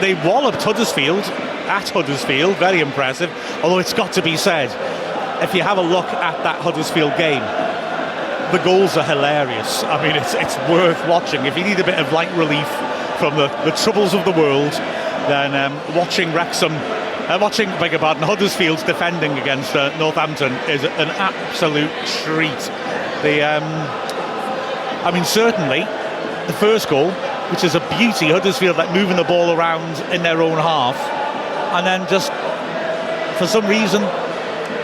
They walloped Huddersfield at Huddersfield, very impressive. Although it's got to be said, if you have a look at that Huddersfield game, the goals are hilarious. I mean, it's worth watching. If you need a bit of light relief from the troubles of the world, then watching Huddersfield's defending against Northampton is an absolute treat. Certainly the first goal, which is a beauty, Huddersfield like moving the ball around in their own half, and then just for some reason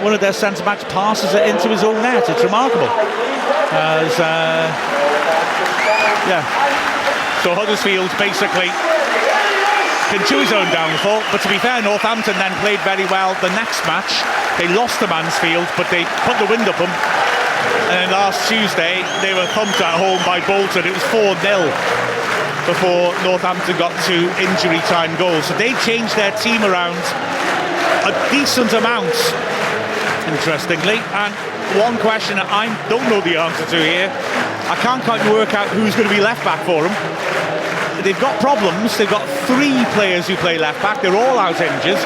one of their centre-backs passes it into his own net. It's remarkable. So Huddersfield basically can chew his own downfall, but to be fair, Northampton then played very well the next match. They lost to Mansfield, but they put the wind up them, and then last Tuesday they were thumped at home by Bolton. It was 4-0 before Northampton got 2 injury time goals, so they changed their team around a decent amount, interestingly. And one question that I don't know the answer to here, I can't quite work out who's going to be left back for them. They've got problems. They've got 3 players who play left back. They're all out injured.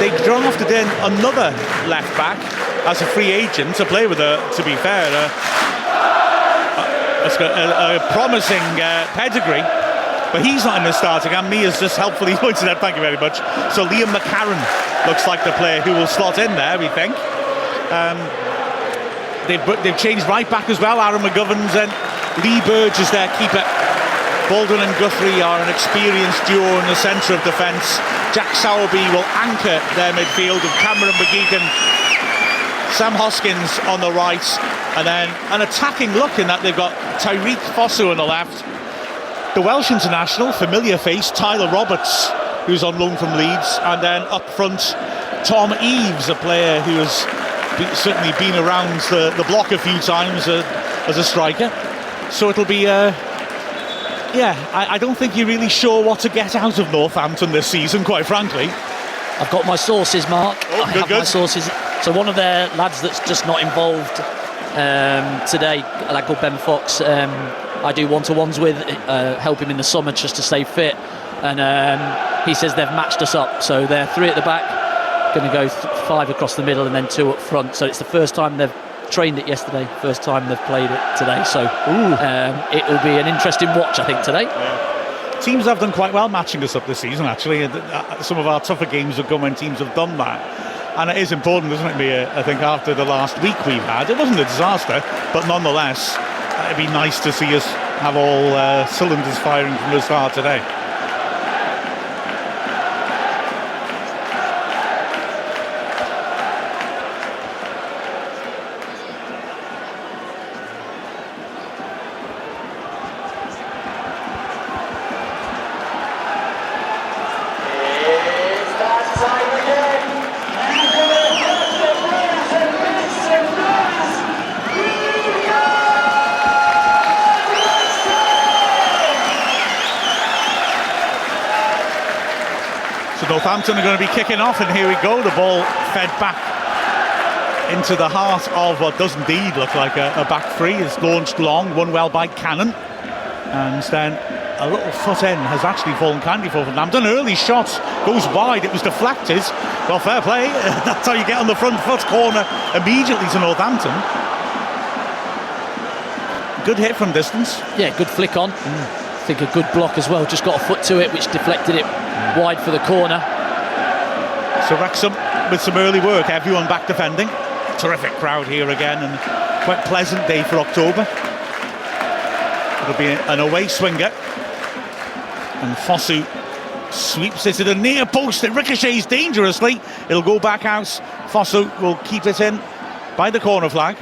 They drafted in another left back as a free agent to play with to be fair, a promising pedigree. But he's not in the starting, and Mia's just helpfully pointed out, thank you very much. So Liam McCarron looks like the player who will slot in there, we think. They've changed right back as well. Aaron McGovern's in. Lee Burge is their keeper. Baldwin and Guthrie are an experienced duo in the centre of defence. Jack Sowerby will anchor their midfield with Cameron McGeechan, Sam Hoskins on the right, and then an attacking look in that they've got Tyreek Fosu on the left. The Welsh international, familiar face, Tyler Roberts, who's on loan from Leeds, and then up front, Tom Eaves, a player who has certainly been around the block a few times as a striker. So it'll be, I don't think you're really sure what to get out of Northampton this season, quite frankly. I've got my sources, Mark. Oh, I have my sources. So one of their lads that's just not involved today, a lad called Ben Fox, I do one-to-ones with, help him in the summer just to stay fit, and he says they've matched us up, so they're 3 at the back, going to go 5 across the middle and then 2 up front. So it's the first time they've trained it yesterday, first time they've played it today, so it will be an interesting watch, I think, today. Teams have done quite well matching us up this season, actually. Some of our tougher games have come when teams have done that, and it is important, isn't it, Mia? I think after the last week we've had, it wasn't a disaster, but nonetheless it'd be nice to see us have all cylinders firing from the start today. Northampton are going to be kicking off, and here we go. The ball fed back into the heart of what does indeed look like a back three. It's launched long, won well by Cannon, and then a little foot in has actually fallen kindly for Northampton. Early shot goes wide, it was deflected. Well, fair play. That's how you get on the front foot. Corner immediately to Northampton. Good hit from distance. Yeah, good flick on. I think a good block as well. Just got a foot to it, which deflected it wide for the corner. So Wrexham with some early work, everyone back defending. Terrific crowd here again, and quite pleasant day for October. It'll be an away swinger, and Fosu sweeps it to the near post. It ricochets dangerously. It'll go back out. Fosu will keep it in by the corner flag.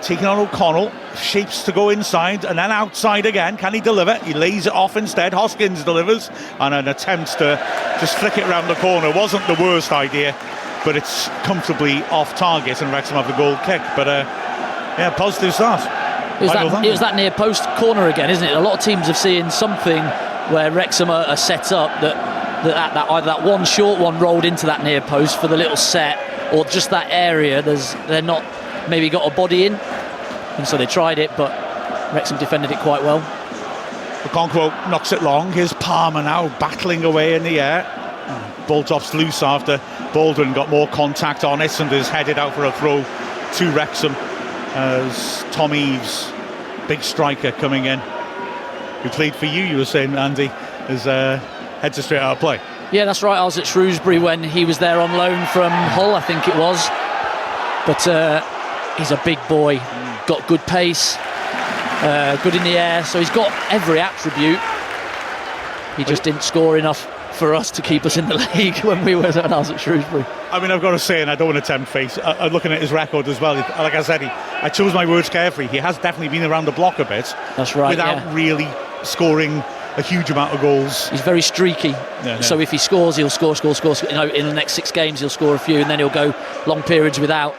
Taking on O'Connell, shapes to go inside and then outside again. Can he deliver? He lays it off instead. Hoskins delivers, and an attempt to just flick it round the corner wasn't the worst idea, but it's comfortably off target, and Wrexham have the goal kick. But yeah, positive start. It was that near post corner again, isn't it? A lot of teams have seen something where Wrexham are set up that either that one short one rolled into that near post for the little set, or just that area. They're not maybe got a body in, and so they tried it, but Wrexham defended it quite well. Okonkwo knocks it long. Here's Palmer now battling away in the air. Ball drops loose after Baldwin got more contact on it and is headed out for a throw to Wrexham as Tom Eaves, big striker coming in, who played for you were saying, Andy, is heads it straight out of play. Yeah, that's right. I was at Shrewsbury when he was there on loan from Hull, I think it was. But he's a big boy, got good pace, good in the air, so he's got every attribute. He just didn't score enough for us to keep us in the league when I was at Shrewsbury. I mean, I've got to say, and I don't want to tempt fate, I'm looking at his record as well. Like I said, I chose my words carefully. He has definitely been around the block a bit. That's right. Without really scoring a huge amount of goals. He's very streaky. So if he scores, he'll score. You know, in the next 6 games, he'll score a few, and then he'll go long periods without.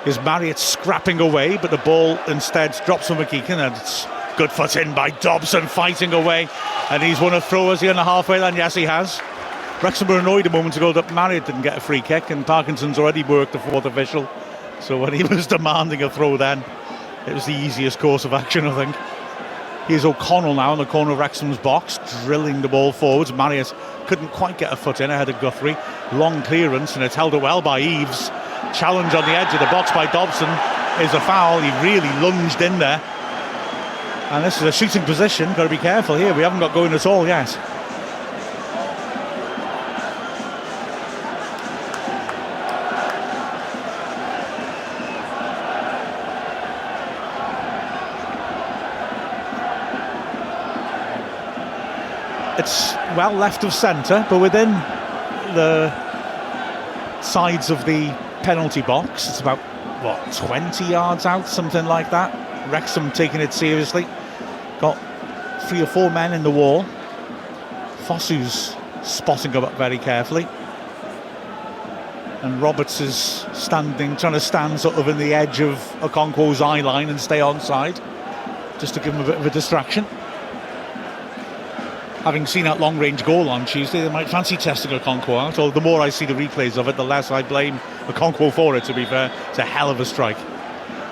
Here's Marriott scrapping away, but the ball instead drops from McGeechan, and it's good foot in by Dobson, fighting away, and he's won a throw. Is he on the halfway line? Yes, he has. Wrexham were annoyed a moment ago that Marriott didn't get a free kick, and Parkinson's already worked the 4th official, so when he was demanding a throw then, it was the easiest course of action, I think. Here's O'Connell now in the corner of Wrexham's box, drilling the ball forwards. Marriott couldn't quite get a foot in ahead of Guthrie. Long clearance, and it's held it well by Eaves. Challenge on the edge of the box by Dobson is a foul. He really lunged in there. And this is a shooting position. Got to be careful here. We haven't got going at all yet. It's well left of centre, but within the sides of the penalty box. It's about, 20 yards out, something like that. Wrexham taking it seriously. Got 3 or 4 men in the wall. Fossu's spotting him up very carefully. And Roberts is trying to stand sort of in the edge of Okonkwo's eye line and stay onside, just to give him a bit of a distraction. Having seen that long-range goal on Tuesday, they might fancy testing Okonkwo out. Although the more I see the replays of it, the less I blame Okonkwo for it, to be fair. It's a hell of a strike.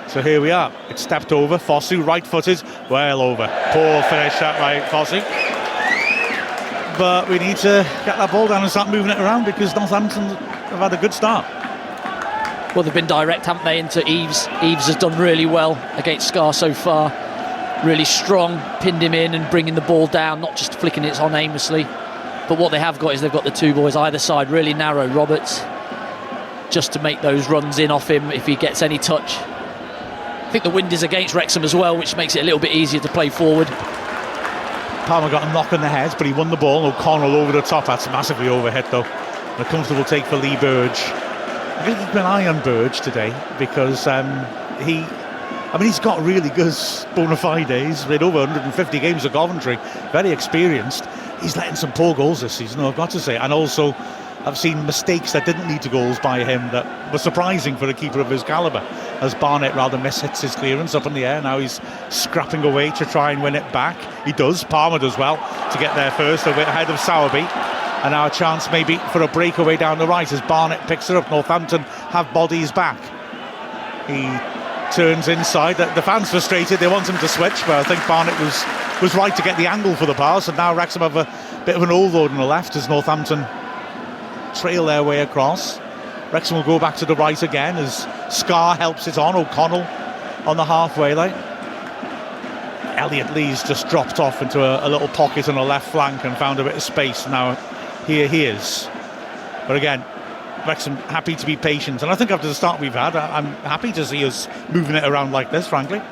So here we are. It's stepped over. Fossu, right-footed, well over. Poor finish that by Fossu. But we need to get that ball down and start moving it around, because Northampton have had a good start. Well, they've been direct, haven't they, into Eaves. Eaves has done really well against Scar so far. Really strong, pinned him in and bringing the ball down, not just flicking it on aimlessly. But what they have got is they've got the 2 boys either side, really narrow. Roberts, just to make those runs in off him if he gets any touch. I think the wind is against Wrexham as well, which makes it a little bit easier to play forward. Palmer got a knock on the head, but he won the ball. O'Connell over the top. That's massively overhit, though. And a comfortable take for Lee Burge. I'm going to keep an eye on Burge today, because he's got really good bona fides. He's played over 150 games at Coventry. Very experienced. He's letting some poor goals this season, I've got to say. And also, I've seen mistakes that didn't lead to goals by him that were surprising for a keeper of his calibre. As Barnett rather mishits his clearance up in the air. Now he's scrapping away to try and win it back. He does. Palmer does well to get there first, a bit ahead of Sowerby. And now a chance maybe for a breakaway down the right as Barnett picks it up. Northampton have bodies back. He turns inside. The fans frustrated, they want him to switch, but I think Barnett was right to get the angle for the pass, and now Wrexham have a bit of an overload on the left as Northampton trail their way across. Wrexham will go back to the right again as Scar helps it on. O'Connell on the halfway line. Elliot Lee's just dropped off into a little pocket on the left flank and found a bit of space. Now here he is, but again Wrexham happy to be patient, and I think after the start we've had, I'm happy to see us moving it around like this, frankly.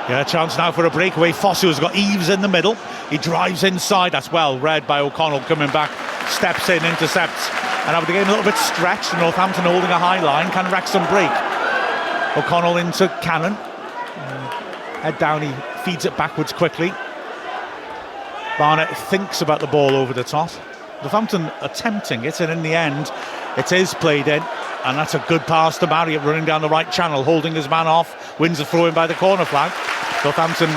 Yeah, a chance now for a breakaway. Fossu's got Eaves in the middle. He drives inside. That's well read by O'Connell, coming back, steps in, intercepts. And now with the game a little bit stretched, Northampton holding a high line. Can Wrexham break? O'Connell into Cannon. Head down, he feeds it backwards quickly. Barnett thinks about the ball over the top. Northampton attempting it, and in the end, it is played in. And that's a good pass to Marriott, running down the right channel, holding his man off, wins the throw in by the corner flag. Northampton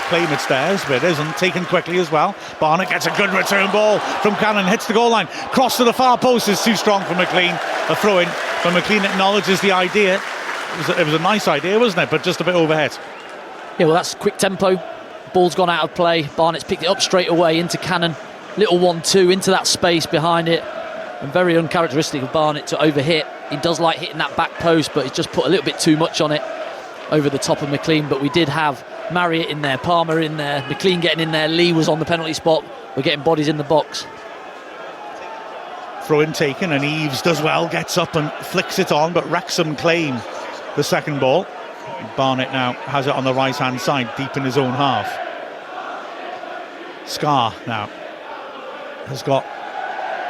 claim it's theirs, but it isn't. Taken quickly as well. Barnett gets a good return ball from Cannon, hits the goal line, cross to the far post is too strong for McLean. A throw in, but McLean acknowledges the idea. It was a nice idea, wasn't it? But just a bit overhead. Yeah, well, that's quick tempo. Ball's gone out of play. Barnett's picked it up straight away into Cannon. Little 1-2 into that space behind it. And very uncharacteristic of Barnett to overhit. He does like hitting that back post, but he's just put a little bit too much on it over the top of McLean. But we did have Marriott in there, Palmer in there, McLean getting in there, Lee was on the penalty spot. We're getting bodies in the box. Throw in taken, and Eves does well, gets up and flicks it on, but Wrexham claim the second ball. Barnett now has it on the right hand side, deep in his own half. Scar now has got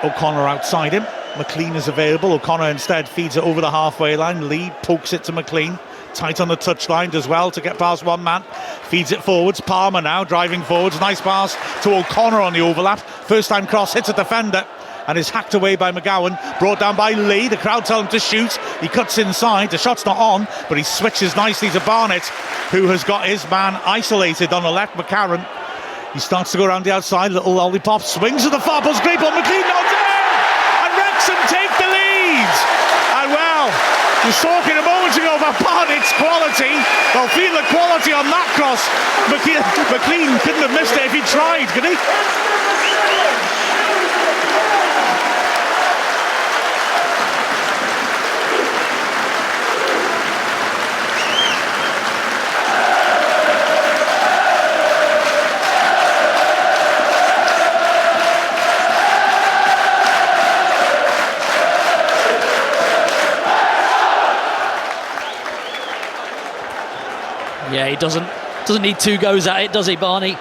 O'Connor outside him. McLean is available. O'Connor instead feeds it over the halfway line. Lee pokes it to McLean, tight on the touchline, does well to get past one man, feeds it forwards. Palmer now driving forwards, nice pass to O'Connor on the overlap. First time cross, hits a defender and is hacked away by McGowan, brought down by Lee. The crowd tell him to shoot, he cuts inside, the shot's not on, but he switches nicely to Barnett, who has got his man isolated on the left. McCarron, he starts to go around the outside, little lollipop, swings to the far post, great ball, McLean not in, and Wrexham take the lead. And well, we were talking a moment ago about Barnett's quality. Well, feel the quality on that cross. McLean couldn't have missed it if he tried, could he? Yeah, he doesn't need two goes at it, does he, Barney?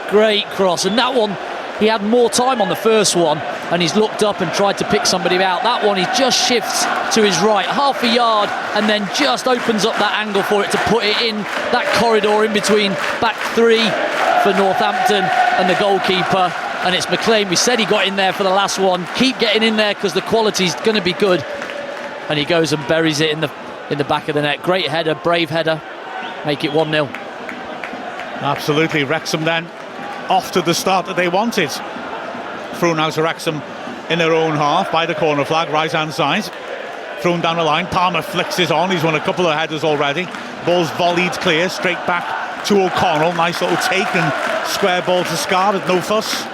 Great cross, and that one, he had more time on the first one, and he's looked up and tried to pick somebody out. That one, he just shifts to his right, half a yard, and then just opens up that angle for it to put it in that corridor in between back three for Northampton and the goalkeeper. And it's McLean. We said he got in there for the last one. Keep getting in there because the quality's going to be good. And he goes and buries it in the back of the net. Great header, brave header. Make it 1-0. Absolutely. Wrexham then off to the start that they wanted. Thrown out to Wrexham in their own half by the corner flag, right hand side. Thrown down the line. Palmer flicks it on. He's won a couple of headers already. Ball's volleyed clear, straight back to O'Connell. Nice little take and square ball to Scar with no fuss.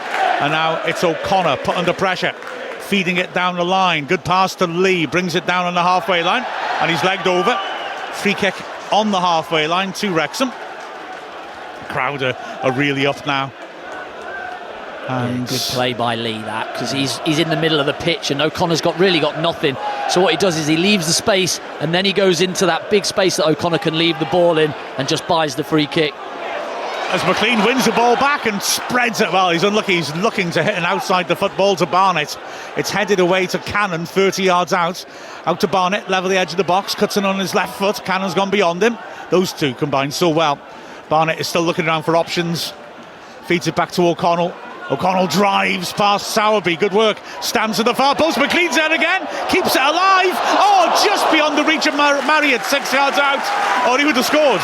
And now it's O'Connor put under pressure, feeding it down the line. Good pass to Lee, brings it down on the halfway line, and he's legged over. Free kick on the halfway line to Wrexham. Crowd are really up now. And good play by Lee, that, because he's in the middle of the pitch and O'Connor's really got nothing. So what he does is he leaves the space and then he goes into that big space that O'Connor can leave the ball in and just buys the free kick. As McLean wins the ball back and spreads it, well, he's unlucky. He's looking to hit an outside the football to Barnett. It's headed away to Cannon, 30 yards out to Barnett, level the edge of the box, cuts in on his left foot. Cannon's gone beyond him. Those two combine so well. Barnett is still looking around for options, feeds it back to O'Connell. O'Connell drives past Sowerby, good work, stands at the far post, McLean's there again, keeps it alive, oh, just beyond the reach of Marriott, 6 yards out, oh, he would have scored.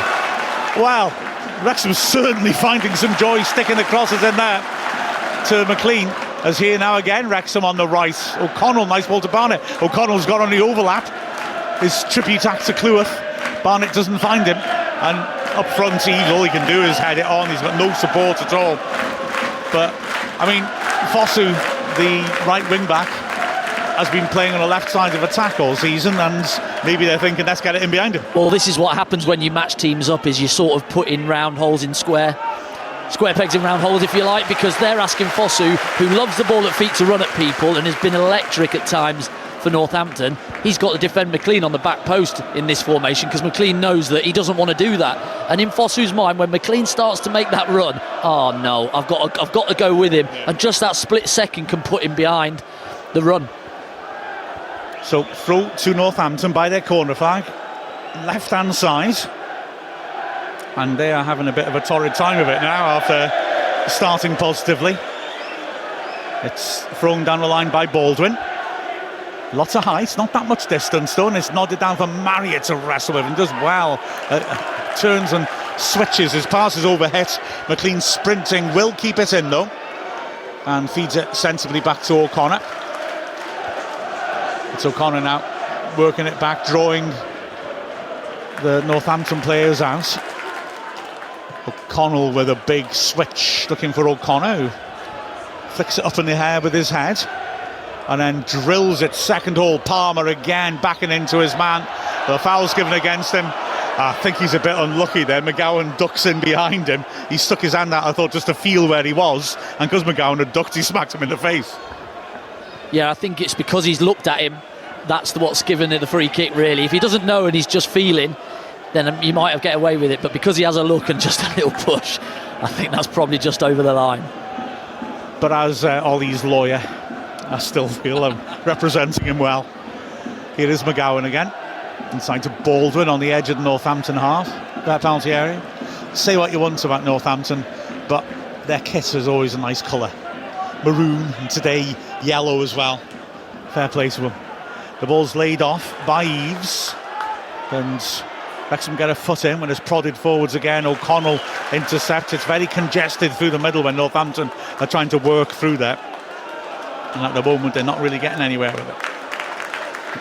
Well, Wrexham's certainly finding some joy sticking the crosses in there to McLean, as here now again, Wrexham on the right, O'Connell, nice ball to Barnett, O'Connell's got on the overlap, his tribute act to Cleworth, Barnett doesn't find him, and up front all he can do is head it on, he's got no support at all. But, I mean, Fosu, the right wing-back, has been playing on the left side of attack all season, and maybe they're thinking, let's get it in behind him. Well, this is what happens when you match teams up, is you sort of put in round holes in square pegs in round holes, if you like, because they're asking Fosu, who loves the ball at feet, to run at people and has been electric at times for Northampton. He's got to defend McLean on the back post in this formation because McLean knows that he doesn't want to do that. And in Fosu's mind, when McLean starts to make that run, oh no, I've got to go with him, and just that split second can put him behind the run. So throw to Northampton by their corner flag, left hand side, and they are having a bit of a torrid time of it now after starting positively. It's thrown down the line by Baldwin. Lots of height, not that much distance though, and it's nodded down for Marriott to wrestle with and does well. Turns and switches, his pass is overhit. McLean sprinting, will keep it in though, and feeds it sensibly back to O'Connor. It's O'Connor now working it back, drawing the Northampton players out. O'Connell with a big switch, looking for O'Connor, who flicks it up in the air with his head and then drills it second hole. Palmer again backing into his man. The foul's given against him. I think he's a bit unlucky there. McGowan ducks in behind him. He stuck his hand out, I thought, just to feel where he was, and because McGowan had ducked, he smacked him in the face. Yeah, I think it's because he's looked at him. That's what's given it the free kick, really. If he doesn't know and he's just feeling, then you might have get away with it, but because he has a look and just a little push, I think that's probably just over the line. But as Ollie's lawyer, I still feel I'm representing him well. Here is McGowan again, inside to Baldwin on the edge of the Northampton half, that penalty area. Say what you want about Northampton, but their kit is always a nice colour. Maroon, and today yellow as well. Fair play to them. The ball's laid off by Eves, and Wrexham get a foot in when it's prodded forwards again. O'Connell intercepts. It's very congested through the middle when Northampton are trying to work through there, and at the moment they're not really getting anywhere with it.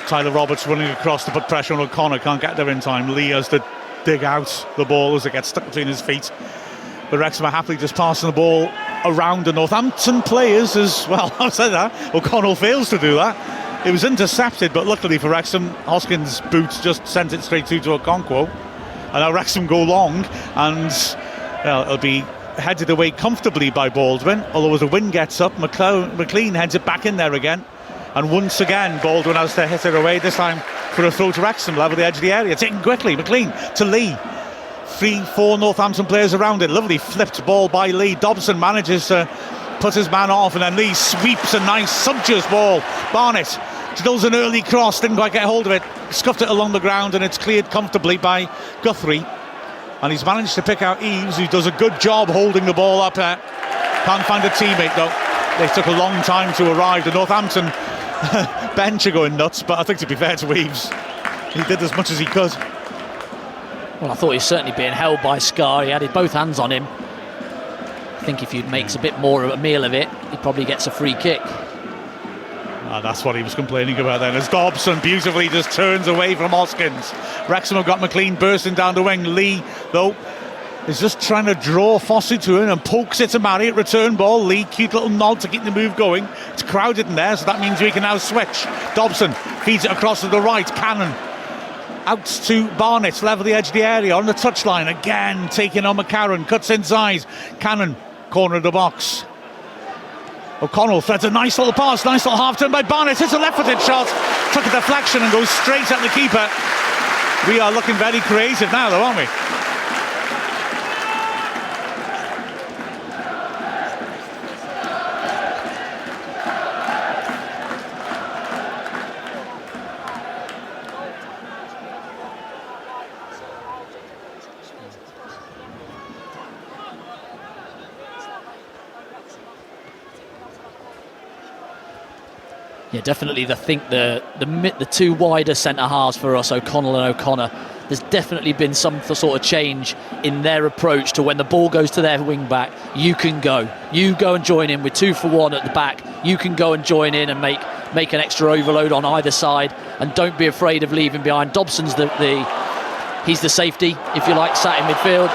Tyler Roberts running across to put pressure on O'Connor, can't get there in time. Lee has to dig out the ball as it gets stuck between his feet, but Wrexham are happily just passing the ball around the Northampton players as well. I've said that, O'Connell fails to do that. It was intercepted, but luckily for Wrexham, Hoskins' boots just sent it straight through to Okonkwo. And now Wrexham go long, and it'll be headed away comfortably by Baldwin. Although as the wind gets up, McLean heads it back in there again. And once again, Baldwin has to hit it away, this time for a throw to Wrexham, level the edge of the area. Taken quickly, McLean to Lee. 3-4 Northampton players around it. Lovely flipped ball by Lee. Dobson manages to put his man off, and then Lee sweeps a nice sumptuous ball. Barnett drills an early cross, didn't quite get hold of it, scuffed it along the ground, and it's cleared comfortably by Guthrie. And he's managed to pick out Eves, who does a good job holding the ball up there. Can't find a teammate though. They took a long time to arrive. The Northampton bench are going nuts, but I think to be fair to Eves, he did as much as he could. Well, I thought he was certainly being held by Scar. He had both hands on him. I think if he makes a bit more of a meal of it, he probably gets a free kick. That's what he was complaining about then, as Dobson beautifully just turns away from Hoskins. Wrexham have got McLean bursting down the wing. Lee, though, is just trying to draw Fossey to him and pokes it to Marriott. Return ball. Lee, cute little nod to keep the move going. It's crowded in there, so that means we can now switch. Dobson feeds it across to the right. Cannon out to Barnett, level the edge of the area on the touchline. Again, taking on McCarron, cuts inside. Cannon, corner of the box. O'Connell threads a nice little pass, nice little half turn by Barnett. Hits a left-footed shot, took a deflection and goes straight at the keeper. We are looking very creative now, though, aren't we? Yeah, definitely. I think the two wider centre halves for us, O'Connell and O'Connor, there's definitely been some sort of change in their approach to when the ball goes to their wing back. You can go. You go and join in with 2 for 1 at the back. You can go and join in and make an extra overload on either side, and don't be afraid of leaving behind. Dobson's he's the safety, if you like, sat in midfield.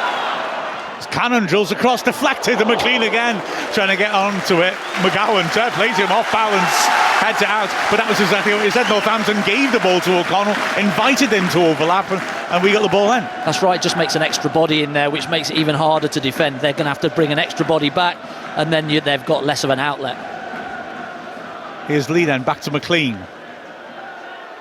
Cannon drills across, deflected, and McLean again trying to get onto it. McGowan plays him off balance, heads it out, but that was exactly what he said. Northampton gave the ball to O'Connell, invited him to overlap, and we got the ball in. That's right, just makes an extra body in there, which makes it even harder to defend. They're going to have to bring an extra body back, and then they've got less of an outlet. Here's Lee then, back to McLean.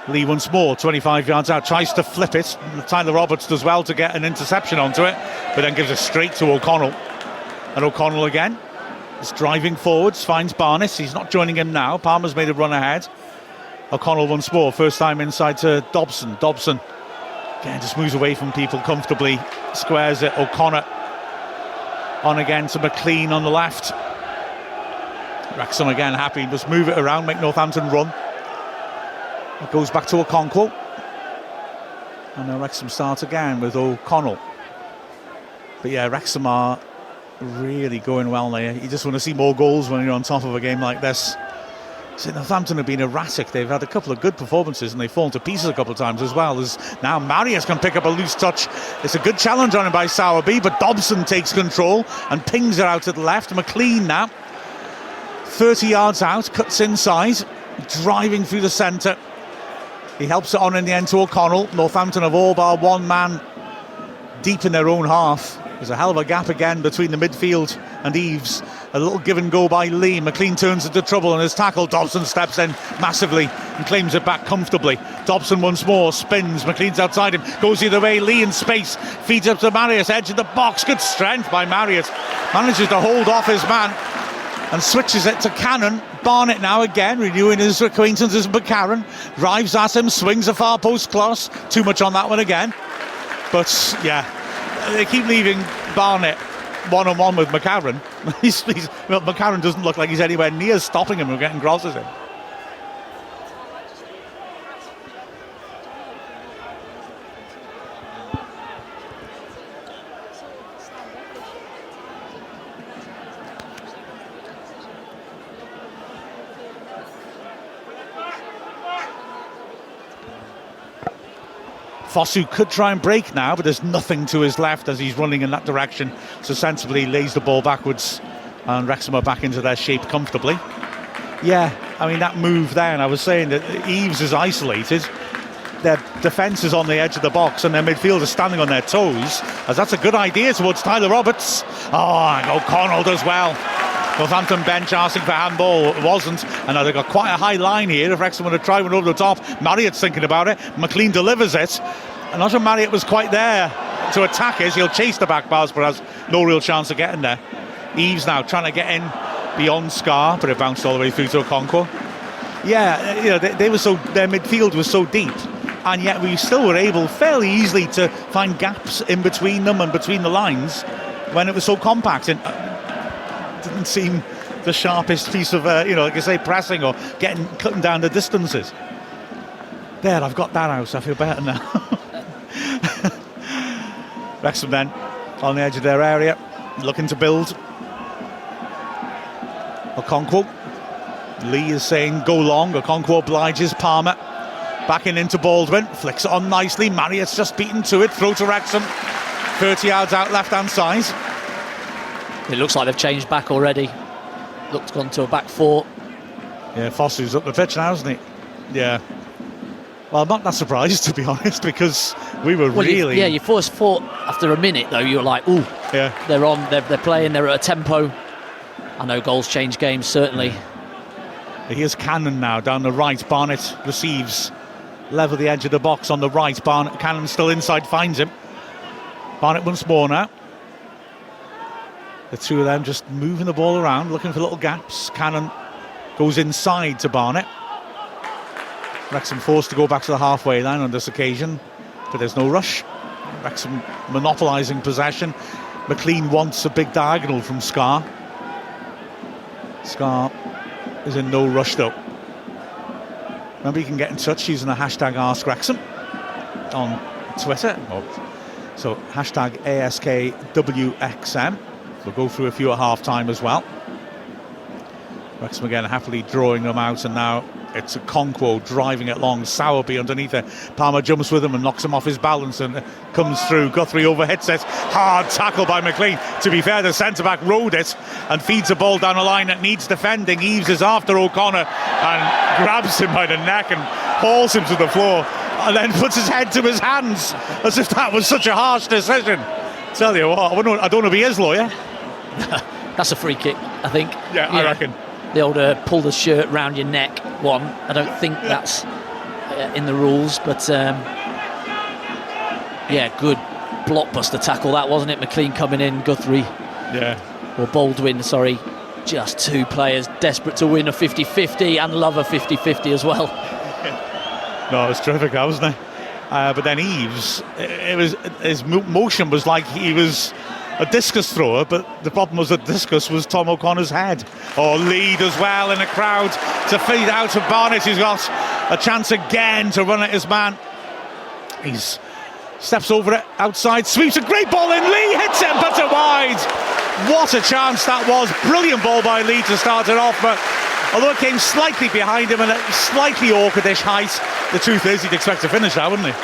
Lee once more, 25 yards out, tries to flip it. Tyler Roberts does well to get an interception onto it, but then gives it straight to O'Connell. And O'Connell again is driving forwards, finds Barnett. He's not joining him now. Palmer's made a run ahead. O'Connell once more, first time inside to Dobson. Dobson again just moves away from people comfortably, squares it. O'Connor on again to McLean on the left. Wrexham again happy, just move it around, make Northampton run. It goes back to Okonkwo. And now Wrexham start again with O'Connell. But yeah, Wrexham are really going well there. You just want to see more goals when you're on top of a game like this. So Northampton have been erratic. They've had a couple of good performances and they've fallen to pieces a couple of times as well. As now Marius can pick up a loose touch. It's a good challenge on him by Sowerby, but Dobson takes control and pings it out to the left. McLean now 30 yards out, cuts inside, driving through the centre. He helps it on in the end to O'Connell. Northampton have all bar one man deep in their own half. There's a hell of a gap again between the midfield and Eves. A little give and go by Lee. McLean turns into trouble on his tackle. Dobson steps in massively and claims it back comfortably. Dobson once more spins. McLean's outside him. Goes either way. Lee in space. Feeds up to Marius. Edge of the box. Good strength by Marius. Manages to hold off his man and switches it to Cannon. Barnett now again, renewing his acquaintances with McCarron. Drives at him. Swings a far post cross. Too much on that one again. But yeah, they keep leaving Barnett one-on-one with McCarron. Well, McCarron doesn't look like he's anywhere near stopping him or getting crosses in. Fosu could try and break now, but there's nothing to his left as he's running in that direction. So sensibly lays the ball backwards and Wrexham are back into their shape comfortably. Yeah, I mean, that move there, and I was saying that Eves is isolated. Their defence is on the edge of the box and their midfield is standing on their toes, as that's a good idea towards Tyler Roberts. Oh, and O'Connell does well. Northampton bench asking for handball. It wasn't, and they've got quite a high line here. If Wrexham want to try one over the top, Marriott's thinking about it. McLean delivers it. I'm not sure Marriott was quite there to attack it. He'll chase the back pass, but has no real chance of getting there. Eves now trying to get in beyond Scar, but it bounced all the way through to Okonkwo. Yeah, you know, their midfield was so deep, and yet we still were able fairly easily to find gaps in between them and between the lines when it was so compact. And didn't seem the sharpest piece of, like I say, pressing or cutting down the distances. There, I've got that out, so I feel better now. Wrexham then on the edge of their area, looking to build. Okonkwo. Lee is saying go long. Okonkwo obliges Palmer. Backing into Baldwin. Flicks it on nicely. Marriott's just beaten to it. Throw to Wrexham. 30 yards out, left-hand side. It looks like they've changed back already. Gone to a back four. Yeah, Fosu's up the pitch now, isn't he? Yeah. Well, I'm not that surprised, to be honest, because we were really... You first thought after a minute, though, you were like, ooh, yeah, they're on, they're playing, they're at a tempo. I know goals change games, certainly. Here's Cannon now, down the right. Barnett receives, level the edge of the box on the right. Cannon still inside, finds him. Barnett once more now. The two of them just moving the ball around, looking for little gaps. Cannon goes inside to Barnett. Wrexham forced to go back to the halfway line on this occasion, but there's no rush. Wrexham monopolising possession. McLean wants a big diagonal from Scar. Scar is in no rush though. Remember, you can get in touch using the hashtag AskWrexham on Twitter. So hashtag ASKWXM. We'll go through a few at half-time as well. Wrexham again happily drawing them out, and now it's Okonkwo driving it long. Sowerby underneath it. Palmer jumps with him and knocks him off his balance and comes through. Guthrie overhits it. Hard tackle by McLean. To be fair, the centre-back rode it and feeds the ball down a line that needs defending. Eves is after O'Connor and grabs him by the neck and hauls him to the floor and then puts his head to his hands as if that was such a harsh decision. Tell you what, I don't know if he is lawyer. That's a free kick, I think. Yeah, I reckon. The old pull the shirt round your neck one. I don't think that's in the rules, but good blockbuster tackle that, wasn't it? McLean coming in, Guthrie, or Baldwin, sorry. Just two players desperate to win a 50-50 and love a 50-50 as well. No, it was terrific, wasn't it? But then Eves, his motion was like he was a discus thrower, but the problem was that discus was Tom O'Connor's head. Or Lee does well in the crowd to feed out to Barnett. He's got a chance again to run at his man. He's steps over it outside, sweeps a great ball in. Lee hits it, puts it wide. What a chance that was. Brilliant ball by Lee to start it off, but although it came slightly behind him and at slightly awkwardish height, the truth is he'd expect to finish that, wouldn't he?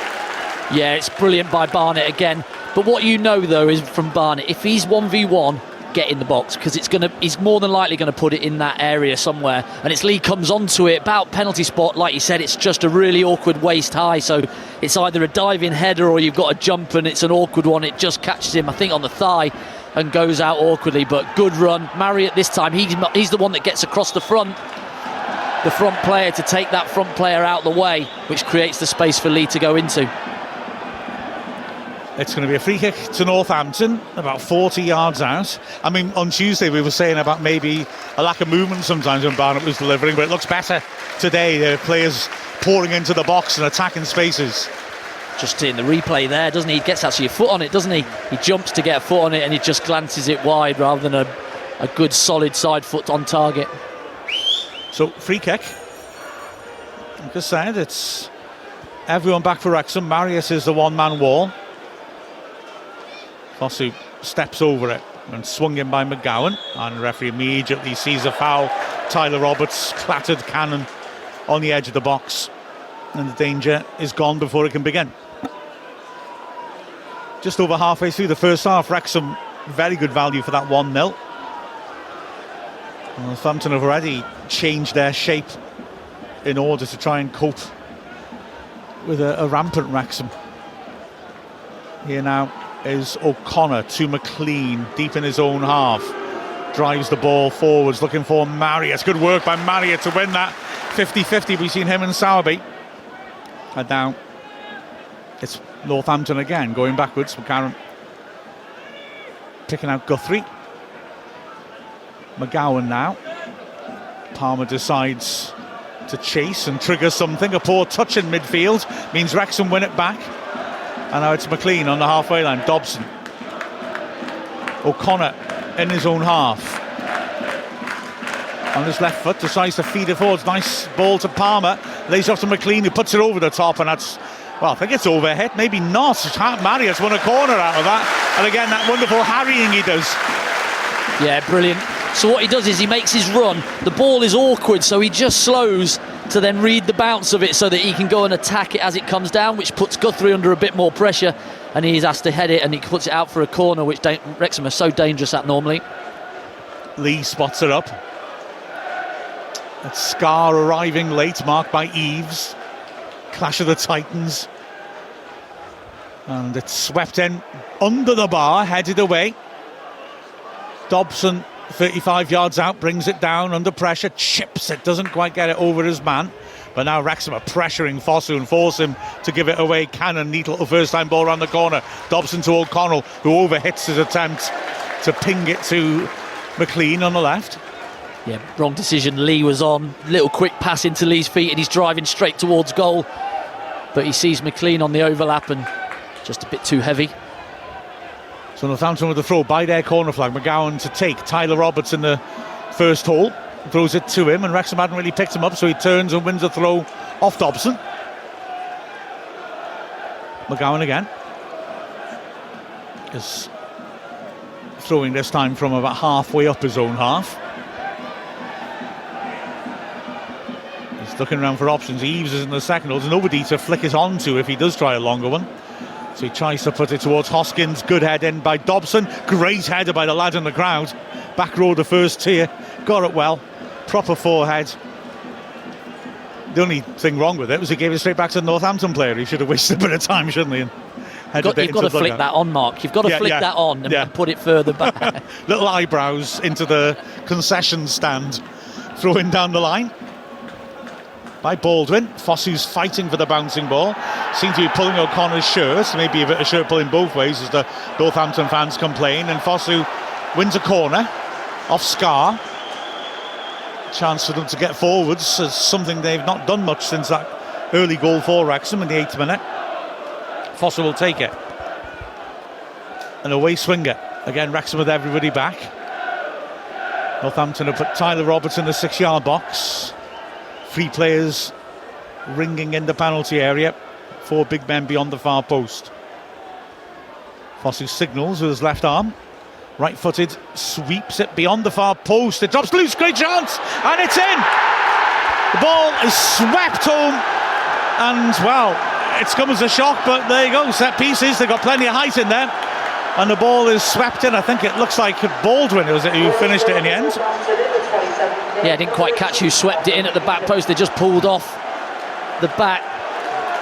Yeah, it's brilliant by Barnett again. But what you know, though, is from Barnett, if he's 1v1, get in the box, because he's more than likely going to put it in that area somewhere. And it's Lee comes onto it, about penalty spot, like you said, it's just a really awkward waist high. So it's either a diving header or you've got a jump and it's an awkward one. It just catches him, I think, on the thigh and goes out awkwardly. But good run. Marriott this time, he's the one that gets across the front player to take that front player out the way, which creates the space for Lee to go into. It's going to be a free kick to Northampton, about 40 yards out. I mean, on Tuesday we were saying about maybe a lack of movement sometimes when Barnett was delivering, but it looks better today. The players pouring into the box and attacking spaces. Just in the replay there, doesn't he? He gets actually a foot on it, doesn't he? He jumps to get a foot on it and he just glances it wide rather than a good solid side foot on target. So, free kick. Like I said, it's everyone back for Wrexham. Marriott is the one-man wall. Fosu steps over it and swung in by McGowan, and the referee immediately sees a foul. Tyler Roberts clattered Cannon on the edge of the box, and the danger is gone before it can begin. Just over halfway through the first half, Wrexham very good value for that 1-0. Northampton have already changed their shape in order to try and cope with a rampant Wrexham. Here now is O'Connor to McLean, deep in his own half. Drives the ball forwards, looking for Marriott. Good work by Marriott to win that 50-50. We've seen him and Sowerby. And now it's Northampton again, going backwards. McCarron picking out Guthrie. McGowan now. Palmer decides to chase and trigger something. A poor touch in midfield means Wrexham win it back. And now it's McLean on the halfway line. Dobson. O'Connor in his own half. On his left foot, decides to feed it forwards. Nice ball to Palmer. Lays off to McLean, who puts it over the top, and that's, well, I think it's overhit. Maybe not. Marriott's won a corner out of that. And again, that wonderful harrying he does. Yeah, brilliant. So what he does is he makes his run. The ball is awkward, so he just slows to then read the bounce of it so that he can go and attack it as it comes down, which puts Guthrie under a bit more pressure, and he's asked to head it, and he puts it out for a corner, which Wrexham are so dangerous at normally. Lee spots it up. It's Scar arriving late, marked by Eves. Clash of the Titans. And it's swept in under the bar, headed away. Dobson, 35 yards out, brings it down under pressure, chips it, doesn't quite get it over his man. But now Wrexham are pressuring Fosu and force him to give it away. Cannon, neat little first-time ball around the corner. Dobson to O'Connell, who overhits his attempt to ping it to McLean on the left. Yeah, wrong decision. Lee was on. Little quick pass into Lee's feet and he's driving straight towards goal. But he sees McLean on the overlap and just a bit too heavy. So Northampton with the throw by their corner flag. McGowan to take. Tyler Roberts in the first hole. Throws it to him, and Wrexham hadn't really picked him up, so he turns and wins a throw off Dobson. McGowan again. Is throwing this time from about halfway up his own half. He's looking around for options. Eves is in the second hole. There's nobody to flick it onto if he does try a longer one. So he tries to put it towards Hoskins. Good head in by Dobson. Great header by the lad in the crowd. Back row the first tier. Got it well. Proper forehead. The only thing wrong with it was he gave it straight back to the Northampton player. He should have wasted a bit of time, shouldn't he? You've got to flick that on, Mark. You've got to flick that on and put it further back. Little eyebrows into the concession stand. Throwing down the line by Baldwin. Fosu's fighting for the bouncing ball. Seems to be pulling O'Connor's shirt. Maybe a bit of shirt pulling both ways as the Northampton fans complain. And Fosu wins a corner off Scar. Chance for them to get forwards is something they've not done much since that early goal for Wrexham in the 8th minute. Fosu will take it. An away swinger. Again, Wrexham with everybody back. Northampton have put Tyler Roberts in the 6-yard box. 3 players ringing in the penalty area. 4 big men beyond the far post. Fosu signals with his left arm. Right-footed, sweeps it beyond the far post. It drops loose, great chance, and it's in! The ball is swept home, and, well, it's come as a shock, but there you go, set pieces. They've got plenty of height in there, and the ball is swept in. I think it looks like Baldwin, was it, who finished it in the end? Yeah, I didn't quite catch who swept it in at the back post. They just pulled off the back.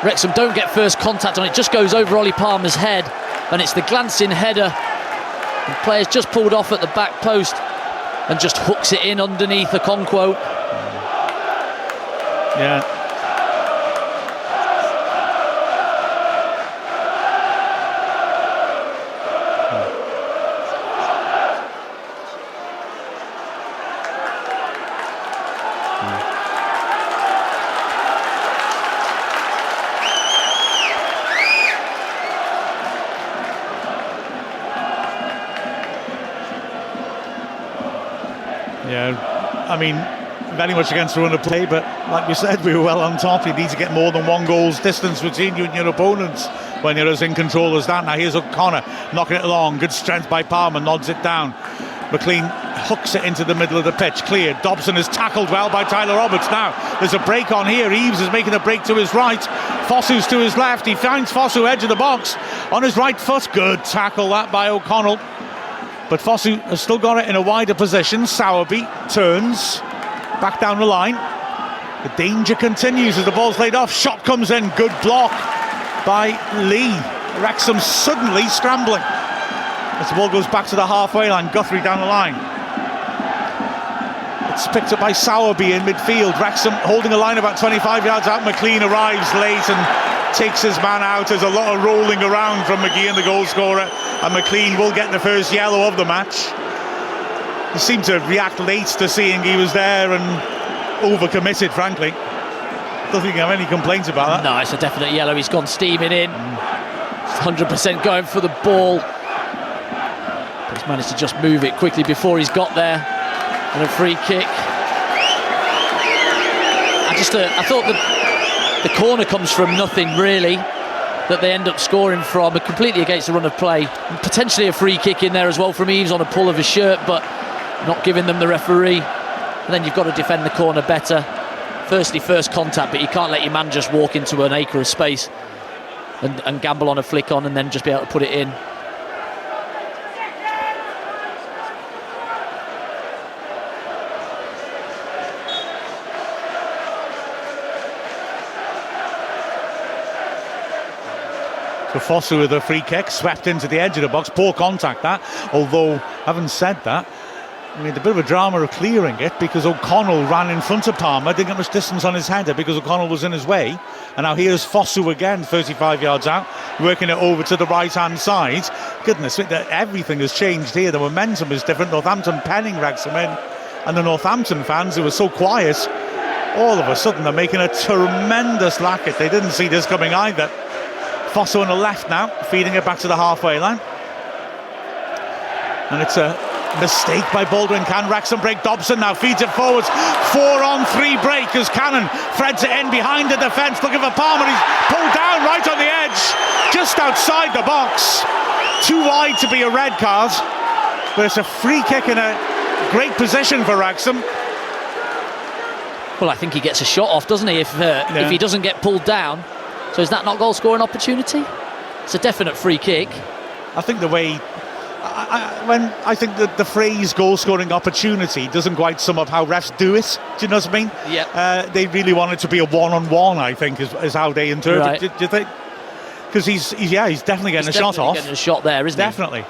Wrexham don't get first contact on it, just goes over Ollie Palmer's head, and it's the glancing header. The player's just pulled off at the back post and just hooks it in underneath Okonkwo. Yeah. Yeah, I mean, very much against the run of play, but like we said, we were well on top. You need to get more than 1 goal's distance between you and your opponents when you're as in control as that. Now here's O'Connor knocking it along. Good strength by Palmer, nods it down. McLean hooks it into the middle of the pitch, cleared. Dobson is tackled well by Tyler Roberts. Now there's a break on here. Eaves is making a break to his right. Fosu's to his left. He finds Fosu edge of the box on his right foot. Good tackle that by O'Connell. But Fosu has still got it in a wider position. Sowerby turns back down the line. The danger continues as the ball's laid off. Shot comes in. Good block by Lee. Wrexham suddenly scrambling as the ball goes back to the halfway line. Guthrie down the line. It's picked up by Sowerby in midfield. Wrexham holding a line about 25 yards out. McLean arrives late and takes his man out. There's a lot of rolling around from McGeehan, the goal scorer, and McLean will get the first yellow of the match. He seemed to react late to seeing he was there and overcommitted, frankly. Don't think I have any complaints about that. No, it's a definite yellow. He's gone steaming in. 100% going for the ball. But he's managed to just move it quickly before he's got there. And a free kick. I thought the corner comes from nothing, really, that they end up scoring from, completely against the run of play. And potentially a free kick in there as well from Eaves on a pull of his shirt, but not giving them the referee. And then you've got to defend the corner better. Firstly, first contact, but you can't let your man just walk into an acre of space and gamble on a flick on and then just be able to put it in. So Fosu with a free kick, swept into the edge of the box. Poor contact that, although having said that, I mean, a bit of a drama of clearing it because O'Connell ran in front of Palmer, didn't get much distance on his header because O'Connell was in his way. And now here's Fosu again, 35 yards out, working it over to the right-hand side. Goodness, everything has changed here. The momentum is different. Northampton penning Wrexham in, and the Northampton fans who were so quiet, all of a sudden they're making a tremendous racket. They didn't see this coming either. Fosu on the left now, feeding it back to the halfway line. And it's a mistake by Baldwin. Can Wrexham break? Dobson now feeds it forwards. 4-on-3 break as Cannon threads it in behind the defence, looking for Palmer. He's pulled down right on the edge, just outside the box. Too wide to be a red card, but it's a free kick in a great position for Wrexham. Well, I think he gets a shot off, doesn't he, if he doesn't get pulled down. So is that not goal scoring opportunity? It's a definite free kick. I think the way I think that the phrase goal scoring opportunity doesn't quite sum up how refs do it. Do you know what I mean? Yeah. They really want it to be a one-on-one, I think, is how they interpret it. Do you think? Because he's definitely getting a shot off. Getting a shot there, isn't he? Definitely.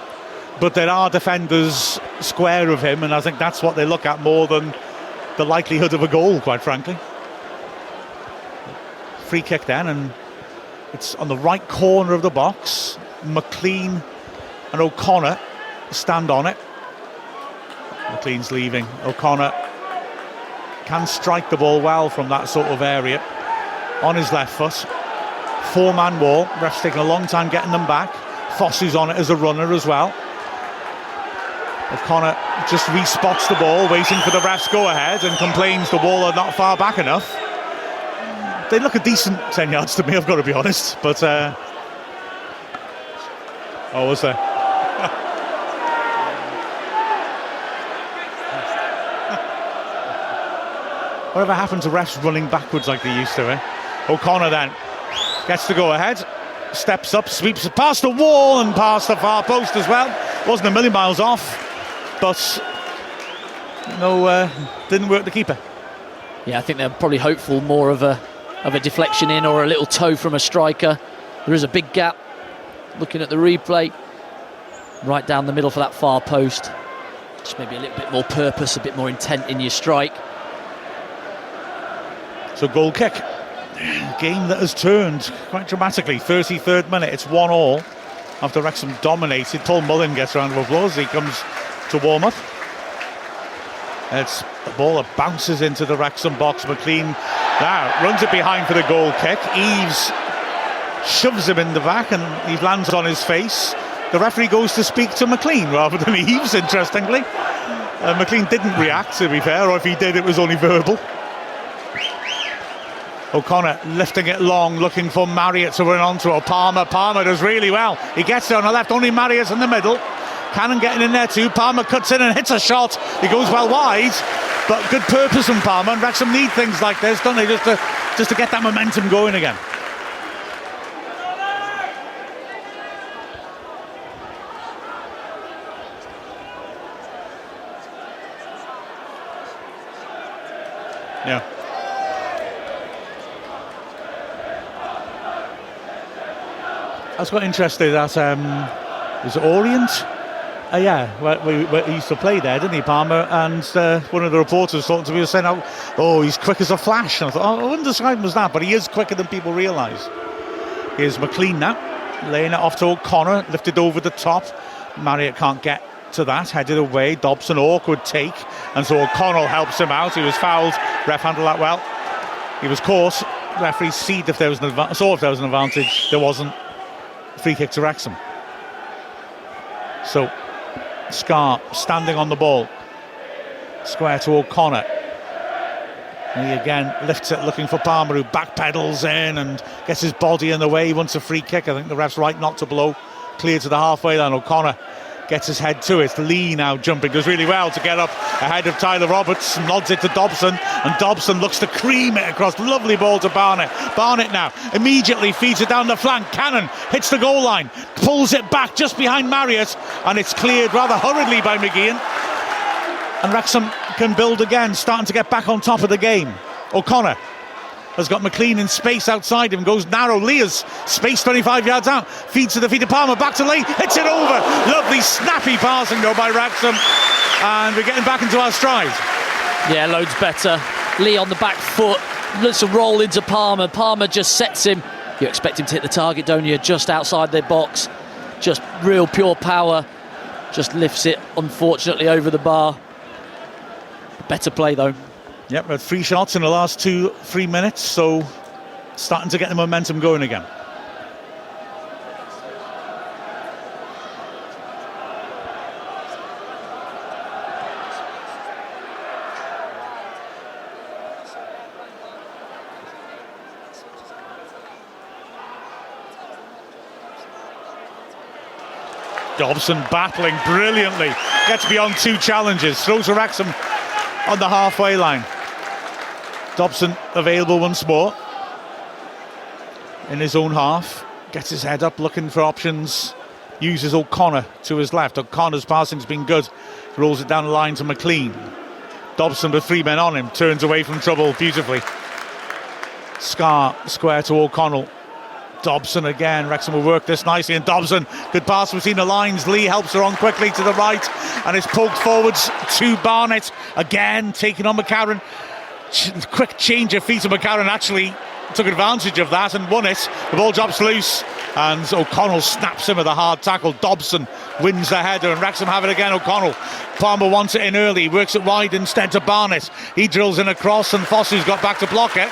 But there are defenders square of him, and I think that's what they look at more than the likelihood of a goal, quite frankly. Free kick then, and it's on the right corner of the box. McLean and O'Connor stand on it. McLean's leaving. O'Connor can strike the ball well from that sort of area on his left foot. 4-man wall. Ref's taking a long time getting them back. Fosu's on it as a runner as well. O'Connor just respots the ball, waiting for the ref's go-ahead, and complains the ball are not far back enough. They look a decent 10 yards to me, I've got to be honest, but... oh, was there? Whatever happened to refs running backwards like they used to, eh? O'Connor then gets the go-ahead, steps up, sweeps it past the wall and past the far post as well. Wasn't a million miles off, but no, didn't work the keeper. Yeah, I think they're probably hopeful more of a deflection in or a little toe from a striker. There is a big gap. Looking at the replay, right down the middle for that far post. Just maybe a little bit more purpose, a bit more intent in your strike. So goal kick. Game that has turned quite dramatically. 33rd minute, it's 1-1 after Wrexham dominated. Paul Mullin gets a round of applause. He comes to warm up. It's the ball that bounces into the Wrexham box. McLean now runs it behind for the goal kick. Eves shoves him in the back and he lands on his face. The referee goes to speak to McLean rather than Eves, interestingly. McLean didn't react, to be fair, or if he did, it was only verbal. O'Connor lifting it long, looking for Marriott to run onto it. Palmer does really well. He gets there on the left, only Marriott in the middle. Cannon getting in there too. Palmer cuts in and hits a shot. He goes well wide, but good purpose from Palmer. And Wrexham need things like this, don't they, just to get that momentum going again. Yeah. I was quite interested that was it Orient? Yeah, where he used to play there, didn't he, Palmer? And one of the reporters talking to me was saying, "Oh, he's quick as a flash." And I thought, I wouldn't describe him as that, but he is quicker than people realise. Here's McLean now, laying it off to O'Connor, lifted over the top. Marriott can't get to that, headed away. Dobson, awkward take, and so O'Connell helps him out. He was fouled. Ref handled that well. He was caught. Referee saw if there was an advantage. There wasn't. Free kick to Wrexham. So Scar standing on the ball, square to O'Connor. And he again lifts it, looking for Palmer, who backpedals in and gets his body in the way. He wants a free kick. I think the ref's right not to blow. Clear to the halfway line. O'Connor gets his head to it. Lee now jumping, does really well to get up ahead of Tyler Roberts, nods it to Dobson, and Dobson looks to cream it across. Lovely ball to Barnett. Barnett now immediately feeds it down the flank. Cannon hits the goal line, pulls it back just behind Marriott, and it's cleared rather hurriedly by McGeehan. And Wrexham can build again, starting to get back on top of the game. O'Connor has got McLean in space outside him, goes narrow. Leah's space 25 yards out, feeds to the feet of Palmer, back to Lee, hits it over. Lovely snappy passing though by Wrexham, and we're getting back into our stride. Yeah, loads better. Lee on the back foot, lets a roll into Palmer. Palmer just sets him. You expect him to hit the target, don't you? Just outside their box, just real pure power. Just lifts it, unfortunately, over the bar. Better play though. Yep, we had 3 shots in the last 2-3 minutes, so starting to get the momentum going again. Dobson battling brilliantly, gets beyond 2 challenges, throws to Wrexham on the halfway line. Dobson available once more in his own half, gets his head up looking for options, uses O'Connor to his left. O'Connor's passing's been good, rolls it down the line to McLean. Dobson with 3 men on him, turns away from trouble beautifully. Scar square to O'Connell. Dobson again. Wrexham will work this nicely, and Dobson, good pass between the lines. Lee helps her on quickly to the right, and it's poked forwards to Barnett again, taking on McCarron. Quick change of feet of McCarron actually took advantage of that and won it. The ball drops loose, and O'Connell snaps him with a hard tackle. Dobson wins the header, and Wrexham have it again. O'Connell, Palmer wants it in early, works it wide instead to Barnett. He drills in a cross, and Fossey's got back to block it.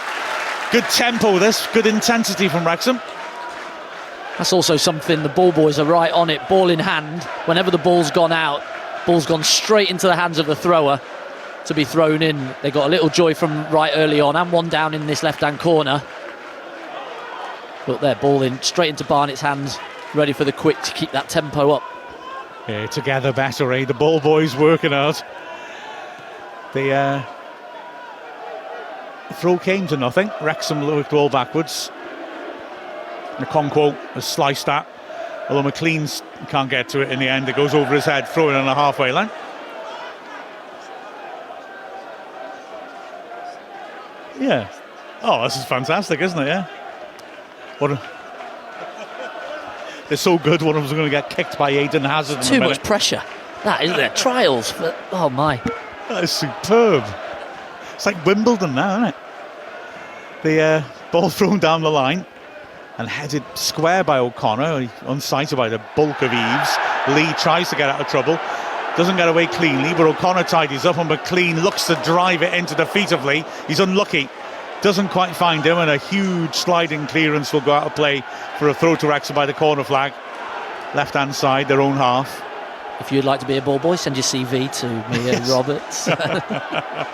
Good tempo this, good intensity from Wrexham. That's also something, the ball boys are right on it, ball in hand. Whenever the ball's gone out, Ball's gone straight into the hands of the thrower to be thrown in. They got a little joy from right early on, and one down in this left-hand corner. But their ball in straight into Barnett's hands, ready for the quick to keep that tempo up. Yeah, together better, eh? The ball boys working out. The throw came to nothing. Wrexham looked all backwards. Okonkwo has sliced that, although McLean can't get to it in the end. It goes over his head, throwing on the halfway line. Yeah. Oh, this is fantastic, isn't it? Yeah. They're so good, one of them's going to get kicked by Eden Hazard. Too much pressure. That isn't it? Trials. But, oh my. That is superb. It's like Wimbledon now, isn't it? The ball thrown down the line and headed square by O'Connor, unsighted by the bulk of Eves. Lee tries to get out of trouble, doesn't get away cleanly, but O'Connor tidies up and McLean looks to drive it into the feet of Lee. He's unlucky, doesn't quite find him, and a huge sliding clearance will go out of play for a throw to Wrexham by the corner flag. Left hand side, their own half. If you'd like to be a ball boy, send your CV to Mia Roberts. I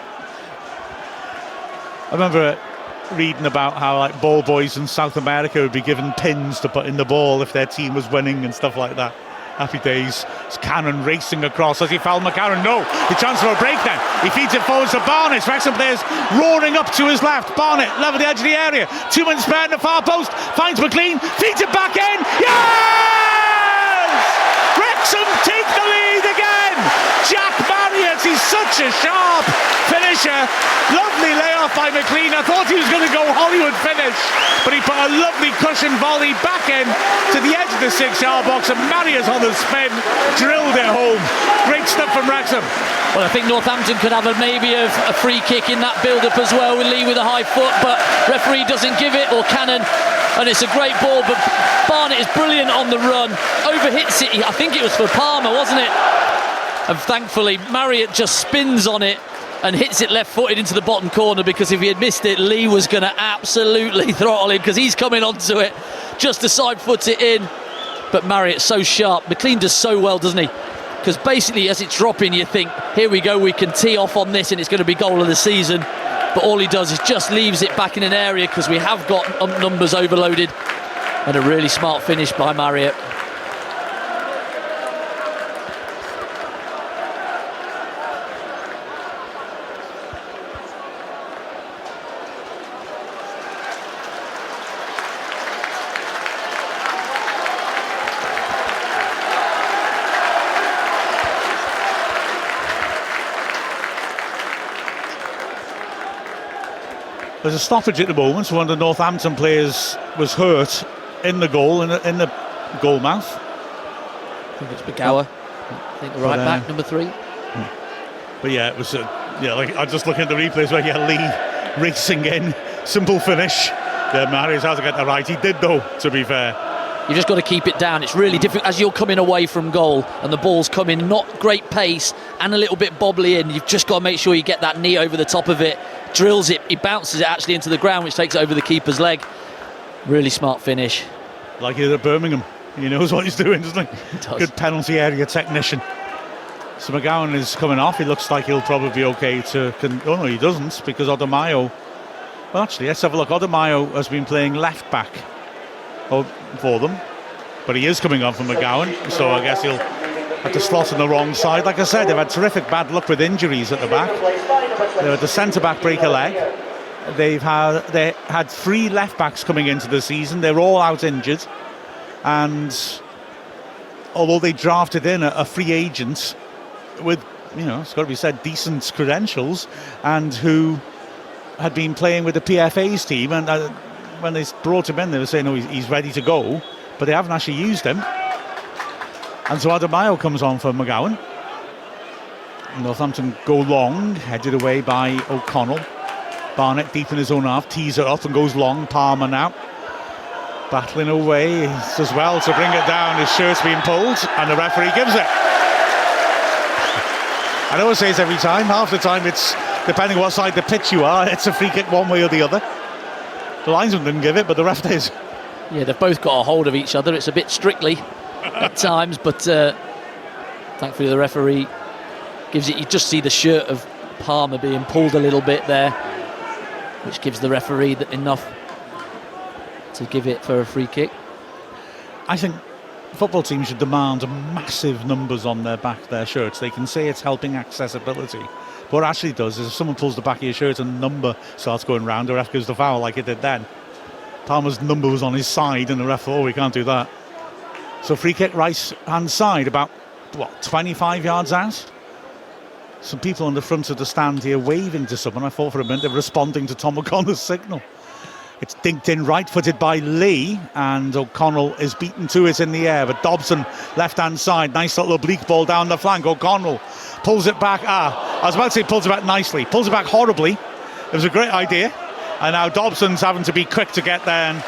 remember reading about how like ball boys in South America would be given pins to put in the ball if their team was winning and stuff like that. Happy days. It's Cannon racing across as he fouled McCarron. No, the chance for a break then. He feeds it forwards to Barnett. Wrexham players roaring up to his left. Barnett, level the edge of the area. 2 men spare in the far post. Finds McLean. Feeds it back in. Yes! Wrexham take the lead again. Jack Marriott, he's such a sharp finisher. Lovely layoff by McLean. I thought he was going to go Hollywood finish, but he put a lovely cushion volley back in to the edge of the 6-yard box, and Marriott on the spin drilled it home. Great stuff from Wrexham. Well, I think Northampton could have maybe a free kick in that build-up as well, with Lee with a high foot, but referee doesn't give it, or Cannon, and it's a great ball, but Barnett is brilliant on the run, overhits it. I think it was for Palmer, wasn't it? And thankfully Marriott just spins on it and hits it left-footed into the bottom corner, because if he had missed it, Lee was going to absolutely throttle him, because he's coming onto it just to side-foot it in. But Marriott's so sharp. McLean does so well, doesn't he? Because basically as it's dropping, you think, here we go, we can tee off on this and it's going to be goal of the season. But all he does is just leaves it back in an area, because we have got numbers overloaded. And a really smart finish by Marriott. There's a stoppage at the moment, so one of the Northampton players was hurt in the goal, in the goal mouth. I think it's Begawa. I think the right back, number 3. But yeah, it was like I'm just looking at the replays where Lee racing in, simple finish. Yeah, Marius has to get that right. He did though, to be fair. You've just got to keep it down. It's really difficult as you're coming away from goal and the ball's coming not great pace and a little bit bobbly in. You've just got to make sure you get that knee over the top of it, drills it, he bounces it actually into the ground, which takes it over the keeper's leg. Really smart finish. Like he did at Birmingham. He knows what he's doing, doesn't he? He does. Good penalty area technician. So McGowan is coming off. He looks like he'll probably be okay to... Oh no, he doesn't, because Odemayo... Well, actually, let's have a look. Odemayo has been playing left back for them, but he is coming on from McGowan, so I guess he'll have to slot on the wrong side. Like I said, they've had terrific bad luck with injuries at the back. They had the centre-back break a leg. They had 3 left-backs coming into the season. They're all out injured, and although they drafted in a free agent with, it's got to be said, decent credentials, and who had been playing with the PFA's team, and when they brought him in, they were saying, oh, he's ready to go, but they haven't actually used him. And so Adebayo comes on for McGowan. Northampton go long, headed away by O'Connell. Barnett deep in his own half, tees it up and goes long. Palmer now battling away as well to bring it down. His shirt's being pulled and the referee gives it. I know it says every time, half the time it's depending what side the pitch you are, it's a free kick one way or the other. The linesman didn't give it, but the ref did. Yeah, they've both got a hold of each other. It's a bit strictly at times, but thankfully the referee gives it. You just see the shirt of Palmer being pulled a little bit there, which gives the referee enough to give it for a free kick. I think football teams should demand massive numbers on their shirts. They can say it's helping accessibility. But what it actually does is if someone pulls the back of your shirt and the number starts going round, the ref gives the foul like it did then. Palmer's number was on his side and the ref thought, oh, we can't do that. So free kick right hand side, about 25 yards out. Some people on the front of the stand here waving to someone. I thought for a minute they were responding to Tom O'Connor's signal. It's dinked in right-footed by Lee, and O'Connell is beaten to it in the air. But Dobson, left-hand side, nice little oblique ball down the flank. O'Connell pulls it back. I was about to say pulls it back nicely. Pulls it back horribly. It was a great idea. And now Dobson's having to be quick to get there. And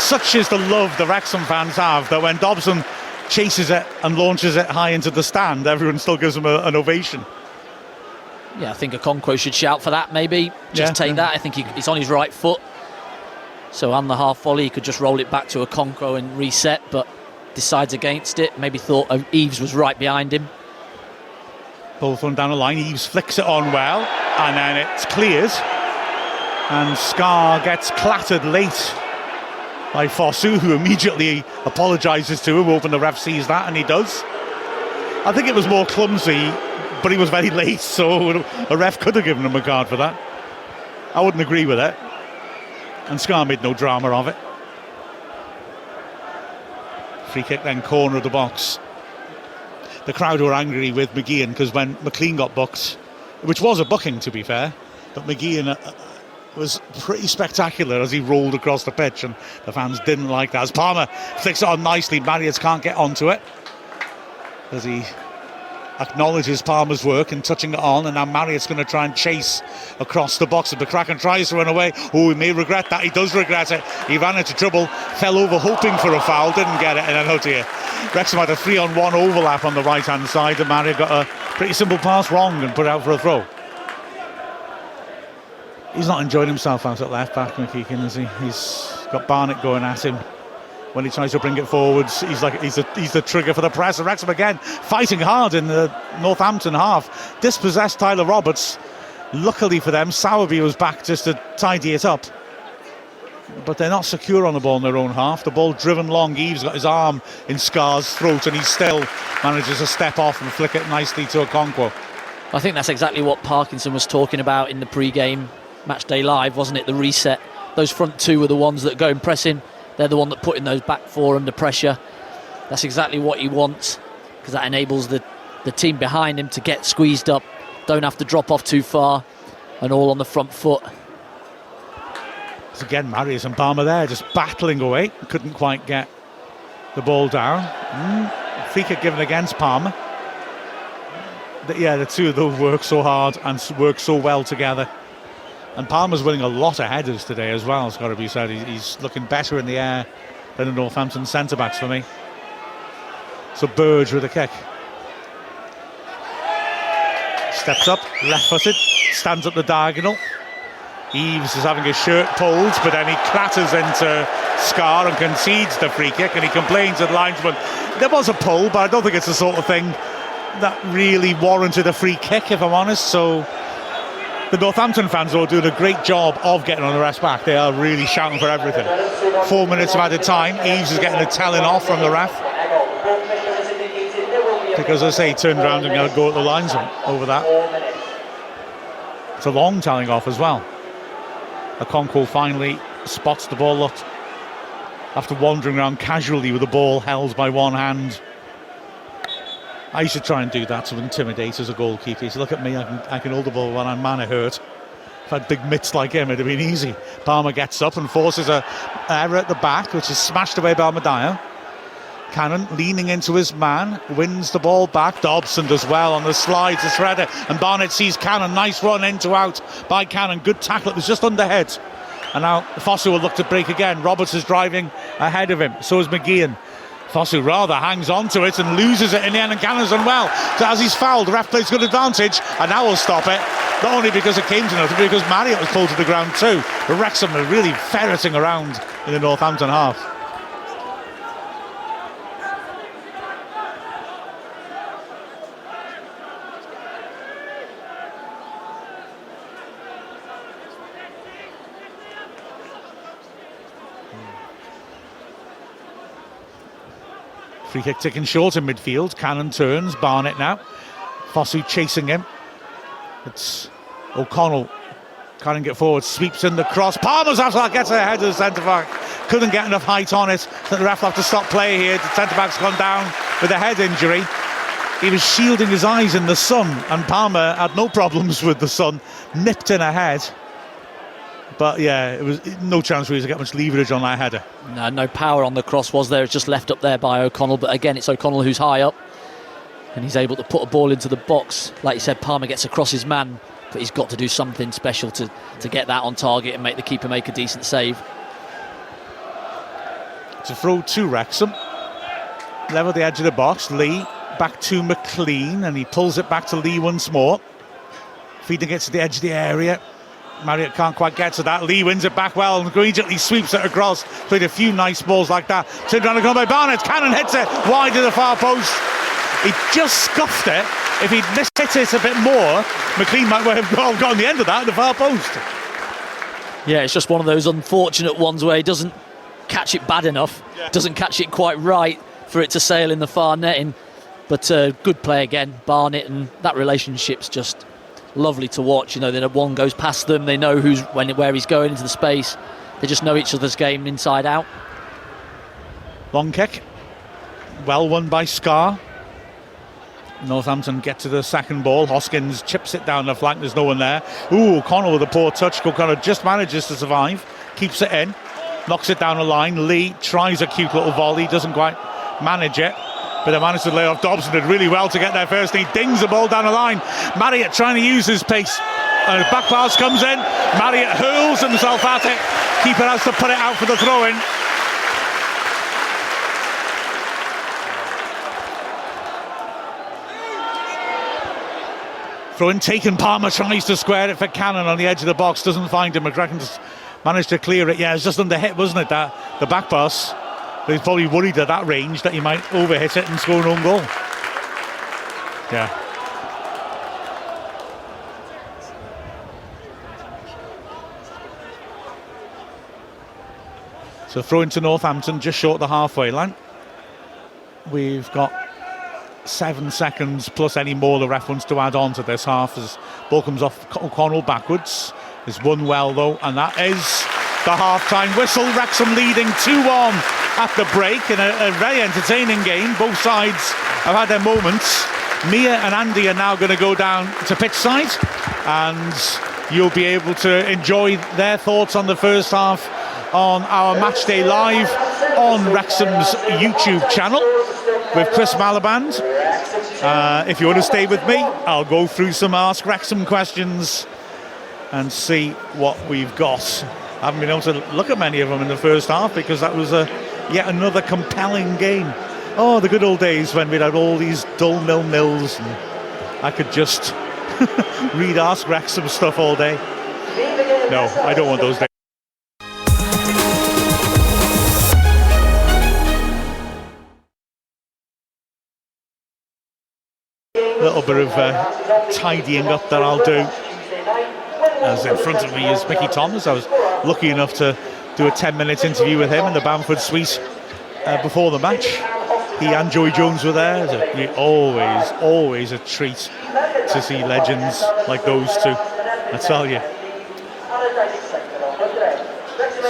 such is the love the Wrexham fans have that when Dobson chases it and launches it high into the stand, everyone still gives him an ovation. Yeah, I think Okonkwo should shout for that, maybe. Just take that. I think he's on his right foot. So on the half volley, he could just roll it back to Okonkwo and reset, but decides against it. Maybe thought Eves was right behind him. Ball thrown down the line. Eves flicks it on well, and then it clears. And Scar gets clattered late by Fosu, who immediately apologises to him, hoping the ref sees that, and he does. I think it was more clumsy, but he was very late, so a ref could have given him a card for that. I wouldn't agree with it. And Scar made no drama of it. Free kick then, corner of the box. The crowd were angry with McGeehan because when McLean got booked, which was a booking to be fair, but McGeehan was pretty spectacular as he rolled across the pitch, and the fans didn't like that. As Palmer flicks it on nicely, Marriott can't get onto it as he acknowledges Palmer's work and touching it on, and now Marriott's going to try and chase across the box. If McCracken tries to run away, he may regret that. He does regret it. He ran into trouble, fell over hoping for a foul, didn't get it, and then Wrexham had a 3-on-1 overlap on the right hand side, and Marriott got a pretty simple pass wrong and put it out for a throw. He's not enjoying himself out at left back, McKeegan, is he? He's got Barnett going at him. When he tries to bring it forwards, he's the trigger for the press. And Wrexham again fighting hard in the Northampton half. Dispossessed Tyler Roberts. Luckily for them, Sowerby was back just to tidy it up. But they're not secure on the ball in their own half. The ball driven long. Eves got his arm in Scar's throat, and he still manages to step off and flick it nicely to Okonkwo. I think that's exactly what Parkinson was talking about in the pre-game Matchday Live, wasn't it? The reset. Those front two were the ones that go and pressing. They're the one that put in those back four under pressure. That's exactly what he wants, because that enables the team behind him to get squeezed up, don't have to drop off too far, and all on the front foot. So again, Marius and Palmer there just battling away. Couldn't quite get the ball down. Free kick given against Palmer. The two of them work so hard and work so well together. And Palmer's winning a lot of headers today as well, it's got to be said. He's looking better in the air than the Northampton centre-backs for me. So Burge with a kick. Steps up, left-footed, stands up the diagonal. Eves is having his shirt pulled, but then he clatters into Scar and concedes the free kick, and he complains to the linesman. There was a pull, but I don't think it's the sort of thing that really warranted a free kick, if I'm honest. So the Northampton fans are doing a great job of getting on the rest back. They are really shouting for everything. 4 minutes of added time. Eves is getting a telling off from the ref, because as I say, he turned around and got to go at the linesman over that. It's a long telling off as well. Okonkwo finally spots the ball up after wandering around casually with the ball held by one hand. I used to try and do that to intimidate as a goalkeeper. You say, look at me, I can hold the ball with one hand. Man, it hurt. If I had big mitts like him, it'd have been easy. Palmer gets up and forces an error at the back, which is smashed away by Almadio. Cannon leaning into his man, wins the ball back. Dobson does well on the slide to Shredder, and Barnett sees Cannon. Nice run into out by Cannon. Good tackle. It was just underhead. And now Fosu will look to break again. Roberts is driving ahead of him. So is McGeehan. Fosu rather hangs on to it and loses it in the end, and Cannon's done well. So as he's fouled, the ref plays good advantage, and now will stop it. Not only because it came to nothing, but because Marriott was pulled to the ground too. But Wrexham are really ferreting around in the Northampton half. Free kick taken short in midfield. Cannon turns. Barnett now. Fosu chasing him. It's O'Connell. Can't get forward. Sweeps in the cross. Palmer's after that. Gets ahead of the centre-back. Couldn't get enough height on it. So the ref will have to stop play here. The centre-back's gone down with a head injury. He was shielding his eyes in the sun, and Palmer had no problems with the sun. Nipped in ahead. But yeah, it was no chance really to get much leverage on that header. No power on the cross, was there? It's just left up there by O'Connell. But again, it's O'Connell who's high up, and he's able to put a ball into the box. Like you said, Palmer gets across his man, but he's got to do something special to get that on target and make the keeper make a decent save. To throw to Wrexham. Level the edge of the box. Lee back to McLean, and he pulls it back to Lee once more. Feeding it to the edge of the area. Marriott can't quite get to that. Lee wins it back well and immediately sweeps it across. Played a few nice balls like that. Turned around and gone by Barnett. Cannon hits it wide to the far post. He just scuffed it. If he'd hit it a bit more, McLean might have gotten the end of that at the far post. Yeah, it's just one of those unfortunate ones where he doesn't catch it bad enough, doesn't catch it quite right for it to sail in the far netting. But good play again, Barnett, and that relationship's just lovely to watch. You know, that one goes past them, they know where he's going into the space. They just know each other's game inside out. Long kick, well won by Scar. Northampton get to the second ball. Hoskins chips it down the flank. There's no one there. Ooh, O'Connell with a poor touch. O'Connell just manages to survive, keeps it in, knocks it down the line. Lee tries a cute little volley, doesn't quite manage it, but they managed to lay off. Dobson did really well to get there first. He dings the ball down the line. Marriott trying to use his pace. Back pass comes in. Marriott hurls himself at it. Keeper has to put it out for the throw-in. Throw-in taken. Palmer tries to square it for Cannon on the edge of the box. Doesn't find him. McGregor just managed to clear it. Yeah, it's just under hit, wasn't it? That the back pass. He's probably worried at that range that he might overhit it and score an own goal. Yeah. So throw into Northampton, just short the halfway line. We've got 7 seconds plus any more the ref wants to add on to this half as ball comes off O'Connell backwards. It's won well though, and that is the half-time whistle. Wrexham leading 2-1 at the break in a very entertaining game. Both sides have had their moments. Mia and Andy are now going to go down to pitch side, and you'll be able to enjoy their thoughts on the first half on our Matchday Live on Wrexham's YouTube channel with Chris Malaband. If you want to stay with me, I'll go through some Ask Wrexham questions and see what we've got. I haven't been able to look at many of them in the first half because that was yet another compelling game. Oh, the good old days when we'd had all these dull nil-nils and I could just read Ask Wrexham stuff all day. No, I don't want those days. A little bit of tidying up that I'll do. As in front of me is Mickey Thomas. I was lucky enough to do a 10-minute interview with him in the Bamford Suite before the match. He and Joey Jones were there. It's always a treat to see legends like those two, I tell you.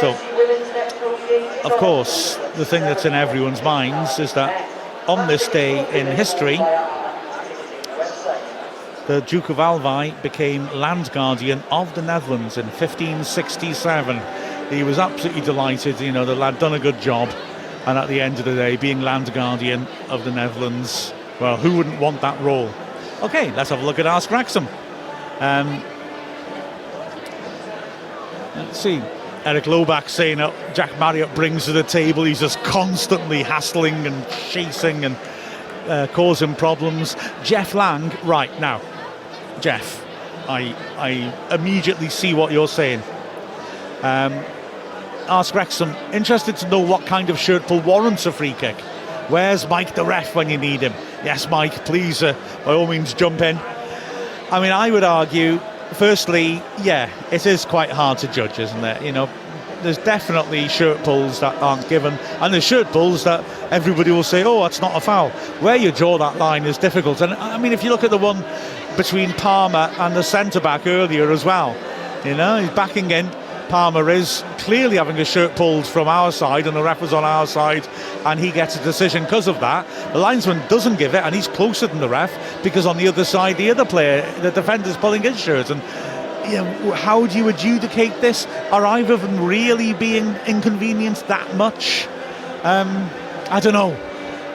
So, of course, the thing that's in everyone's minds is that on this day in history, the Duke of Alvi became Land Guardian of the Netherlands in 1567. He was absolutely delighted, you know, the lad done a good job. And at the end of the day, being Land Guardian of the Netherlands, well, who wouldn't want that role? Okay, let's have a look at Ask Wrexham. Let's see. Eric Loback saying that Jack Marriott brings to the table. He's just constantly hassling and chasing and causing problems. Jeff Lang, right now, Jeff, I immediately see what you're saying. Ask Wrexham, interested to know what kind of shirt pull warrants a free kick. Where's Mike the ref when you need him? Yes, Mike, please, by all means, jump in. I mean, I would argue, firstly, yeah, it is quite hard to judge, isn't it? You know, there's definitely shirt pulls that aren't given, and there's shirt pulls that everybody will say, oh, that's not a foul. Where you draw that line is difficult. And I mean, if you look at the one between Palmer and the centre-back earlier as well, you know, he's backing in. Palmer is clearly having a shirt pulled from our side, and the ref was on our side, and he gets a decision because of that. The linesman doesn't give it, and he's closer than the ref because on the other side, the other player, the defender's pulling his shirt. And you know, how do you adjudicate this? Are either of them really being inconvenienced that much? I don't know.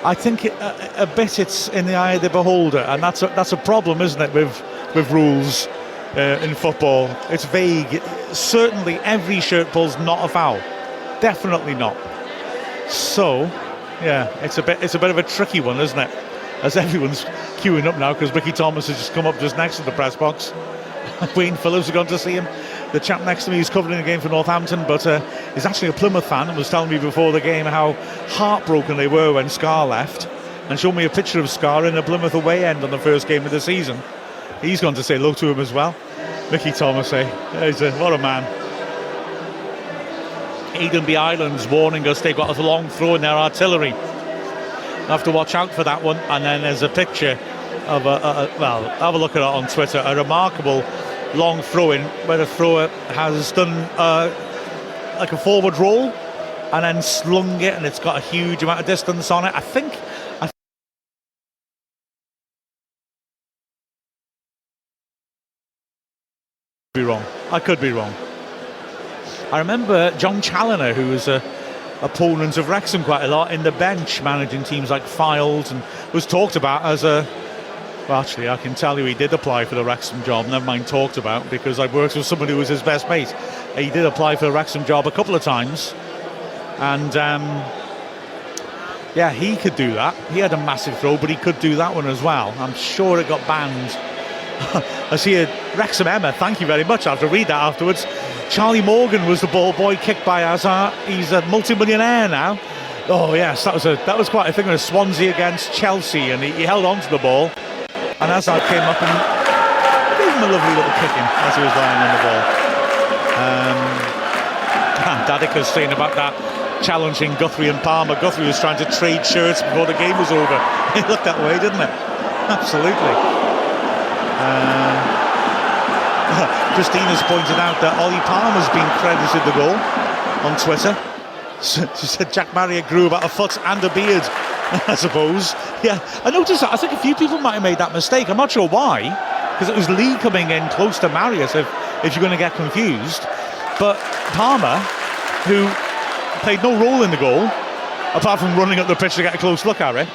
I think a bit it's in the eye of the beholder, and that's a problem, isn't it, with rules in football? It's vague. Certainly every shirt pull's not a foul, definitely not. So yeah, it's a bit of a tricky one, isn't it, as everyone's queuing up now because Ricky Thomas has just come up just next to the press box. Wayne Phillips has gone to see him. The chap next to me who's covering the game for Northampton, but is actually a Plymouth fan, and was telling me before the game how heartbroken they were when Scar left, and showed me a picture of Scar in the Plymouth away end on the first game of the season. He's gone to say hello to him as well. Ricky Thomas, what a man. Aidenby Islands warning us they've got a long throw in their artillery. Have to watch out for that one. And then there's a picture of well, have a look at it on Twitter. A remarkable long throw-in where the thrower has done like a forward roll and then slung it, and it's got a huge amount of distance on it. I think be wrong. I could be wrong. I remember John Challoner, who was a opponent of Wrexham quite a lot in the bench, managing teams like Files, and was talked about as a... Well, actually, I can tell you he did apply for the Wrexham job, never mind talked about, because I worked with somebody who was his best mate. He did apply for the Wrexham job a couple of times, and yeah, he could do that. He had a massive throw, but he could do that one as well. I'm sure it got banned. I see a Wrexham Emma, thank you very much. I have to read that afterwards. Charlie Morgan was the ball boy, kicked by Hazard. He's a multi-millionaire now. Oh yes, that was quite a thing with Swansea against Chelsea, and he held on to the ball, and Hazard came up and gave him a lovely little kicking as he was lying on the ball. Dadika's saying about that, challenging Guthrie and Palmer. Guthrie was trying to trade shirts before the game was over. It looked that way, didn't it? Absolutely. Christina's pointed out that Ollie Palmer's been credited the goal on Twitter. She said Jack Marriott grew about a foot and a beard, I suppose. Yeah, I noticed that. I think a few people might have made that mistake. I'm not sure why, because it was Lee coming in close to Marriott, if you're going to get confused. But Palmer, who played no role in the goal, apart from running up the pitch to get a close look at it,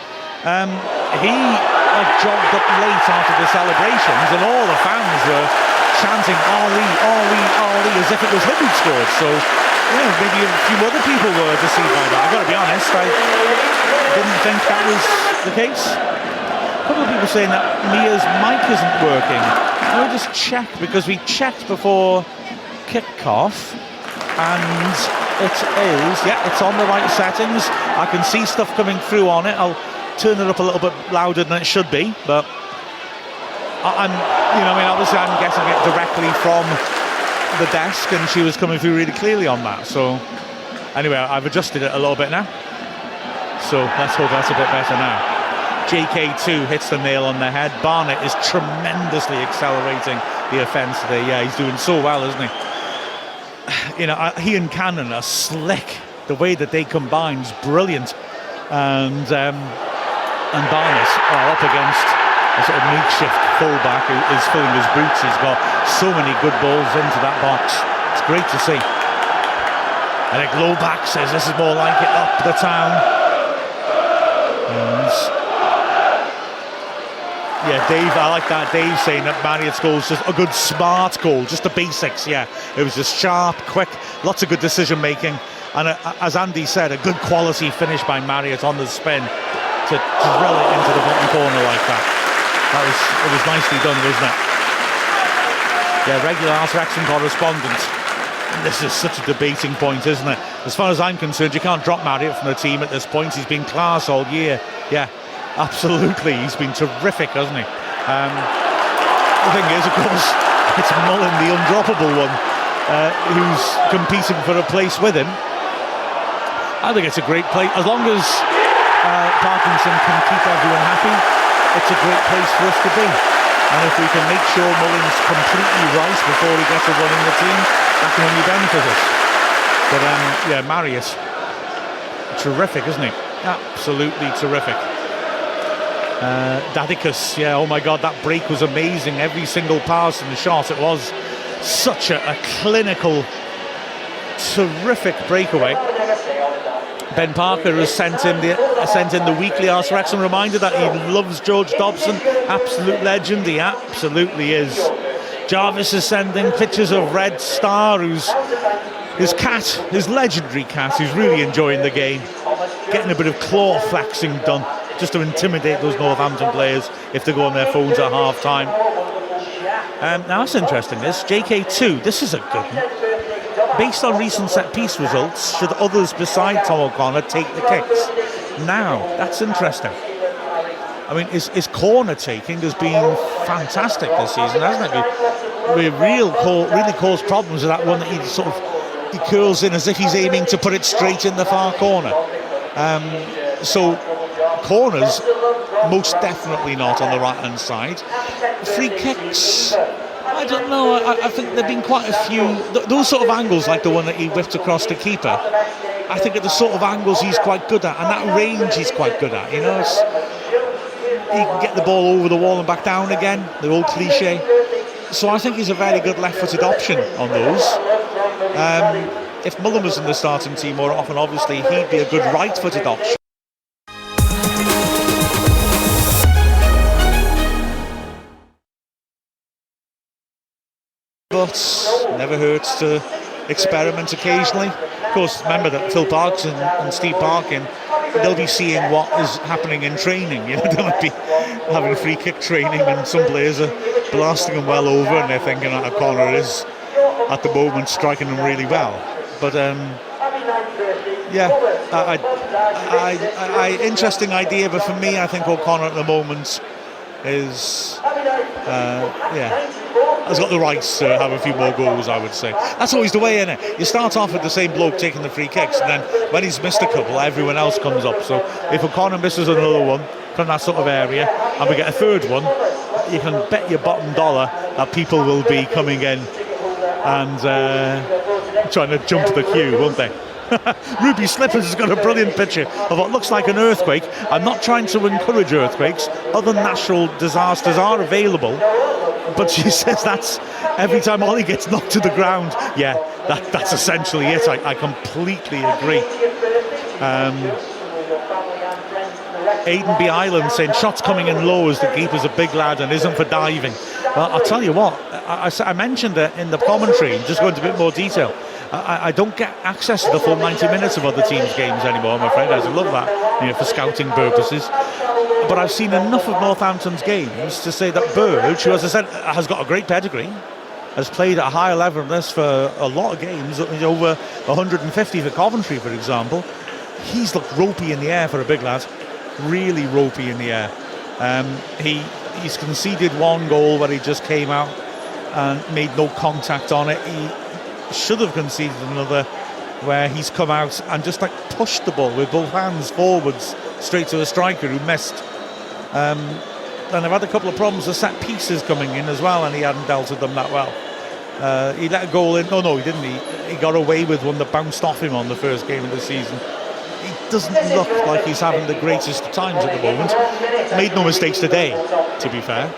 he jogged up late after the celebrations, and all the fans were chanting Ollie, Ollie, Ollie, as if it was him who'd scored. So yeah, maybe a few other people were deceived by that. I've got to be honest, I didn't think that was the case. A couple of people saying that Mia's mic isn't working. Let me just check, because we checked before kick-off, and it is, yeah, it's on the right settings. I can see stuff coming through on it. I'll turn it up a little bit louder than it should be, but obviously I'm getting it directly from the desk, and she was coming through really clearly on that. So anyway, I've adjusted it a little bit now, so let's hope that's a bit better now. JK2 hits the nail on the head. Barnett is tremendously accelerating the offence today. Yeah, he's doing so well, isn't he? You know, he and Cannon are slick. The way that they combine is brilliant, and Barnett are up against a sort of makeshift fullback who is filling his boots. He's got so many good balls into that box. It's great to see. I think Lowback says this is more like it up the town. And yeah, Dave, I like that. Dave saying that Marriott's goal is just a good smart goal, just the basics. Yeah, it was just sharp, quick, lots of good decision making, and as Andy said, a good quality finish by Marriott on the spin to drill it into the bottom corner like that. It was nicely done, wasn't it? Yeah, regular Ars Wrexham correspondent. This is such a debating point, isn't it? As far as I'm concerned, you can't drop Marriott from the team at this point. He's been class all year. Yeah, absolutely. He's been terrific, hasn't he? The thing is, of course, it's Mullen, the undroppable one. who's competing for a place with him. I think it's a great place. As long as Parkinson can keep everyone happy, it's a great place for us to be. And if we can make sure Mullins completely right before he gets a run in the team, that can only benefit us. But yeah, Marius, terrific, isn't he? Absolutely terrific. Dadikus, yeah, oh my God, that break was amazing. Every single pass and the shot, it was such a clinical, terrific breakaway. Ben Parker has sent in the weekly Arse Wrexham reminder that he loves George Dobson, absolute legend, he absolutely is. Jarvis is sending pictures of Red Star, who's his cat, his legendary cat, who's really enjoying the game, getting a bit of claw flexing done, just to intimidate those Northampton players if they go on their phones at half time. Now that's interesting, this JK2, this is a good one. Based on recent set-piece results, should others beside Tom O'Connor take the kicks? Now, that's interesting. I mean, his corner taking has been fantastic this season, hasn't it? We really caused problems with that one that he curls in as if he's aiming to put it straight in the far corner. So corners, most definitely not on the right-hand side. Free kicks, I don't know. I think there've been quite a few those sort of angles, like the one that he whipped across the keeper. I think are the sort of angles he's quite good at, and that range he's quite good at. You know, he can get the ball over the wall and back down again. The old cliche. So I think he's a very good left-footed option on those. If Mullen was in the starting team more often, obviously he'd be a good right-footed option. But never hurts to experiment occasionally. Of course, remember that Phil Parks and Steve Parkin, they'll be seeing what is happening in training. You know, they might be having free kick training, and some players are blasting them well over, and they're thinking that O'Connor is at the moment striking them really well. But yeah, interesting idea. But for me, I think O'Connor at the moment is has got the rights to have a few more goals, I would say. That's always the way, isn't it? You start off with the same bloke taking the free kicks, and then when he's missed a couple, everyone else comes up. So if O'Connor misses another one from that sort of area, and we get a third one, you can bet your bottom dollar that people will be coming in and trying to jump the queue, won't they? Ruby Slippers has got a brilliant picture of what looks like an earthquake. I'm not trying to encourage earthquakes. Other natural disasters are available, but she says that's every time Ollie gets knocked to the ground. Yeah, that's essentially it. I completely agree. Aidan B. Island saying shots coming in low as the keeper's a big lad and isn't for diving. Well, I'll tell you what, I mentioned it in the commentary, just go into a bit more detail. I don't get access to the full 90 minutes of other teams' games anymore, I'm afraid. I love that, you know, for scouting purposes. But I've seen enough of Northampton's games to say that Burge, who, as I said, has got a great pedigree, has played at a higher level than this for a lot of games, over 150 for Coventry, for example. He's looked ropey in the air for a big lad, really ropey in the air. He's conceded one goal where he just came out and made no contact on it. He should have conceded another where he's come out and just pushed the ball with both hands forwards straight to a striker who missed. And they've had a couple of problems with set pieces coming in as well, and he hadn't dealt with them that well. He let a goal in. No, he didn't. He got away with one that bounced off him on the first game of the season. He doesn't look like he's having the greatest of times at the moment. Made no mistakes today, to be fair.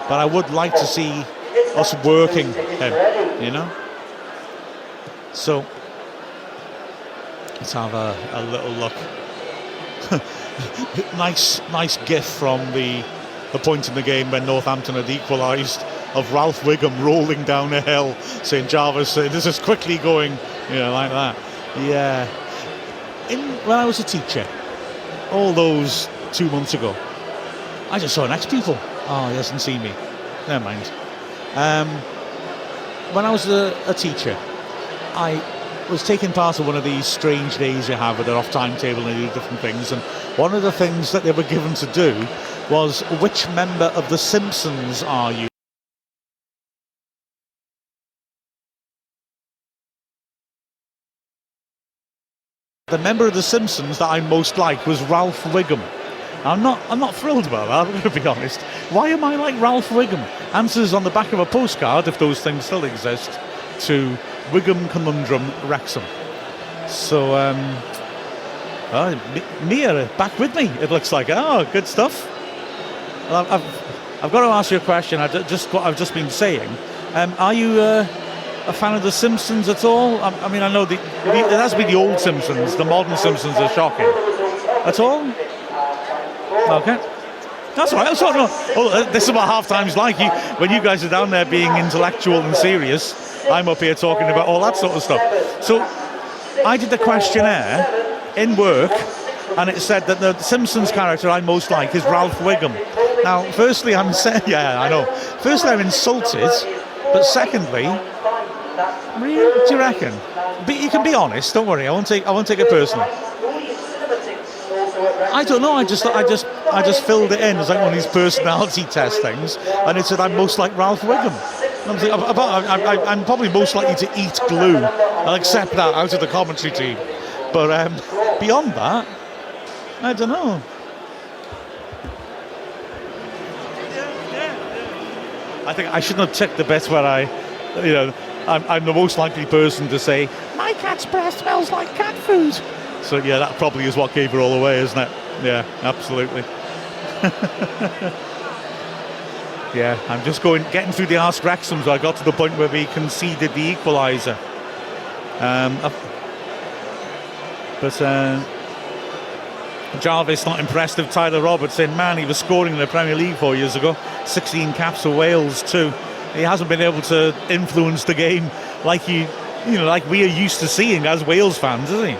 But I would like to see us working him, you know. So let's have a little look. nice gif from the point in the game when Northampton had equalised, of Ralph Wiggum rolling down a hill, saying Jarvis, this is quickly going, you know, like that. Yeah. When I was a teacher, all those 2 months ago, I just saw an ex-pupil. Oh, he hasn't seen me. Never mind. When I was a teacher, I was taking part in one of these strange days you have with an off timetable and you do different things, and one of the things that they were given to do was, which member of the Simpsons are you? The member of The Simpsons that I most liked was Ralph Wiggum. I'm not thrilled about that, I'm going to be honest. Why am I like Ralph Wiggum? Answers on the back of a postcard, if those things still exist, to Wiggum Conundrum, Wrexham. So, Mia back with me, it looks like. Oh, good stuff. Well, I've got to ask you a question. What I've just been saying. Are you a fan of The Simpsons at all? I mean, I know it has to be the old Simpsons. The modern Simpsons are shocking. At all? Okay. That's all right. This is what half-time's like. When you guys are down there being intellectual and serious, I'm up here talking about all that sort of stuff. So, I did the questionnaire in work, and it said that the Simpsons character I most like is Ralph Wiggum. Now, firstly, yeah, I know. Firstly, I'm insulted, but secondly, really, do you reckon? But you can be honest. Don't worry. I won't take it personally. I don't know. I just filled it in as like one of these personality test things, and it said I'm most like Ralph Wiggum. I'm probably most likely to eat glue. I'll accept that out of the commentary team. But beyond that, I don't know. I think I shouldn't have checked the bit where I'm the most likely person to say my cat's breath smells like cat food. So yeah, that probably is what gave her all away, isn't it? Yeah, absolutely. Yeah, I'm just getting through the Ask Wrexham, so I got to the point where we conceded the equaliser. But Jarvis not impressed with Tyler Roberts, saying, man, he was scoring in the Premier League 4 years ago. 16 caps for Wales too. He hasn't been able to influence the game like like we are used to seeing as Wales fans, is he?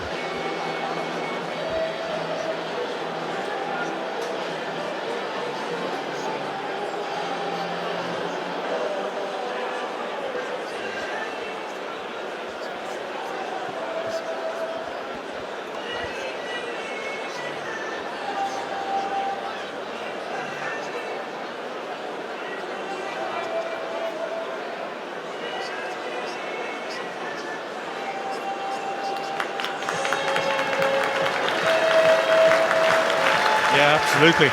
Yeah, absolutely.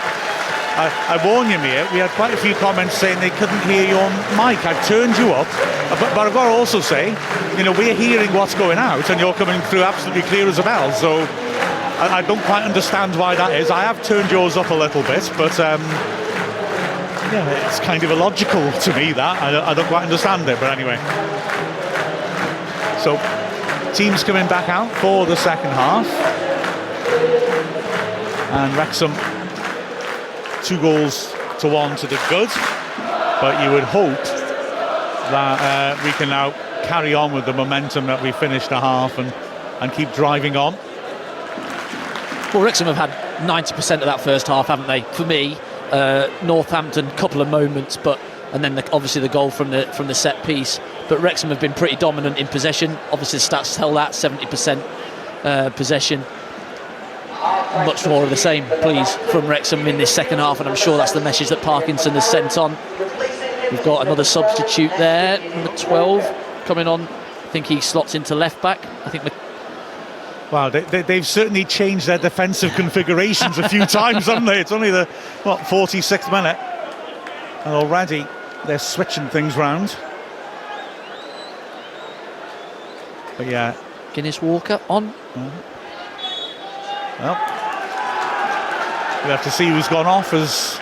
I warn you, Mia, we had quite a few comments saying they couldn't hear you on mic. I've turned you up, but I've got to also say, we're hearing what's going out and you're coming through absolutely clear as a bell. So I don't quite understand why that is. I have turned yours up a little bit, but yeah, it's kind of illogical to me that. I don't quite understand it, but anyway. So teams coming back out for the second half. And Wrexham 2-1 to the good, but you would hope that we can now carry on with the momentum that we finished the half and keep driving on. Well, Wrexham have had 90% of that first half, haven't they? For me, Northampton, couple of moments, and then obviously the goal from the set piece. But Wrexham have been pretty dominant in possession. Obviously, the stats tell that 70% possession. Much more of the same, please, from Wrexham in this second half, and I'm sure that's the message that Parkinson has sent on. We've got another substitute there, number 12 coming on. I think he slots into left back. I think. Wow, they've certainly changed their defensive configurations a few times, haven't they? It's only the 46th minute, and already they're switching things round. But yeah, Guinness Walker on. Well, we'll have to see who's gone off as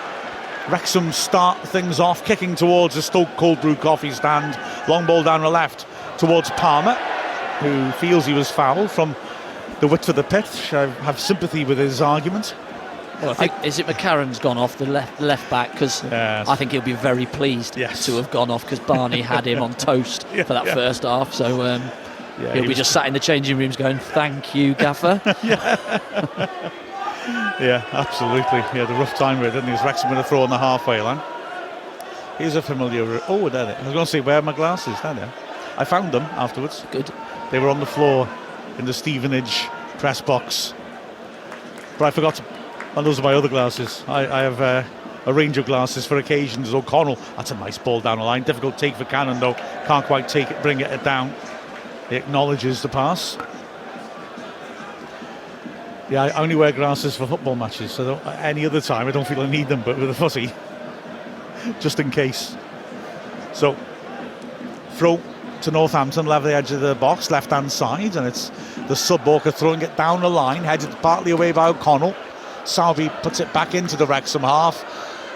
Wrexham start things off, kicking towards the Stoke cold brew coffee stand. Long ball down the left towards Palmer, who feels he was fouled from the width of the pitch. I have sympathy with his argument. Well, I think is it McCarran's gone off the left back, because yes. I think he'll be very pleased to have gone off, because Barney had him on toast for that first half. So he'll be just sat in the changing rooms going, "Thank you, Gaffer." Yeah, absolutely. He had a rough time with it, didn't he? He was Wrexham with a throw on the halfway line. Here's a familiar. Oh, there it. I was going to say, where are my glasses? There. I found them afterwards. Good. They were on the floor in the Stevenage press box, but I forgot to. And those are my other glasses. I have a range of glasses for occasions. O'Connell, that's a nice ball down the line. Difficult take for Cannon, though. Can't quite bring it down. He acknowledges the pass. Yeah, I only wear glasses for football matches, so any other time I don't feel I need them, but with a footy, just in case. So, throw to Northampton, level the edge of the box, left-hand side, and it's the sub-Walker throwing it down the line, headed partly away by O'Connell. Sowerby puts it back into the Wrexham half.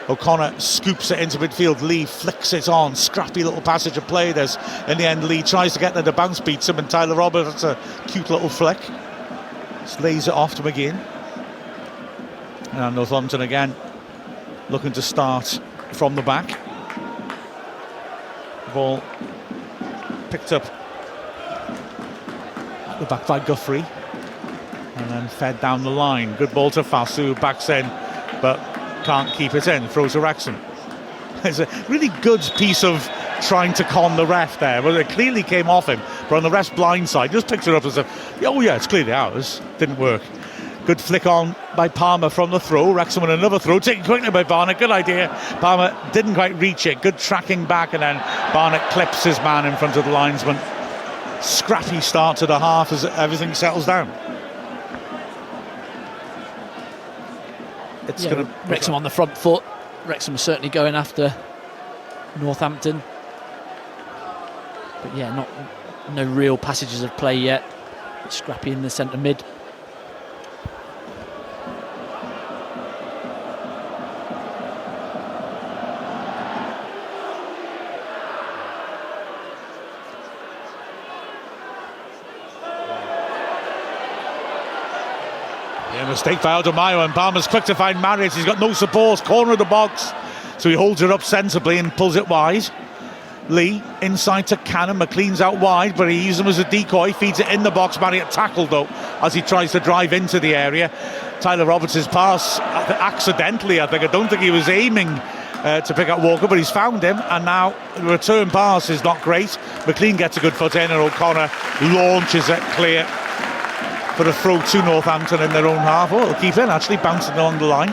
O'Connor scoops it into midfield. Lee flicks it on. Scrappy little passage of play. There's, in the end, Lee tries to get there. The bounce beats him, and Tyler Roberts, a cute little flick, just lays it off to McGinn. And Northampton again looking to start from the back. Ball picked up at the back by Guthrie and then fed down the line. Good ball to Fasu, backs in but can't keep it in, throws to Wrexham. It's a really good piece of trying to con the ref there, but it clearly came off him, but on the ref's blind side just picked it up as if, oh yeah, it's clearly ours. Didn't work. Good flick on by Palmer from the throw. Wrexham with another throw, taken quickly by Barnett. Good idea. Palmer didn't quite reach it. Good tracking back, and then Barnett clips his man in front of the linesman. Scrappy start to the half as everything settles down. It's going to Wrexham on the front foot. Wrexham are certainly going after Northampton, but yeah, no real passages of play yet. Scrappy in the centre mid. Mistake by Aldermayo, and Palmer's quick to find Marriott. He's got no support, corner of the box, so he holds it up sensibly and pulls it wide. Lee inside to Cannon. McLean's out wide, but he uses him as a decoy, feeds it in the box. Marriott tackled though as he tries to drive into the area. Tyler Roberts' pass accidentally, I think. I don't think he was aiming to pick up Walker, but he's found him, and now the return pass is not great. McLean gets a good foot in, and O'Connor launches it clear for a throw to Northampton in their own half. Oh, it'll keep in, actually, bouncing along the line.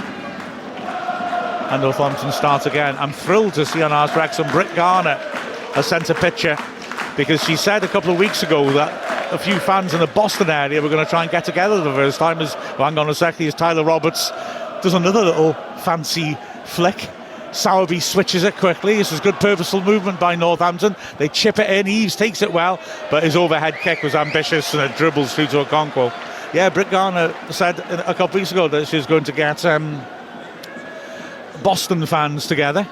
And Northampton starts again. I'm thrilled to see on our Wrexham Britt Garner, a centre pitcher, because she said a couple of weeks ago that a few fans in the Boston area were going to try and get together the first time. As hang on a second, as Tyler Roberts does another little fancy flick. Sowerby switches it quickly. This is good purposeful movement by Northampton. They chip it in. Eves takes it well, but his overhead kick was ambitious and it dribbles through to Okonkwo. Yeah, Britt Garner said a couple of weeks ago that she was going to get Boston fans together,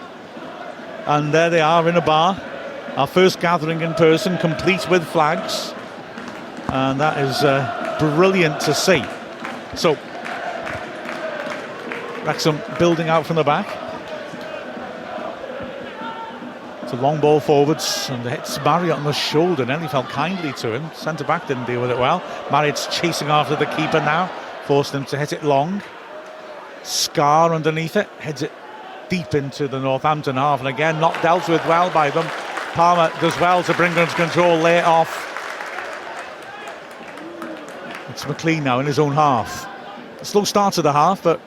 and there they are in a bar. Our first gathering in person, complete with flags, and that is brilliant to see. So Wrexham building out from the back. It's a long ball forwards, and it hits Marriott on the shoulder, and then he felt kindly to him. Centre back didn't deal with it well. Marriott's chasing after the keeper now, forcing him to hit it long. Scar underneath it, heads it deep into the Northampton half, and again not dealt with well by them. Palmer does well to bring under control, lay it off. It's McLean now in his own half. A slow start to the half, but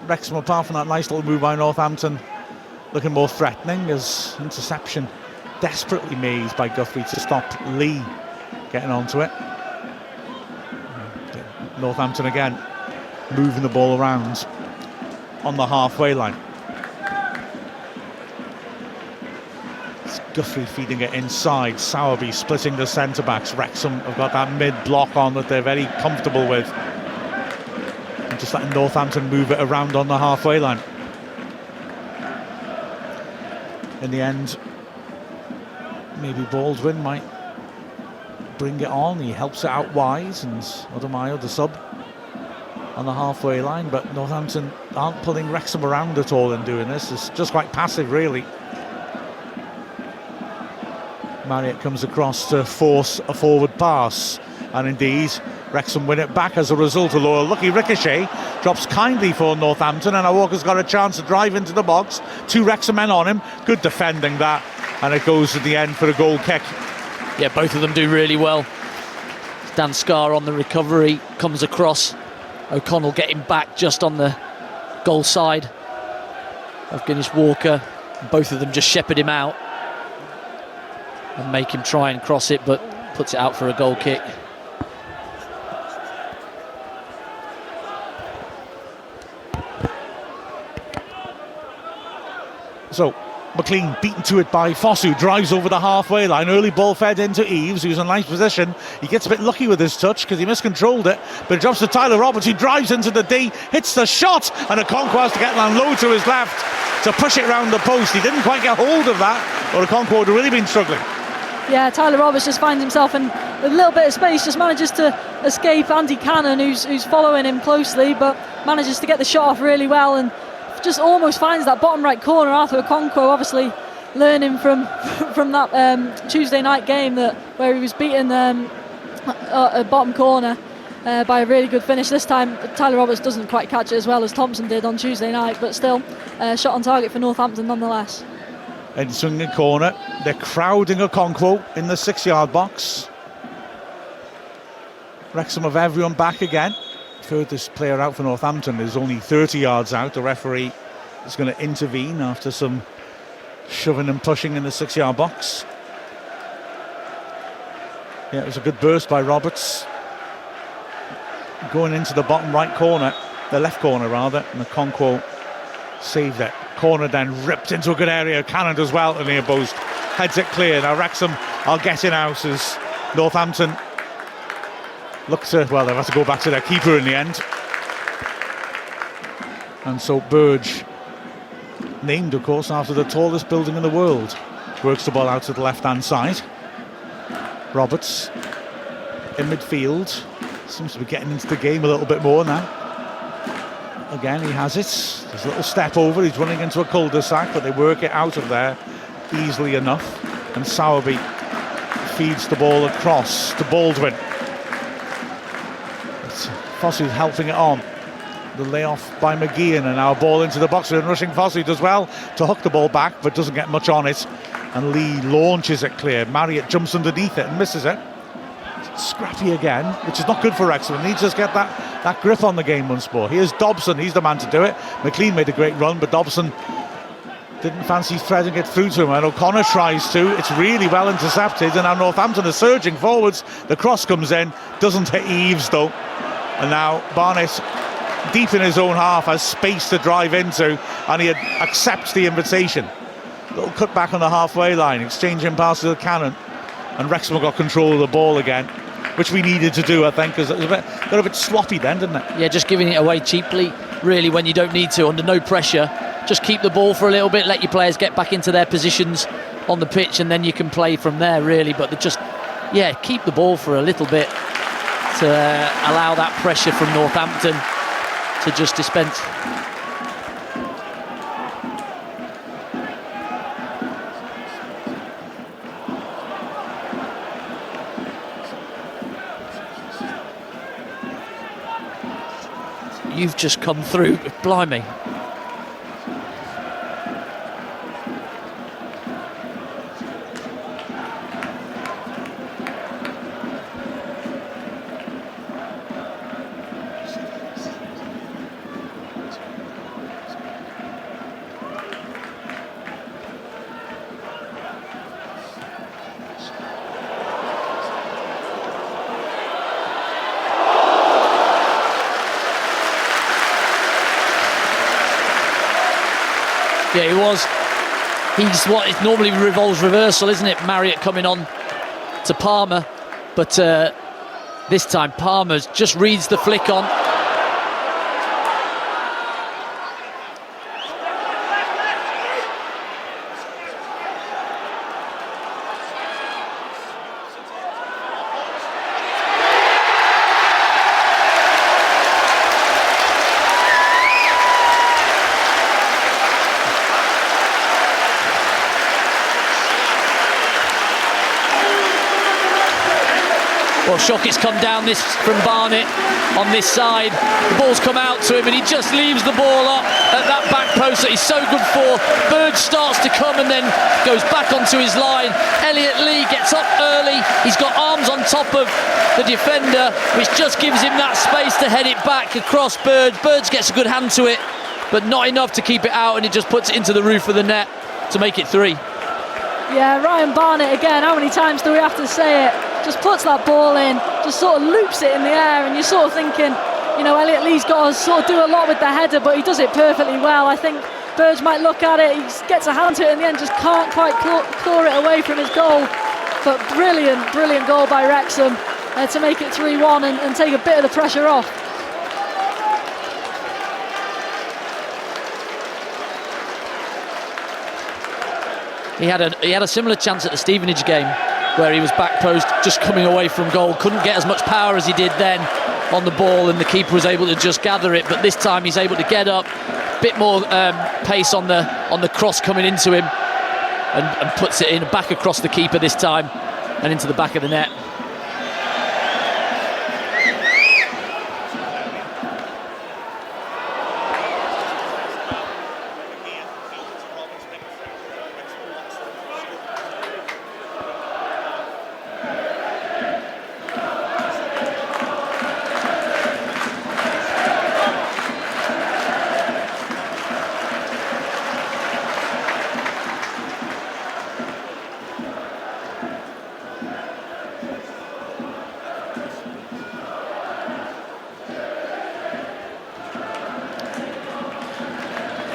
Wrexham, apart from that nice little move by Northampton, looking more threatening, as interception desperately made by Guthrie to stop Lee getting onto it. Northampton again moving the ball around on the halfway line. It's Guthrie feeding it inside. Sowerby splitting the centre backs. Wrexham have got that mid block on that they're very comfortable with, and just letting Northampton move it around on the halfway line. In the end, maybe Baldwin might bring it on. He helps it out wide, and Aldermayo, the sub, on the halfway line. But Northampton aren't pulling Wrexham around at all in doing this. It's just quite passive, really. Marriott comes across to force a forward pass, and indeed Wrexham win it back as a result. A lucky ricochet drops kindly for Northampton, and Walker's got a chance to drive into the box. Two Wrexham men on him. Good defending that, and it goes to the end for a goal kick. Yeah, both of them do really well. Dan Scar on the recovery, comes across. O'Connell getting back just on the goal side of Guinness Walker. Both of them just shepherd him out and make him try and cross it, but puts it out for a goal kick. So McLean beaten to it by Fosu, drives over the halfway line, early ball fed into Eves, who's in a nice position. He gets a bit lucky with his touch because he miscontrolled it, but it drops to Tyler Roberts, who drives into the D, hits the shot, and Okonkwo has to get down low to his left to push it round the post. He didn't quite get hold of that, or Okonkwo would have really been struggling. Yeah, Tyler Roberts just finds himself in a little bit of space, just manages to escape Andy Cannon, who's following him closely, but manages to get the shot off really well and just almost finds that bottom right corner. Arthur Okonkwo obviously learning from that Tuesday night game where he was beaten a bottom corner by a really good finish. This time Tyler Roberts doesn't quite catch it as well as Thompson did on Tuesday night, but still shot on target for Northampton nonetheless. And swinging corner, they're crowding Okonkwo in the 6-yard box. Wrexham have everyone back again. Furthest player out for Northampton is only 30 yards out. The referee is going to intervene after some shoving and pushing in the 6-yard box. Yeah, it was a good burst by Roberts, going into the bottom right corner, the left corner rather, and Okonkwo saved it. Corner then ripped into a good area. Cannon does well to near post, heads it clear. Now Wrexham are getting out as Northampton look to, well, they'll have to go back to their keeper in the end. And so Burge, named of course after the tallest building in the world, works the ball out to the left hand side. Roberts in midfield, seems to be getting into the game a little bit more now. Again, he has it. There's a little step over. He's running into a cul-de-sac, but they work it out of there easily enough. And Sowerby feeds the ball across to Baldwin. Fosu helping it on. The layoff by McGeehan, and now a ball into the box. And rushing Fosu does well to hook the ball back, but doesn't get much on it. And Lee launches it clear. Marriott jumps underneath it and misses it. Scrappy again, which is not good for Wrexham. He needs to just get that grip on the game once more. Here's Dobson, he's the man to do it. McLean made a great run, but Dobson didn't fancy threading it through to him, and O'Connor tries to. It's really well intercepted, and now Northampton are surging forwards. The cross comes in, doesn't hit Eves though, and now Barnett, deep in his own half, has space to drive into, and he accepts the invitation. Little cut back on the halfway line, exchanging passes with Cannon, and Wrexham got control of the ball again, which we needed to do, I think, because it got a bit sloppy then, didn't it? Yeah, just giving it away cheaply, really, when you don't need to, under no pressure. Just keep the ball for a little bit, let your players get back into their positions on the pitch, and then you can play from there, really. But just, yeah, keep the ball for a little bit to allow that pressure from Northampton to just dispense. You've just come through, blimey. Yeah, he was. He's what it normally revolves reversal, isn't it? Marriott coming on to Palmer, but this time Palmer just reads the flick on. Well, Shockett's come down this from Barnett on this side. The ball's come out to him and he just leaves the ball up at that back post that he's so good for. Burge starts to come and then goes back onto his line. Elliot Lee gets up early. He's got arms on top of the defender, which just gives him that space to head it back across Burge. Burge gets a good hand to it, but not enough to keep it out, and it just puts it into the roof of the net to make it 3. Yeah, Ryan Barnett again, how many times do we have to say it? Just puts that ball in, just sort of loops it in the air, and you're sort of thinking, you know, Elliot Lee's got to sort of do a lot with the header, but he does it perfectly well. I think Burge might look at it, he gets a hand to it in the end, just can't quite claw it away from his goal. But brilliant goal by Wrexham to make it 3-1 and take a bit of the pressure off. He had a similar chance at the Stevenage game where he was back post, just coming away from goal, couldn't get as much power as he did then on the ball, and the keeper was able to just gather it. But this time he's able to get up, bit more pace on the cross coming into him, and puts it in back across the keeper this time and into the back of the net.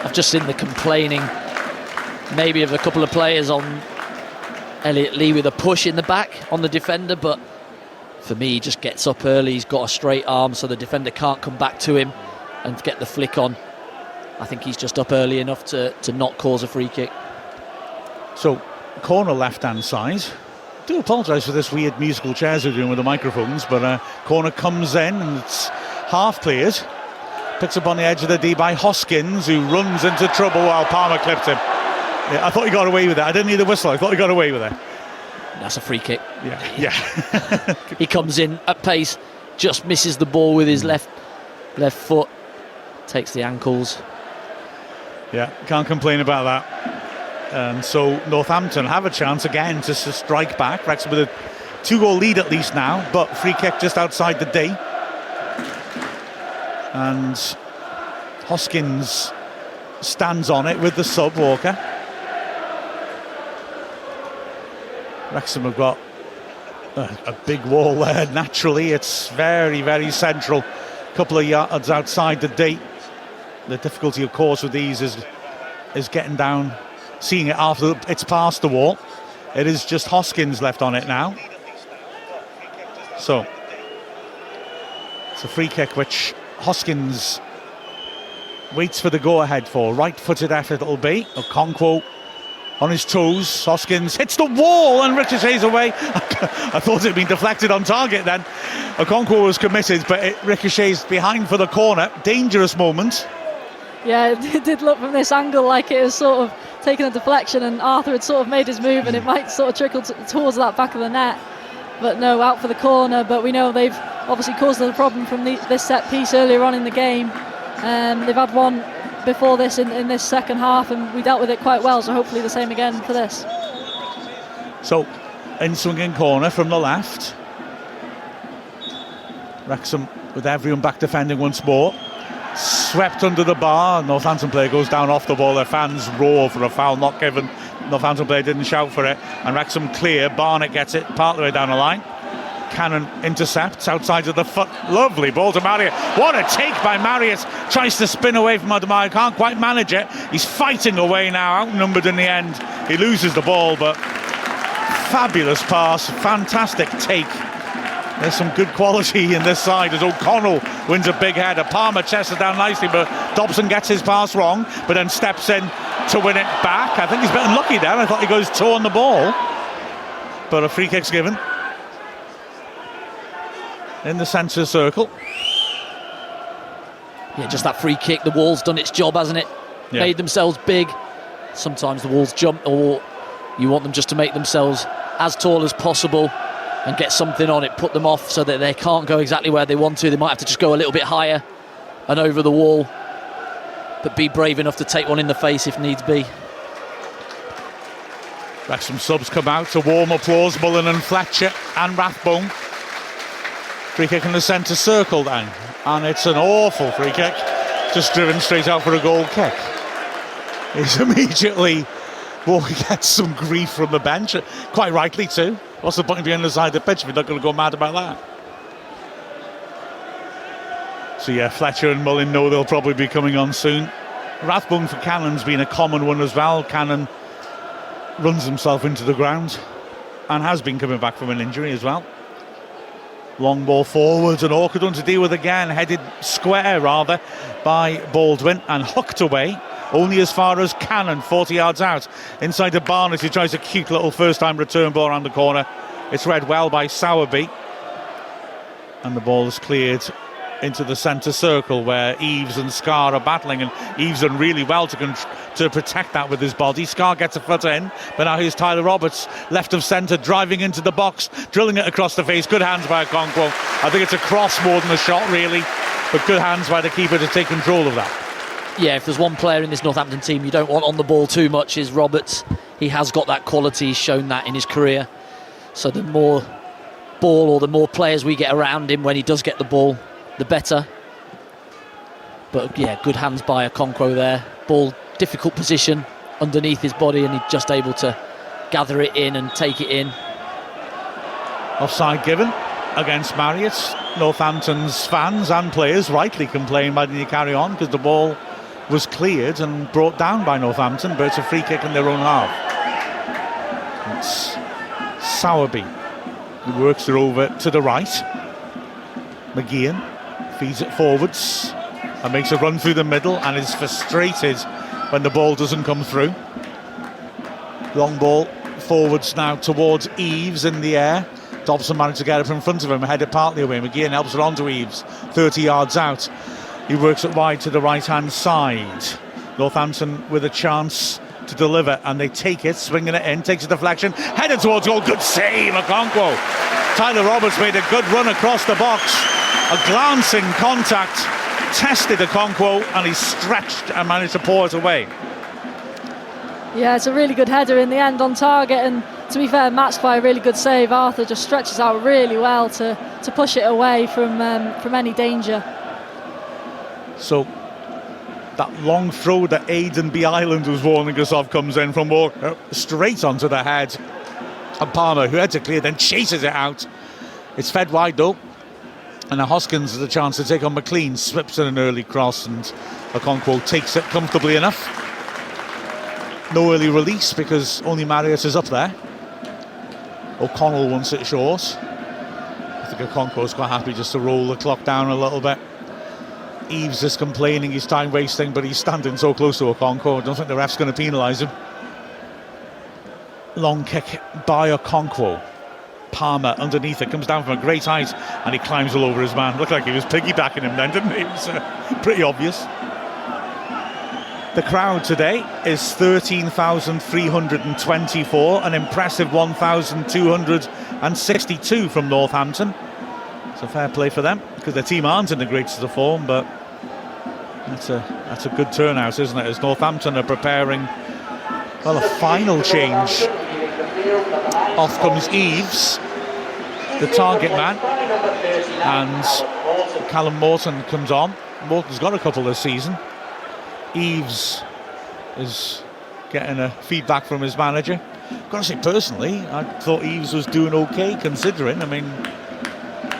I've just seen the complaining maybe of a couple of players on Elliot Lee with a push in the back on the defender, but for me he just gets up early, he's got a straight arm so the defender can't come back to him and get the flick on. I think he's just up early enough to not cause a free kick. So, corner left hand side. I do apologise for this weird musical chairs we're doing with the microphones, but corner comes in and it's half cleared. Picks up on the edge of the D by Hoskins, who runs into trouble while Palmer clipped him. Yeah, I thought he got away with it. I didn't need the whistle. I thought he got away with it. That's a free kick. Yeah. He comes in at pace, just misses the ball with his left foot, takes the ankles. Yeah, can't complain about that. And so Northampton have a chance again to strike back. Wrexham with a 2-goal lead at least now, but free kick just outside the D. And Hoskins stands on it with the sub, Walker. Wrexham have got a big wall there. Naturally, it's very, very central. A couple of yards outside the D. The difficulty, of course, with these is getting down, seeing it after it's past the wall. It is just Hoskins left on it now. So it's a free kick which Hoskins waits for the go-ahead for. Right-footed effort it'll be. Okonkwo on his toes. Hoskins hits the wall and ricochets away. I thought it had been deflected on target then. Okonkwo was committed, but it ricochets behind for the corner. Dangerous moment. Yeah, it did look from this angle like it was sort of taking a deflection and Arthur had sort of made his move and it might sort of trickle towards that back of the net. But no, out for the corner. But we know they've obviously caused the problem from this set piece earlier on in the game. They've had one before this in this second half and we dealt with it quite well, so hopefully the same again for this. So, in swinging corner from the left. Wrexham with everyone back defending once more. Swept under the bar. Northampton player goes down off the ball. Their fans roar for a foul not given. Northampton player didn't shout for it. And Wrexham clear. Barnett gets it part of the way down the line. Cannon intercepts outside of the foot. Lovely ball to Marriott. What a take by Marriott. Tries to spin away from Adebayo. Can't quite manage it. He's fighting away now. Outnumbered in the end. He loses the ball, but fabulous pass. Fantastic take. There's some good quality in this side as O'Connell wins a big header. Palmer chests it down nicely, but Dobson gets his pass wrong, but then steps in to win it back. I think he's a bit unlucky there. I thought he goes toe on the ball, but a free kick's given in the centre circle. Yeah, just that free kick. The wall's done its job, hasn't it? Yeah. Made themselves big. Sometimes the walls jump, or you want them just to make themselves as tall as possible and get something on it, put them off so that they can't go exactly where they want to. They might have to just go a little bit higher and over the wall, but be brave enough to take one in the face if needs be. Wrexham subs come out to warm applause. Mullen and Fletcher and Rathbone. Free kick in the centre circle then, and it's an awful free kick, just driven straight out for a goal kick. He's immediately gets some grief from the bench, quite rightly too. What's the point of being on the side of the pitch if you're not going to go mad about that? So yeah, Fletcher and Mullen know they'll probably be coming on soon. Rathbone for Cannon's been a common one as well. Cannon runs himself into the ground and has been coming back from an injury as well. Long ball forwards, and awkward one to deal with again, headed square rather by Baldwin and hooked away only as far as Cannon, 40 yards out inside to Barnes, who tries a cute little first time return ball around the corner. It's read well by Sowerby, and the ball is cleared into the centre circle where Eves and Scar are battling, and Eves done really well to protect that with his body. Scar gets a foot in, but now here's Tyler Roberts, left of centre, driving into the box, drilling it across the face. Good hands by Okonkwo. I think it's a cross more than a shot really, but good hands by the keeper to take control of that. Yeah, if there's one player in this Northampton team you don't want on the ball too much is Roberts. He has got that quality, he's shown that in his career. So the more ball or the more players we get around him when he does get the ball, the better. But yeah, good hands by Okonkwo there. Ball, difficult position underneath his body, and he's just able to gather it in and take it in. Offside given against Marriott. Northampton's fans and players rightly complain, why didn't you carry on, because the ball was cleared and brought down by Northampton, but it's a free kick in their own half. It's Sowerby who works it over to the right. McGeehan feeds it forwards and makes a run through the middle and is frustrated when the ball doesn't come through. Long ball forwards now towards Eves in the air. Dobson managed to get it in front of him, headed partly away. McGeehan helps it on to Eves, 30 yards out. He works it wide to the right-hand side. Northampton with a chance to deliver, and they take it, swinging it in, takes a deflection, headed towards goal. Good save, Okonkwo. Tyler Roberts made a good run across the box. A glancing contact, tested Okonkwo, and he stretched and managed to pour it away. Yeah, it's a really good header in the end on target, and to be fair, matched by a really good save. Arthur just stretches out really well to push it away from any danger. So that long throw that Aidan B. Island was warning us of comes in from Walker, straight onto the head of Palmer, who heads it clear, then chases it out. It's fed wide though, and now Hoskins has a chance to take on McLean, slips in an early cross, and Okonkwo takes it comfortably enough. No early release because only Marriott is up there. O'Connell wants it short. I think Okonkwo's quite happy just to roll the clock down a little bit. Eves is complaining he's time wasting, but he's standing so close to Okonkwo. I don't think the ref's going to penalise him. Long kick by Okonkwo. Palmer underneath it, comes down from a great height, and he climbs all over his man. Looked like he was piggybacking him then, didn't he? It was pretty obvious. The crowd today is 13,324, an impressive 1,262 from Northampton. So fair play for them, because their team aren't in the greatest of form, but that's a good turnout, isn't it? As Northampton are preparing, well, a final change. Off comes Eves, the target man, and Callum Morton comes on. Morton's got a couple this season. Eves is getting a feedback from his manager. I've got to say, personally, I thought Eves was doing okay, considering. I mean,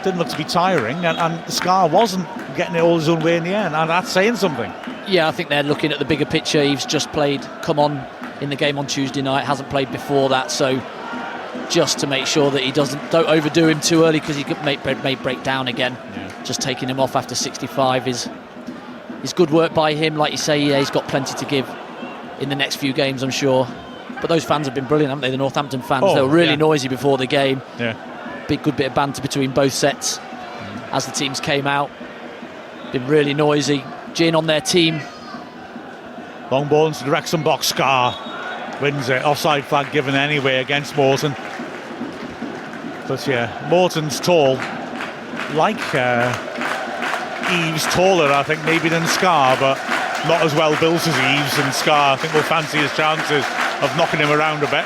didn't look to be tiring, and Scar wasn't getting it all his own way in the end, and that's saying something. Yeah, I think they're looking at the bigger picture. Eves just come on in the game on Tuesday night, hasn't played before that, so just to make sure that he don't overdo him too early, because he may break down again. Yeah. Just taking him off after 65 is good work by him. Like you say, yeah, he's got plenty to give in the next few games, I'm sure. But those fans have been brilliant, haven't they? The Northampton fans, they were really noisy before the game. Yeah. Good bit of banter between both sets as the teams came out. Been really noisy. Gin on their team. Long ball into the Wrexham box. Scar wins it. Offside flag given anyway against Morton. But yeah, Morton's tall. Like Eves, taller, I think, maybe than Scar, but not as well built as Eves, and Scar, I think, will fancy his chances of knocking him around a bit.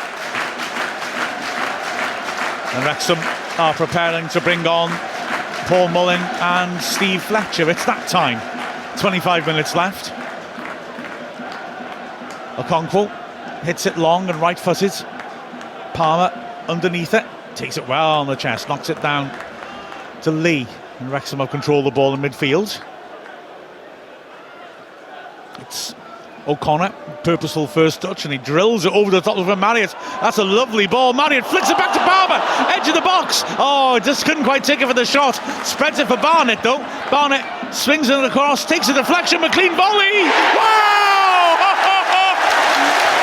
And Wrexham are preparing to bring on Paul Mullin and Steve Fletcher. It's that time. 25 minutes left. Okonkwo hits it long and right-footed. Palmer underneath it, takes it well on the chest, knocks it down to Lee, and Wrexham will control the ball in midfield. It's O'Connor, purposeful first touch, and he drills it over the top of Marriott. That's a lovely ball. Marriott flicks it back to Palmer, edge of the box. Oh, just couldn't quite take it for the shot. Spreads it for Barnett though. Barnett swings it across, takes a deflection. McLean volley. Wow!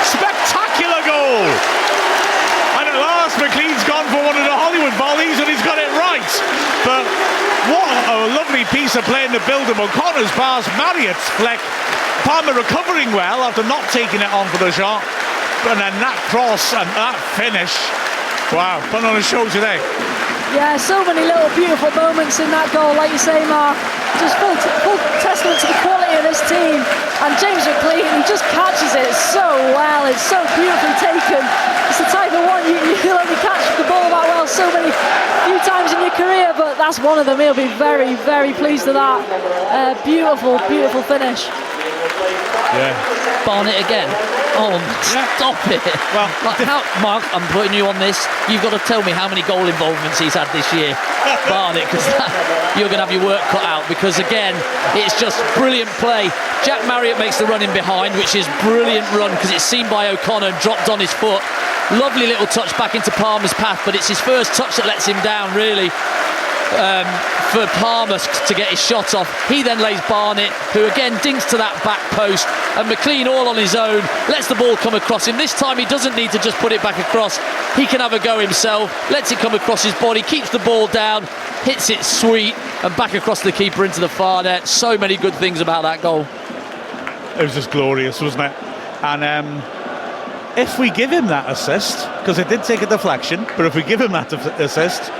Spectacular goal. And at last, McLean's gone for one of the Hollywood volleys, and he's got it right. But what a lovely piece of play in the build-up. O'Connor's pass, Marriott's flick. Palmer recovering well after not taking it on for the shot, and then that cross and that finish. Wow, put on a show today. Yeah, so many little beautiful moments in that goal, like you say, Mark. Just full testament to the quality of this team. And James McLean, he just catches it so well. It's so beautifully taken. It's the type of one you'll only catch the ball that well so many few times in your career, but that's one of them. He'll be very, very pleased with that. Beautiful, beautiful finish. Yeah. Barnett again. Oh, stop it. Well, Mark, I'm putting you on this. You've got to tell me how many goal involvements he's had this year. Barnett, because you're going to have your work cut out, because again, it's just brilliant play. Jack Marriott makes the run in behind, which is brilliant run because it's seen by O'Connor and dropped on his foot. Lovely little touch back into Palmer's path, but it's his first touch that lets him down, really. For Palmer to get his shot off. He then lays Barnett, who again dinks to that back post, and McLean all on his own lets the ball come across him. This time he doesn't need to just put it back across, he can have a go himself, lets it come across his body, keeps the ball down, hits it sweet, and back across the keeper into the far net. So many good things about that goal. It was just glorious, wasn't it? And if we give him that assist, because it did take a deflection, but if we give him that assist,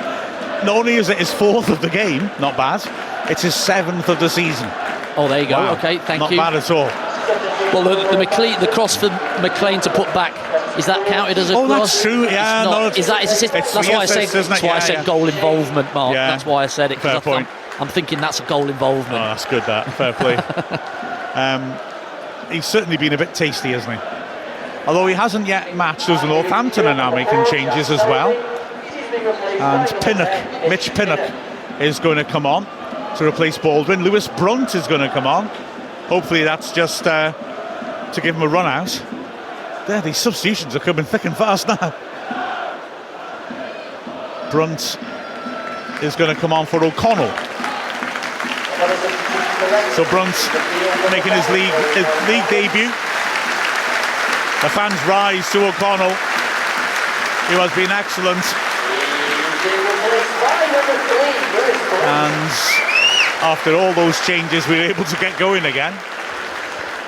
not only is it his 4th of the game, not bad, it's his 7th of the season. Oh, there you go. Wow. Okay, thank not you. Not bad at all. Well, the cross for McLean to put back, is that counted as a cross? Oh, that's true. Yeah, it's not. No, is that his assist? That's why I said. That's why I said goal involvement, Mark. Yeah. That's why I said it. Fair point. I'm thinking that's a goal involvement. Oh, that's good. That fair play. He's certainly been a bit tasty, hasn't he? Although he hasn't yet matched us. Northampton are now making changes as well. And Mitch Pinnock is going to come on to replace Baldwin. Lewis Brunt is going to come on. Hopefully that's just to give him a run out. There, these substitutions are coming thick and fast now. Brunt is going to come on for O'Connell. So Brunt making his league debut. The fans rise to O'Connell, who has been excellent. And after all those changes, we were able to get going again.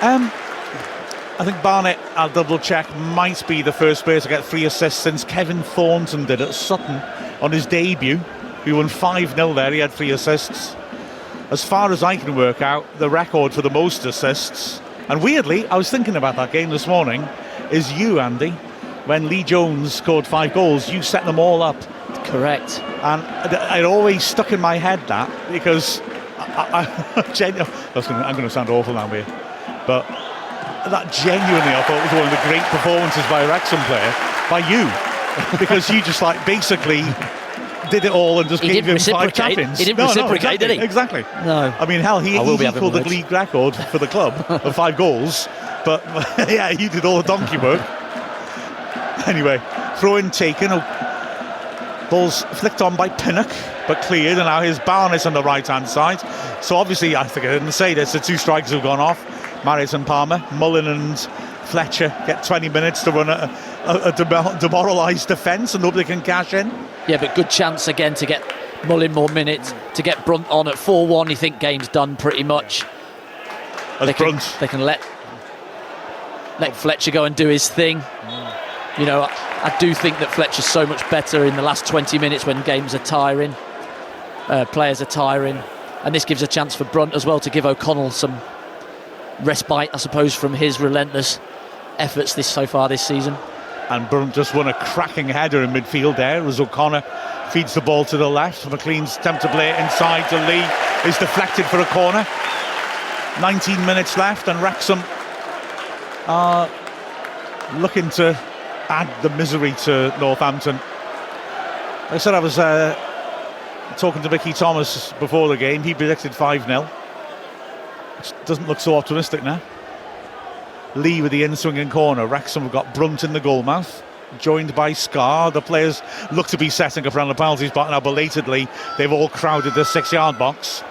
I think Barnett, I'll double check, might be the first player to get 3 assists since Kevin Thornton did at Sutton on his debut. We won 5-0 there, he had 3 assists. As far as I can work out, the record for the most assists, and weirdly, I was thinking about that game this morning, is you, Andy. When Lee Jones scored 5 goals, you set them all up. Correct. And it always stuck in my head that, because I'm going to sound awful now here, but that genuinely I thought was one of the great performances by a Wrexham player, by you, because you just basically did it all and just gave him 5 tap-ins. He didn't reciprocate, exactly, did he? Exactly. No. I mean, hell, he equalled the league record for the club of 5 goals, but yeah, you did all the donkey work. Anyway, throw-in taken. Ball's flicked on by Pinnock, but cleared, and now here's Barnes on the right-hand side. So obviously, I think I didn't say this, the 2 strikers have gone off, Marriott and Palmer. Mullen and Fletcher get 20 minutes to run a demoralised defence and hope they can cash in. Yeah, but good chance again to get Mullen more minutes, to get Brunt on at 4-1. You think game's done pretty much. They can let Fletcher go and do his thing. You know, I do think that Fletcher's so much better in the last 20 minutes when games are tiring, players are tiring, and this gives a chance for Brunt as well to give O'Connell some respite, I suppose, from his relentless efforts so far this season. And Brunt just won a cracking header in midfield there as O'Connor feeds the ball to the left. McLean's attempt to play it inside to Lee is deflected for a corner. 19 minutes left, and Wrexham are looking to add the misery to Northampton. Like I said, I was talking to Mickey Thomas before the game. He predicted 5-0. Which doesn't look so optimistic now. Lee with the in-swinging corner. Wrexham have got Brunt in the goalmouth, joined by Scar. The players look to be setting up around the penalty spot now. Belatedly, they've all crowded the 6-yard box,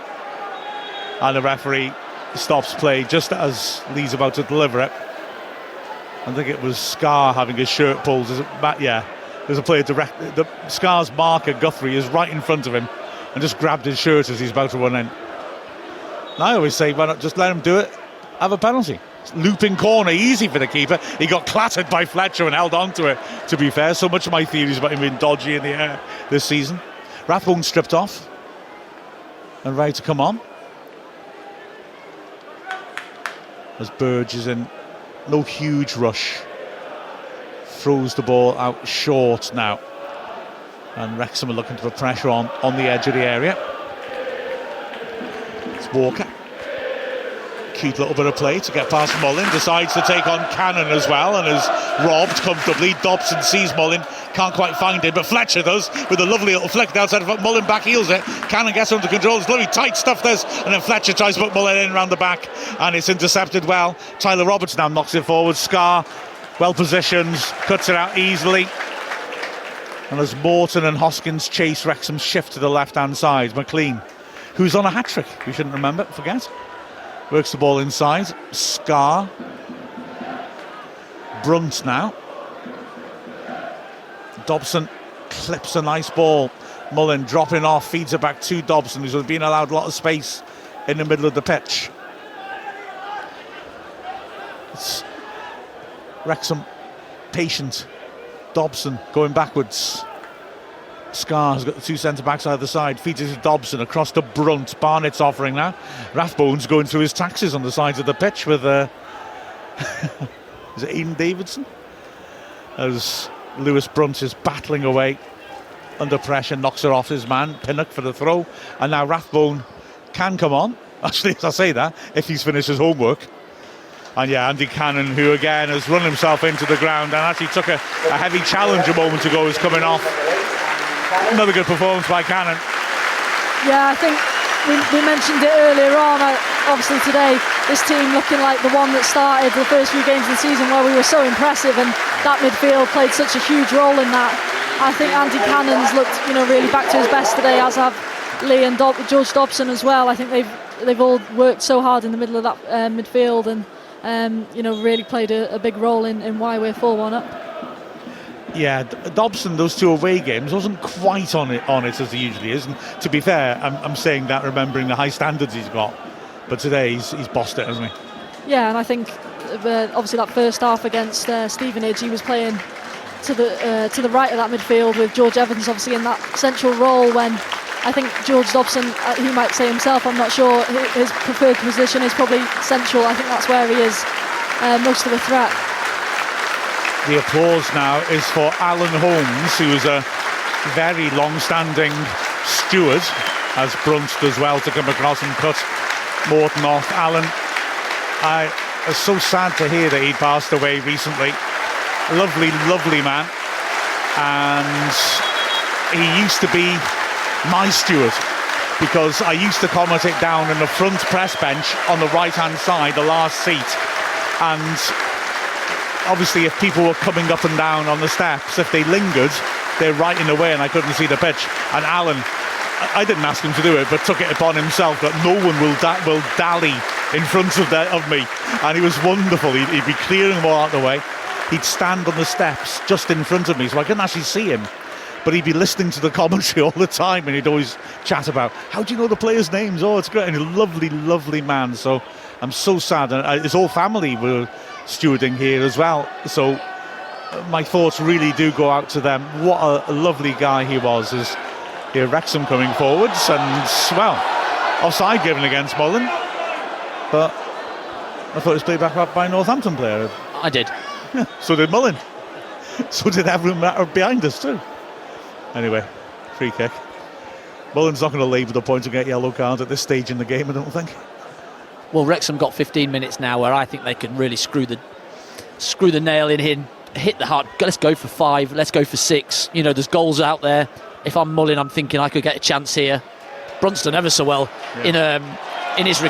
and the referee stops play just as Lee's about to deliver it. I think it was Scar having his shirt pulled. There's a player direct. Scar's marker, Guthrie, is right in front of him and just grabbed his shirt as he's about to run in. And I always say, why not just let him do it? Have a penalty. Looping corner, easy for the keeper. He got clattered by Fletcher and held on to it, to be fair. So much of my theories about him being dodgy in the air this season. Rathbone stripped off and ready to come on. As Burge is in no huge rush. Throws the ball out short now. And Wrexham are looking to put pressure on the edge of the area. It's Walker. Cute little bit of play to get past Mullin. Decides to take on Cannon as well and is robbed comfortably. Dobson sees Mullin, can't quite find him, but Fletcher does with a lovely little flick outside of Mullin. Back heels it. Cannon gets under control. It's lovely tight stuff this, and then Fletcher tries to put Mullin in around the back, and it's intercepted well. Tyler Roberts now knocks it forward. Scar, well positioned, cuts it out easily. And as Morton and Hoskins chase, Wrexham shift to the left-hand side. McLean, who's on a hat-trick, we shouldn't forget. Works the ball inside. Scar. Brunt now. Dobson clips a nice ball. Mullin dropping off, feeds it back to Dobson, who's been allowed a lot of space in the middle of the pitch. It's Wrexham patient. Dobson going backwards. Scar has got the two centre-backs either side, feeds it to Dobson across to Brunt. Barnett's offering now. Rathbone's going through his taxes on the sides of the pitch with is it Ian Davidson? As Lewis Brunt is battling away under pressure, knocks it off his man. Pinnock for the throw, and now Rathbone can come on. Actually, as I say that, if he's finished his homework. And yeah, Andy Cannon, who again has run himself into the ground and actually took a heavy challenge a moment ago, is coming off. Another good performance by Cannon. Yeah, I think we mentioned it earlier on. Obviously today, this team looking like the one that started the first few games of the season where we were so impressive, and that midfield played such a huge role in that. I think Andy Cannon's looked, really back to his best today, as have Lee and George Dobson as well. I think they've all worked so hard in the middle of that midfield, and really played a big role in why we're 4-1 up. Yeah, Dobson, those two away games, wasn't quite on it as he usually is. And to be fair, I'm saying that remembering the high standards he's got. But today he's bossed it, hasn't he? Yeah, and I think obviously that first half against Stevenage, he was playing to the right of that midfield with George Evans obviously in that central role, when I think George Dobson, he might say himself, I'm not sure, his preferred position is probably central. I think that's where he is most of the threat. The applause now is for Alan Holmes, who is a very long-standing steward, as Brunt does well to come across and cut Morton off. Alan, I was so sad to hear that he'd passed away recently. Lovely, lovely man. And he used to be my steward, because I used to commentate down in the front press bench on the right-hand side, the last seat. And obviously if people were coming up and down on the steps, if they lingered, they're right in the way and I couldn't see the pitch. And Alan, I didn't ask him to do it, but took it upon himself that no one will dally in front of me. And he was wonderful. He'd be clearing them all out of the way. He'd stand on the steps just in front of me, so I couldn't actually see him. But he'd be listening to the commentary all the time, and he'd always chat about, how do you know the players' names? Oh, it's great. And he's a lovely, lovely man. So I'm so sad. And his whole family were stewarding here as well, so my thoughts really do go out to them. What a lovely guy he was. Is here Wrexham coming forwards, and well, offside given against Mullin, but I thought it was played back up by a Northampton player. I did. Yeah, so did Mullin. So did everyone that are behind us too. Anyway, free kick. Mullin's not going to labour the point to get yellow card at this stage in the game, I don't think. Well, Wrexham got 15 minutes now where I think they can really screw the nail in here, hit the heart. Let's go for 5, let's go for 6. There's goals out there. If I'm Mullin, I'm thinking I could get a chance here. Brunt's done ever so well in his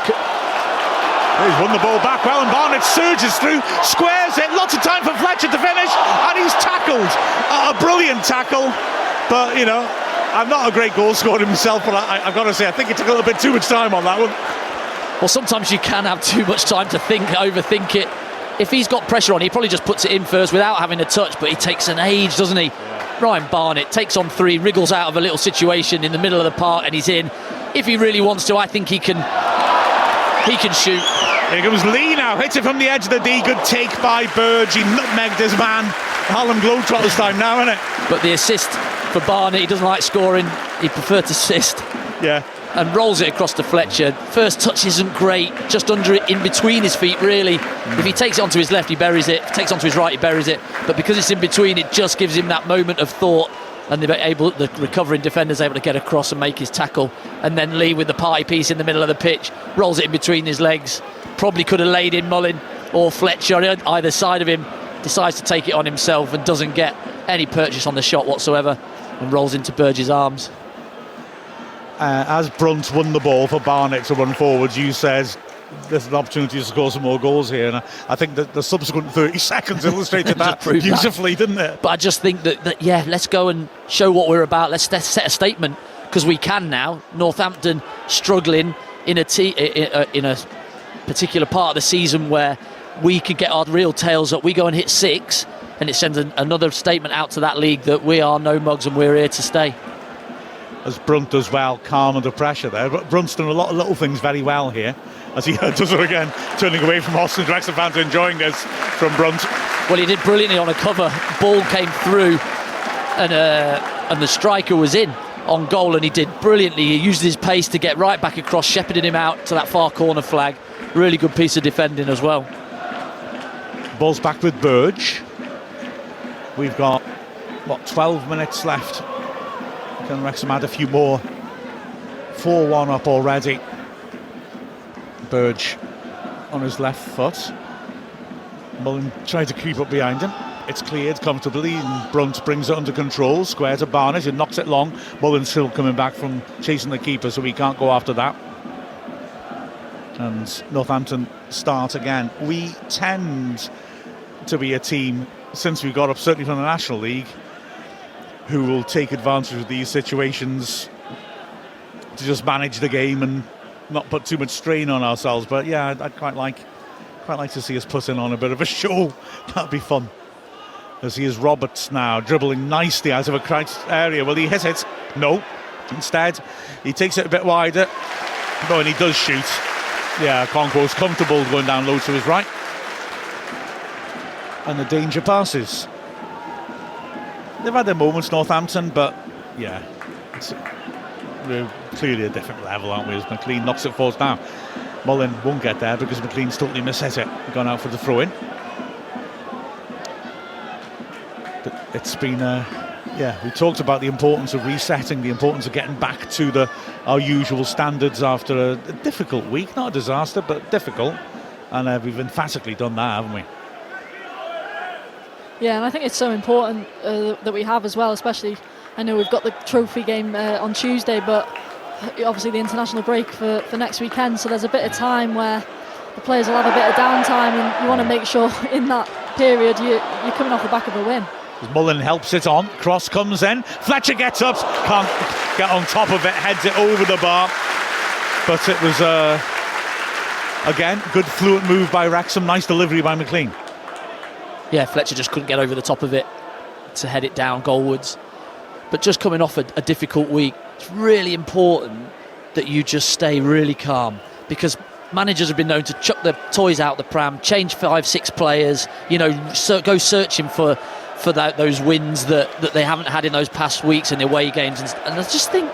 He's won the ball back well, and Barnett surges through, squares it, lots of time for Fletcher to finish, and he's tackled. A brilliant tackle, but you know, I'm not a great goal scorer himself, but I've got to say, I think it took a little bit too much time on that one. Well, sometimes you can have too much time to think, overthink it. If he's got pressure on, he probably just puts it in first without having a touch, but he takes an age, doesn't he? Yeah. Ryan Barnett takes on 3, wriggles out of a little situation in the middle of the park, and he's in. If he really wants to, I think he can shoot. Here comes Lee now, hits it from the edge of the D. Good take by Burge. He nutmegged his man. Harlem Globetrotters time now, isn't it? But the assist for Barnett, he doesn't like scoring. He prefers to assist. Yeah. And rolls it across to Fletcher. First touch isn't great, just under it, in between his feet, really. If he takes it onto his left, he buries it. If he takes it onto his right, he buries it. But because it's in between, it just gives him that moment of thought. And the recovering defender's able to get across and make his tackle. And then Lee with the party piece in the middle of the pitch, rolls it in between his legs. Probably could have laid in Mullin or Fletcher on either side of him. Decides to take it on himself and doesn't get any purchase on the shot whatsoever, and rolls into Burge's arms. As Brunt won the ball for Barnett to run forwards, you said there's an opportunity to score some more goals here, and I think that the subsequent 30 seconds illustrated that beautifully, didn't it? But I just think that yeah, let's go and show what we're about. Let's set a statement, because we can now. Northampton struggling in a particular part of the season where we could get our real tails up. We go and hit 6, and it sends another statement out to that league that we are no mugs and we're here to stay. As Brunt does well, calm under pressure there. But Brunt's done a lot of little things very well here, as he does it again, turning away from Hoskins. Wrexham fans are enjoying this from Brunt. Well, he did brilliantly on a cover. Ball came through, and the striker was in on goal, and he did brilliantly. He used his pace to get right back across, shepherding him out to that far corner flag. Really good piece of defending as well. Ball's back with Burge. We've got, 12 minutes left. Can Wrexham add a few more? 4-1 up already. Burge on his left foot. Mullin trying to creep up behind him. It's cleared comfortably, and Brunt brings it under control. Square to Barnett, who knocks it long. Mullin still coming back from chasing the keeper, so he can't go after that. And Northampton start again. We tend to be a team, since we got up, certainly from the National League, who will take advantage of these situations to just manage the game and not put too much strain on ourselves. But yeah, I'd quite like to see us putting on a bit of a show. That'd be fun. As he is Roberts now, dribbling nicely out of a crouched area. Will he hit it? No. Instead, he takes it a bit wider. No, and he does shoot. Yeah, Concourse comfortable going down low to his right. And the danger passes. They've had their moments, Northampton, but yeah, we're clearly a different level, aren't we? As McLean knocks it forward now. Mullin won't get there because McLean's totally mishit it. Gone out for the throw-in. But it's been, we talked about the importance of resetting, the importance of getting back to our usual standards after a difficult week. Not a disaster, but difficult. And we've emphatically done that, haven't we? Yeah, and I think it's so important that we have as well, especially, I know we've got the trophy game on Tuesday, but obviously the international break for next weekend, so there's a bit of time where the players will have a bit of downtime, and you want to make sure in that period you're coming off the back of a win. Mullin helps it on, cross comes in, Fletcher gets up, can't get on top of it, heads it over the bar, but it was, again, good fluent move by Wrexham, nice delivery by McLean. Yeah, Fletcher just couldn't get over the top of it to head it down goalwards. But just coming off a difficult week, it's really important that you just stay really calm, because managers have been known to chuck the toys out the pram, change 5-6 players, go searching for those wins that they haven't had in those past weeks in the away games. And I just think,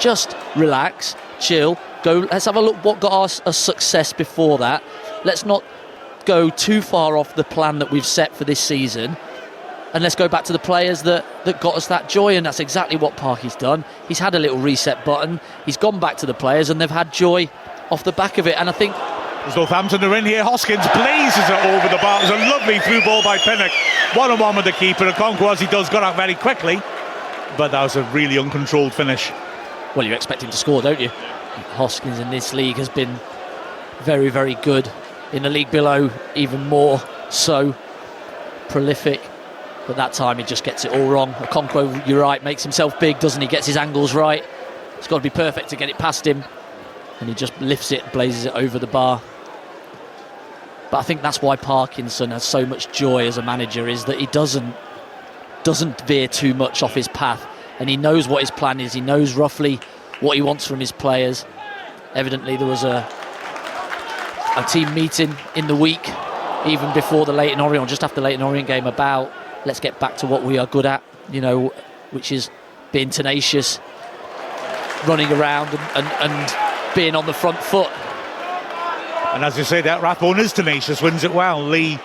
just relax, chill, go. Let's have a look what got us a success before that. Let's not go too far off the plan that we've set for this season, and let's go back to the players that got us that joy. And that's exactly what Parky's done. He's had a little reset button, he's gone back to the players, and they've had joy off the back of it. And I think Northampton are in here. Hoskins blazes it over the bar. It was a lovely through ball by Pinnock, 1-on-1 with the keeper. And Concourse, he does, got out very quickly, but that was a really uncontrolled finish. Well, you expect him to score, don't you? Hoskins in this league has been very, very good. in the league below, even more so prolific. But that time he just gets it all wrong. Okonkwo, you're right, makes himself big, doesn't he? Gets his angles right. It's got to be perfect to get it past him. And he just lifts it, blazes it over the bar. But I think that's why Parkinson has so much joy as a manager, is that he doesn't veer too much off his path. And he knows what his plan is. He knows roughly what he wants from his players. Evidently there was a team meeting in the week, even before the Leyton Orient, just after the Leyton Orient game, about let's get back to what we are good at, which is being tenacious, running around and being on the front foot. And as you say, that Rathbone is tenacious, wins it well. Lee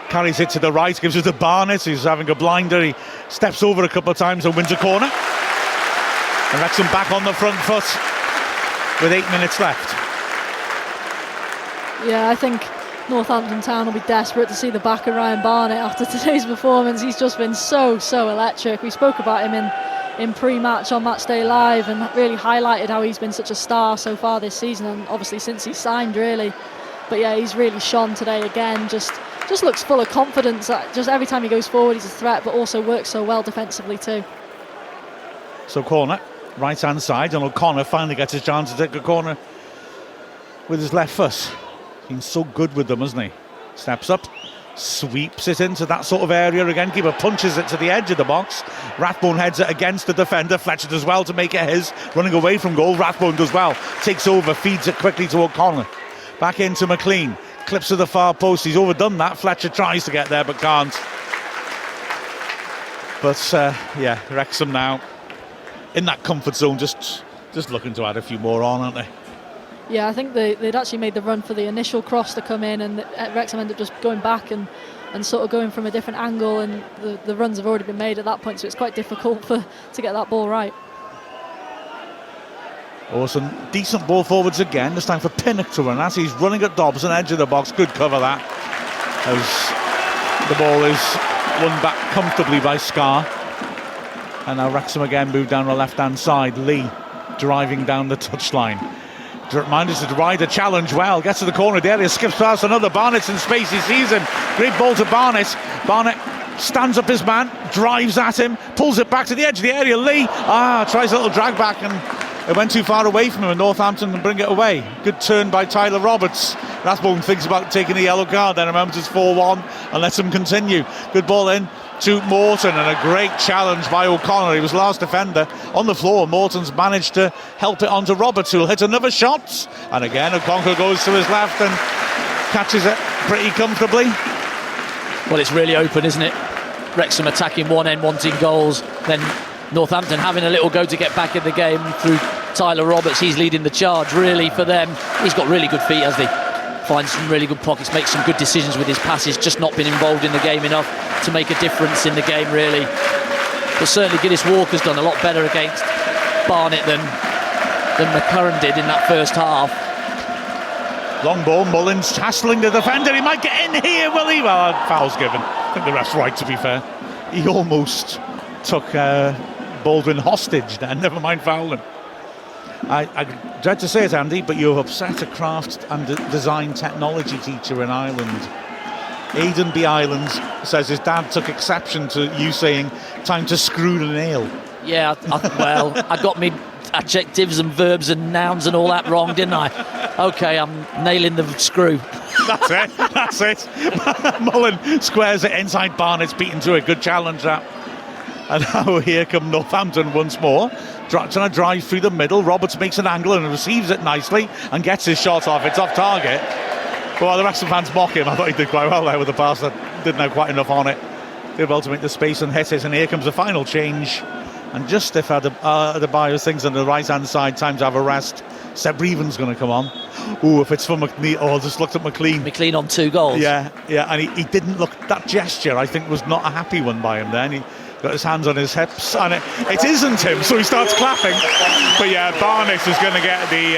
carries it to the right, gives it to Barnett, who's having a blinder. He steps over a couple of times and wins a corner. And Wrexham back on the front foot with 8 minutes left. Yeah, I think Northampton Town will be desperate to see the back of Ryan Barnett after today's performance. He's just been so electric. We spoke about him in pre-match on Matchday Live and really highlighted how he's been such a star so far this season, and obviously since he signed, really. But yeah, he's really shone today again. Just looks full of confidence. Just every time he goes forward, he's a threat, but also works so well defensively too. So corner, right hand side, and O'Connor finally gets his chance to take a corner with his left foot. Been so good with them, hasn't he? Steps up, sweeps it into that sort of area again. Keeper punches it to the edge of the box. Rathbone heads it against the defender. Fletcher does well to make it his. Running away from goal, Rathbone does well. Takes over, feeds it quickly to O'Connor. Back into McLean. Clips to the far post. He's overdone that. Fletcher tries to get there but can't. But yeah, Wrexham now in that comfort zone, just looking to add a few more on, aren't they? Yeah, I think they'd actually made the run for the initial cross to come in, and Wrexham ended up just going back and sort of going from a different angle, and the runs have already been made at that point, so it's quite difficult to get that ball right. Oh, some decent ball forwards again. This time for Pinnock to run as he's running at Dobson, edge of the box. Good cover that, as the ball is won back comfortably by Scar. And now Wrexham again move down the left-hand side. Lee driving down the touchline. Manages to ride the challenge well, gets to the corner of the area, skips past another. Barnett's in space, he sees him. Great ball to Barnett. Barnett stands up his man, drives at him, pulls it back to the edge of the area. Lee tries a little drag back, and it went too far away from him, and Northampton can bring it away. Good turn by Tyler Roberts. Rathbone thinks about taking the yellow card, then remembers it's 4-1 and lets him continue. Good ball in to Morton, and a great challenge by O'Connor. He was last defender on the floor. Morton's managed to help it onto Roberts, who'll hit another shot, and again O'Connor goes to his left and catches it pretty comfortably. Well, it's really open, isn't it? Wrexham attacking one end, wanting goals, then Northampton having a little go to get back in the game through Tyler Roberts. He's leading the charge really for them. He's got really good feet, hasn't he? Finds some really good pockets, makes some good decisions with his passes, just not been involved in the game enough to make a difference in the game, really. But certainly Giddis Walker's done a lot better against Barnett than McCurran did in that first half. Long ball, Mullins hassling the defender. He might get in here, will he? Well, foul's given. I think the ref's right, to be fair. He almost took Baldwin hostage then, never mind fouling. I dread to say it, Andy, but you've upset a craft and design technology teacher in Ireland. Aidan B. Islands says his dad took exception to you saying time to screw the nail. Yeah, well, I got me adjectives and verbs and nouns and all that wrong, didn't I? Okay, I'm nailing the screw. That's it. Mullen squares it inside. Barnett's beaten to it. Good challenge, that. And now here come Northampton once more. Trying to drive through the middle. Roberts makes an angle and receives it nicely and gets his shot off. It's off target. But while the Wrexham fans mock him, I thought he did quite well there with the pass that didn't have quite enough on it. Did well to make the space and hit it. And here comes the final change. And just if Adebayo's things on the right-hand side, time to have a rest. Seb Reeven's going to come on. Oh, if it's for McNeil, I just looked at McLean. McLean on 2 goals. Yeah, and he didn't look, that gesture I think was not a happy one by him then. He got his hands on his hips, and it isn't him, so he starts clapping. But yeah, Barnett is going to get the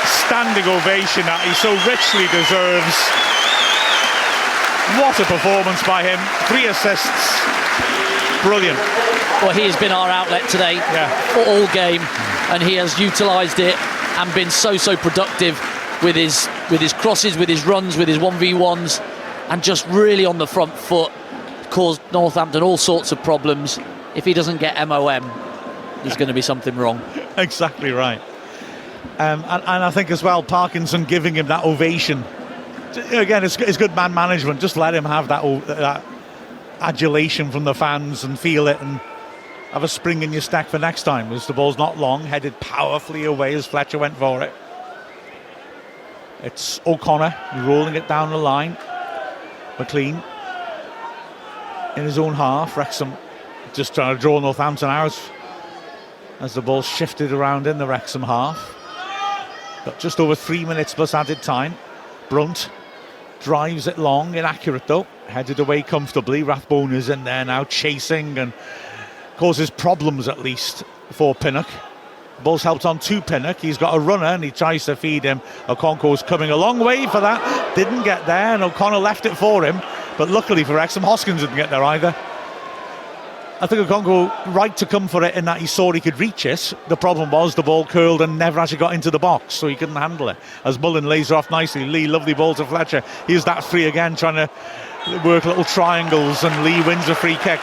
standing ovation that he so richly deserves. What a performance by him. 3 assists. Brilliant. Well, he has been our outlet today for all game, and he has utilised it and been so productive with his crosses, with his runs, with his 1v1s, and just really on the front foot caused Northampton all sorts of problems. If he doesn't get MOM, there's going to be something wrong. Exactly right. And I think as well, Parkinson giving him that ovation. Again, it's good man management. Just let him have that adulation from the fans and feel it, and have a spring in your step for next time. As the ball's not long, headed powerfully away as Fletcher went for it. It's O'Connor rolling it down the line. McLean in his own half. Wrexham just trying to draw Northampton out as the ball shifted around in the Wrexham half. Got just over 3 minutes plus added time. Brunt drives it long, inaccurate though, headed away comfortably. Rathbone is in there now chasing and causes problems at least for Pinnock. Ball's helped on to Pinnock. He's got a runner and he tries to feed him. Okonkwo's coming a long way for that. Didn't get there, and O'Connor left it for him. But luckily for Wrexham, Hoskins didn't get there either. I think Okonkwo right to come for it in that he saw he could reach it. The problem was the ball curled and never actually got into the box, so he couldn't handle it. As Mullen lays her off nicely, Lee, lovely ball to Fletcher. Here's that free again, trying to work little triangles, and Lee wins a free kick.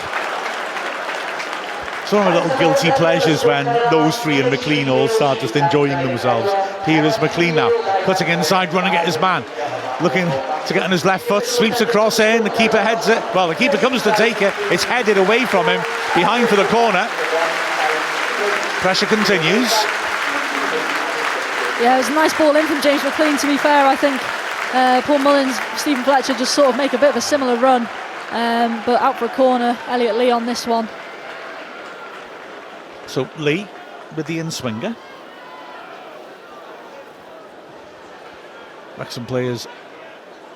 Some of the little guilty pleasures when those three and McLean all start just enjoying themselves. Here is McLean now, cutting inside, running at his man, looking to get on his left foot, sweeps across in, the keeper heads it. Well, the keeper comes to take it, it's headed away from him, behind for the corner. Pressure continues. Yeah, it was a nice ball in from James McLean, to be fair. I think Paul Mullins, Stephen Fletcher just sort of make a bit of a similar run, but out for a corner. Elliot Lee on this one. So Lee with the in-swinger. Wrexham players,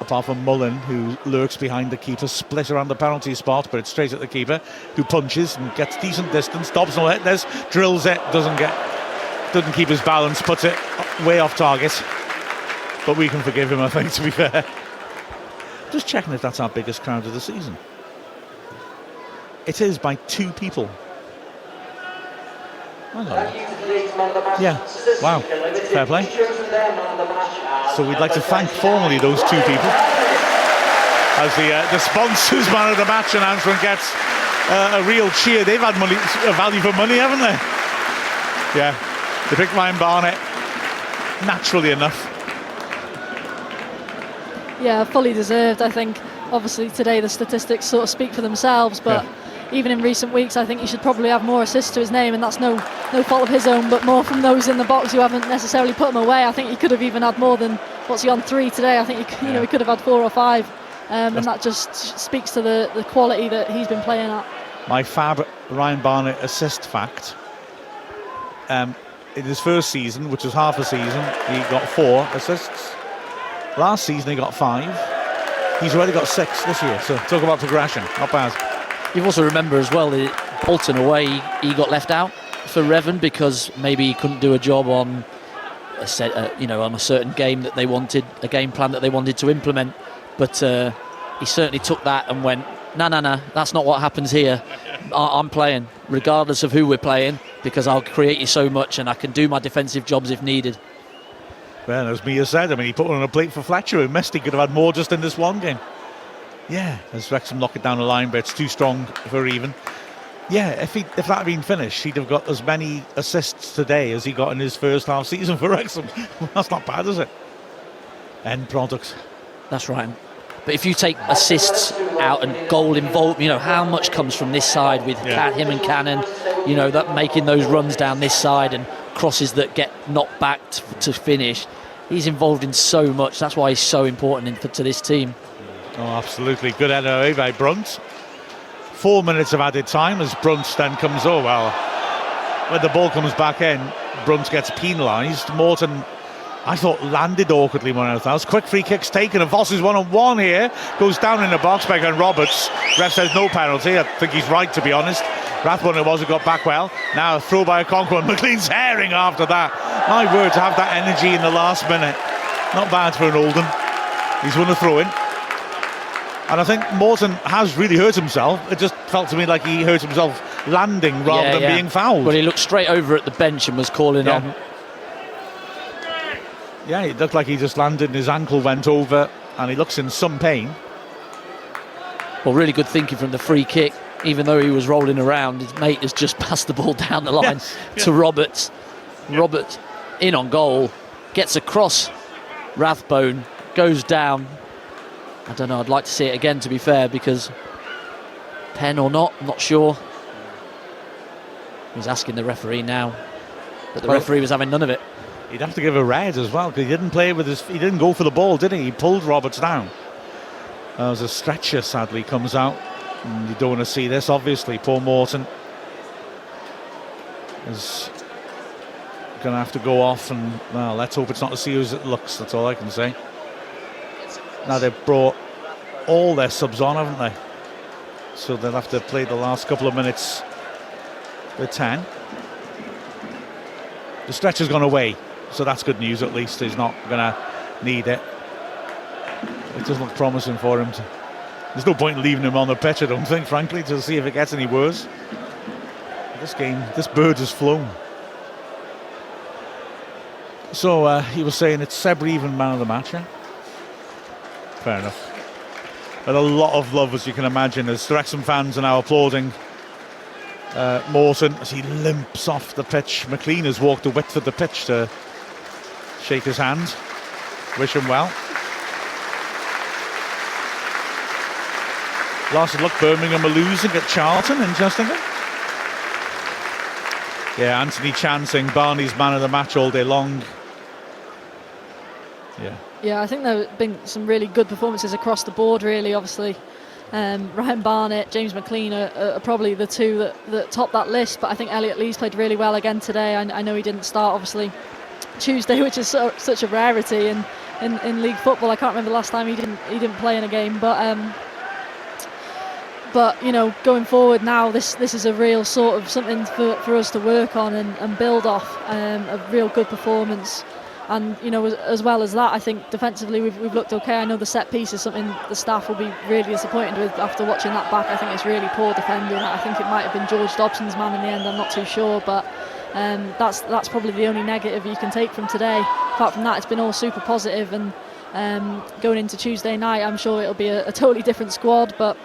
apart from Mullen, who lurks behind the keeper, split around the penalty spot, but it's straight at the keeper, who punches and gets decent distance. Dobson will hit this, drills it, doesn't keep his balance, puts it way off target. But we can forgive him, I think, to be fair. Just checking if that's our biggest crowd of the season. It is by 2 people. Yeah, wow, fair play. So we'd like to thank formally those 2 people as the sponsors man of the match announcement gets a real cheer. They've had money, a value for money, haven't they? Yeah, they picked Ryan Barnett naturally enough. Yeah, fully deserved. I think obviously today the statistics sort of speak for themselves, but even in recent weeks I think he should probably have more assists to his name, and that's no fault of his own, but more from those in the box who haven't necessarily put him away. I think he could have even had more than, what's he on, 3 today? I think he could have had 4 or 5, and that just speaks to the quality that he's been playing at. My fab Ryan Barnett assist fact: in his first season, which was half a season, he got 4 assists. Last season he got 5. He's already got 6 this year, so talk about progression. Not bad. You've also remember as well that Bolton away, he got left out for Revan because maybe he couldn't do a job on a certain game that they wanted, a game plan that they wanted to implement. But he certainly took that and went, no, that's not what happens here. I'm playing, regardless of who we're playing, because I'll create you so much and I can do my defensive jobs if needed. Well, as Mia said, I mean, he put one on a plate for Fletcher, who missed. He could have had more just in this one game. Yeah, as Wrexham knock it down the line, but it's too strong for even. Yeah, if that had been finished, he'd have got as many assists today as he got in his first half season for Wrexham. That's not bad, is it? End product. That's right. But if you take assists out and goal involved, how much comes from this side with him and Cannon, that making those runs down this side and crosses that get knocked back to finish. He's involved in so much. That's why he's so important to this team. Oh, absolutely. Good header away by Brunt. 4 minutes of added time as Brunt then comes, when the ball comes back in, Brunt gets penalised. Morton, I thought, landed awkwardly when I was. Quick free kicks taken, and Voss is 1-on-1 here. Goes down in the box by Roberts. Ref says no penalty. I think he's right, to be honest. Rathbone it was who got back well. Now a throw by Okonkwo, and McLean's herring after that. My word, to have that energy in the last minute. Not bad for an Oldham. He's won a throw-in. And I think Morton has really hurt himself. It just felt to me like he hurt himself landing rather than being fouled. Well, he looked straight over at the bench and was calling on. Yeah, it looked like he just landed and his ankle went over, and he looks in some pain. Well, really good thinking from the free kick. Even though he was rolling around, his mate has just passed the ball down the line to Roberts. Roberts in on goal, gets across Rathbone, goes down. I don't know, I'd like to see it again, to be fair, because pen or not, I'm not sure. He's asking the referee now, but the referee was having none of it. He'd have to give a red as well, because he didn't play with he didn't go for the ball, did he? He pulled Roberts down. As a stretcher sadly comes out, and you don't want to see this, obviously. Paul Morton is going to have to go off, and well, let's hope it's not as serious as it looks. That's all I can say. Now they've brought all their subs on, haven't they? So they'll have to play the last couple of minutes with 10. The stretcher's gone away, so that's good news. At least he's not going to need it. It doesn't look promising for him. There's no point in leaving him on the pitch, I don't think, frankly, to see if it gets any worse. This bird has flown. So he was saying it's Seb Reven man of the match, yeah? Fair enough. But a lot of love, as you can imagine, as the Wrexham fans are now applauding Morton as he limps off the pitch. McLean has walked the width of the pitch to shake his hand, wish him well. Last look, Birmingham are losing at Charlton, interestingly. Yeah, Anthony Chan saying Barney's man of the match all day long. Yeah, I think there have been some really good performances across the board, really. Obviously, Ryan Barnett, James McLean are probably the two that top that list, but I think Elliot Lee's played really well again today. I know he didn't start, obviously, Tuesday, which is such a rarity in league football. I can't remember the last time he didn't play in a game, but you know, going forward now, this is a real sort of something for us to work on and build off. A real good performance. And you know, as well as that, I think defensively we've looked okay. I know the set piece is something the staff will be really disappointed with after watching that back. I think it's really poor defending. I think it might have been George Dobson's man in the end. I'm not too sure, but that's probably the only negative you can take from today. Apart from that, it's been all super positive. And going into Tuesday night, I'm sure it'll be a totally different squad. But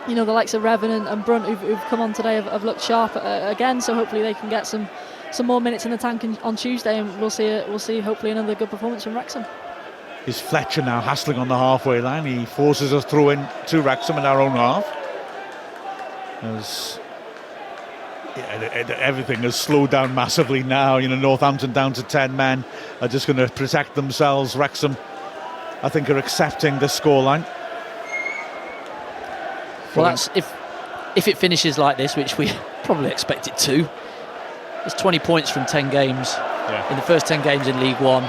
you know, the likes of Revan and Brunt who've come on today have looked sharp again. So hopefully they can get some more minutes in the tank on Tuesday, and we'll see hopefully another good performance from Wrexham. Is Fletcher now hassling on the halfway line? He forces us through in to Wrexham in our own half. Everything has slowed down massively now. You know, Northampton down to 10 men are just going to protect themselves. Wrexham, I think, are accepting the scoreline. Well, that's if it finishes like this, which we probably expect it to. It's 20 points from 10 games in the first 10 games in League One.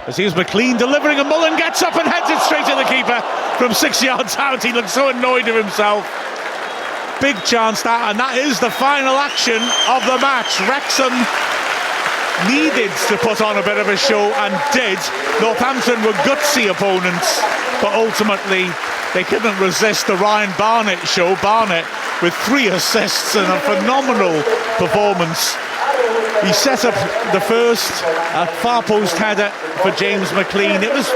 As here's McLean delivering, and Mullen gets up and heads it straight to the keeper from 6 yards out. He looks so annoyed of himself. Big chance that, and that is the final action of the match. Wrexham needed to put on a bit of a show and did. Northampton were gutsy opponents, but ultimately they couldn't resist the Ryan Barnett show. Barnett with 3 assists and a phenomenal performance. He set up the first far post header for James McLean. It was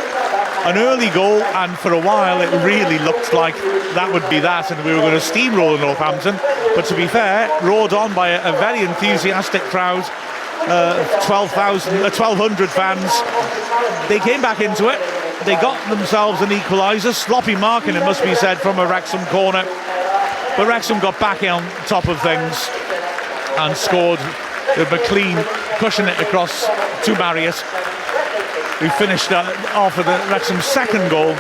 an early goal, and for a while it really looked like that would be that, and we were going to steamroll Northampton. But to be fair, roared on by a very enthusiastic crowd, 1,200 fans. They came back into it. They got themselves an equaliser. Sloppy marking, it must be said, from a Wrexham corner. But Wrexham got back on top of things and scored with McLean pushing it across to Marriott, who finished off with Wrexham's second goal.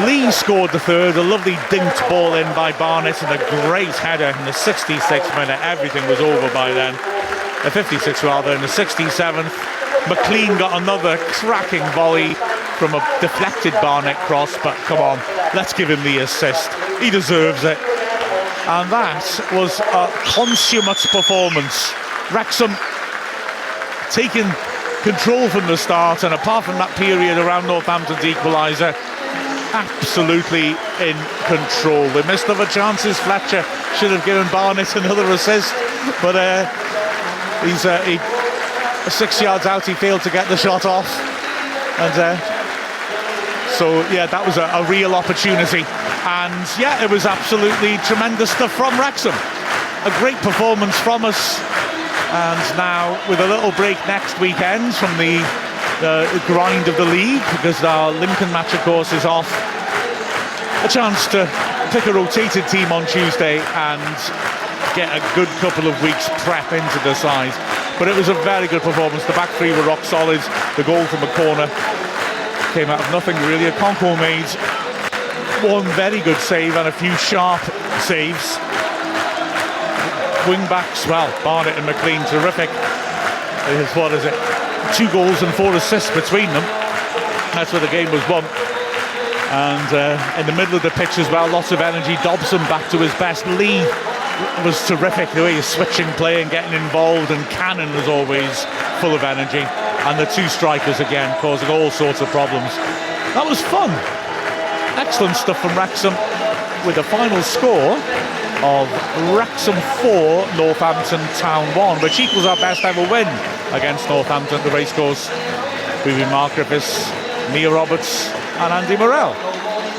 Lee scored the third, a lovely dinked ball in by Barnett, and a great header in the 66th minute. Everything was over by then. The 56th rather, in the 67th. McLean got another cracking volley from a deflected Barnett cross, but come on, let's give him the assist. He deserves it. And that was a consummate performance. Wrexham taking control from the start, and apart from that period around Northampton's equaliser, absolutely in control. They missed other chances. Fletcher should have given Barnett another assist, but he 6 yards out, he failed to get the shot off. And so, yeah, that was a real opportunity. And, yeah, it was absolutely tremendous stuff from Wrexham. A great performance from us. And now, with a little break next weekend from the grind of the league, because our Lincoln match, of course, is off, a chance to pick a rotated team on Tuesday and get a good couple of weeks prep into the side. But it was a very good performance. The back three were rock solid. The goal from a corner came out of nothing, really. A Concours made one very good save and a few sharp saves. Wing backs, well, Barnett and McLean, terrific. What is it? 2 goals and 4 assists between them. That's where the game was won. And in the middle of the pitch as well, lots of energy. Dobson back to his best. Lee was terrific, the way he's switching play and getting involved, and Cannon was always full of energy. And the 2 strikers again causing all sorts of problems. That was fun. Excellent stuff from Wrexham, with a final score of Wrexham 4, Northampton Town 1, which equals our best ever win against Northampton at the racecourse. We've been Mark Griffiths, Mia Roberts and Andy Morrell.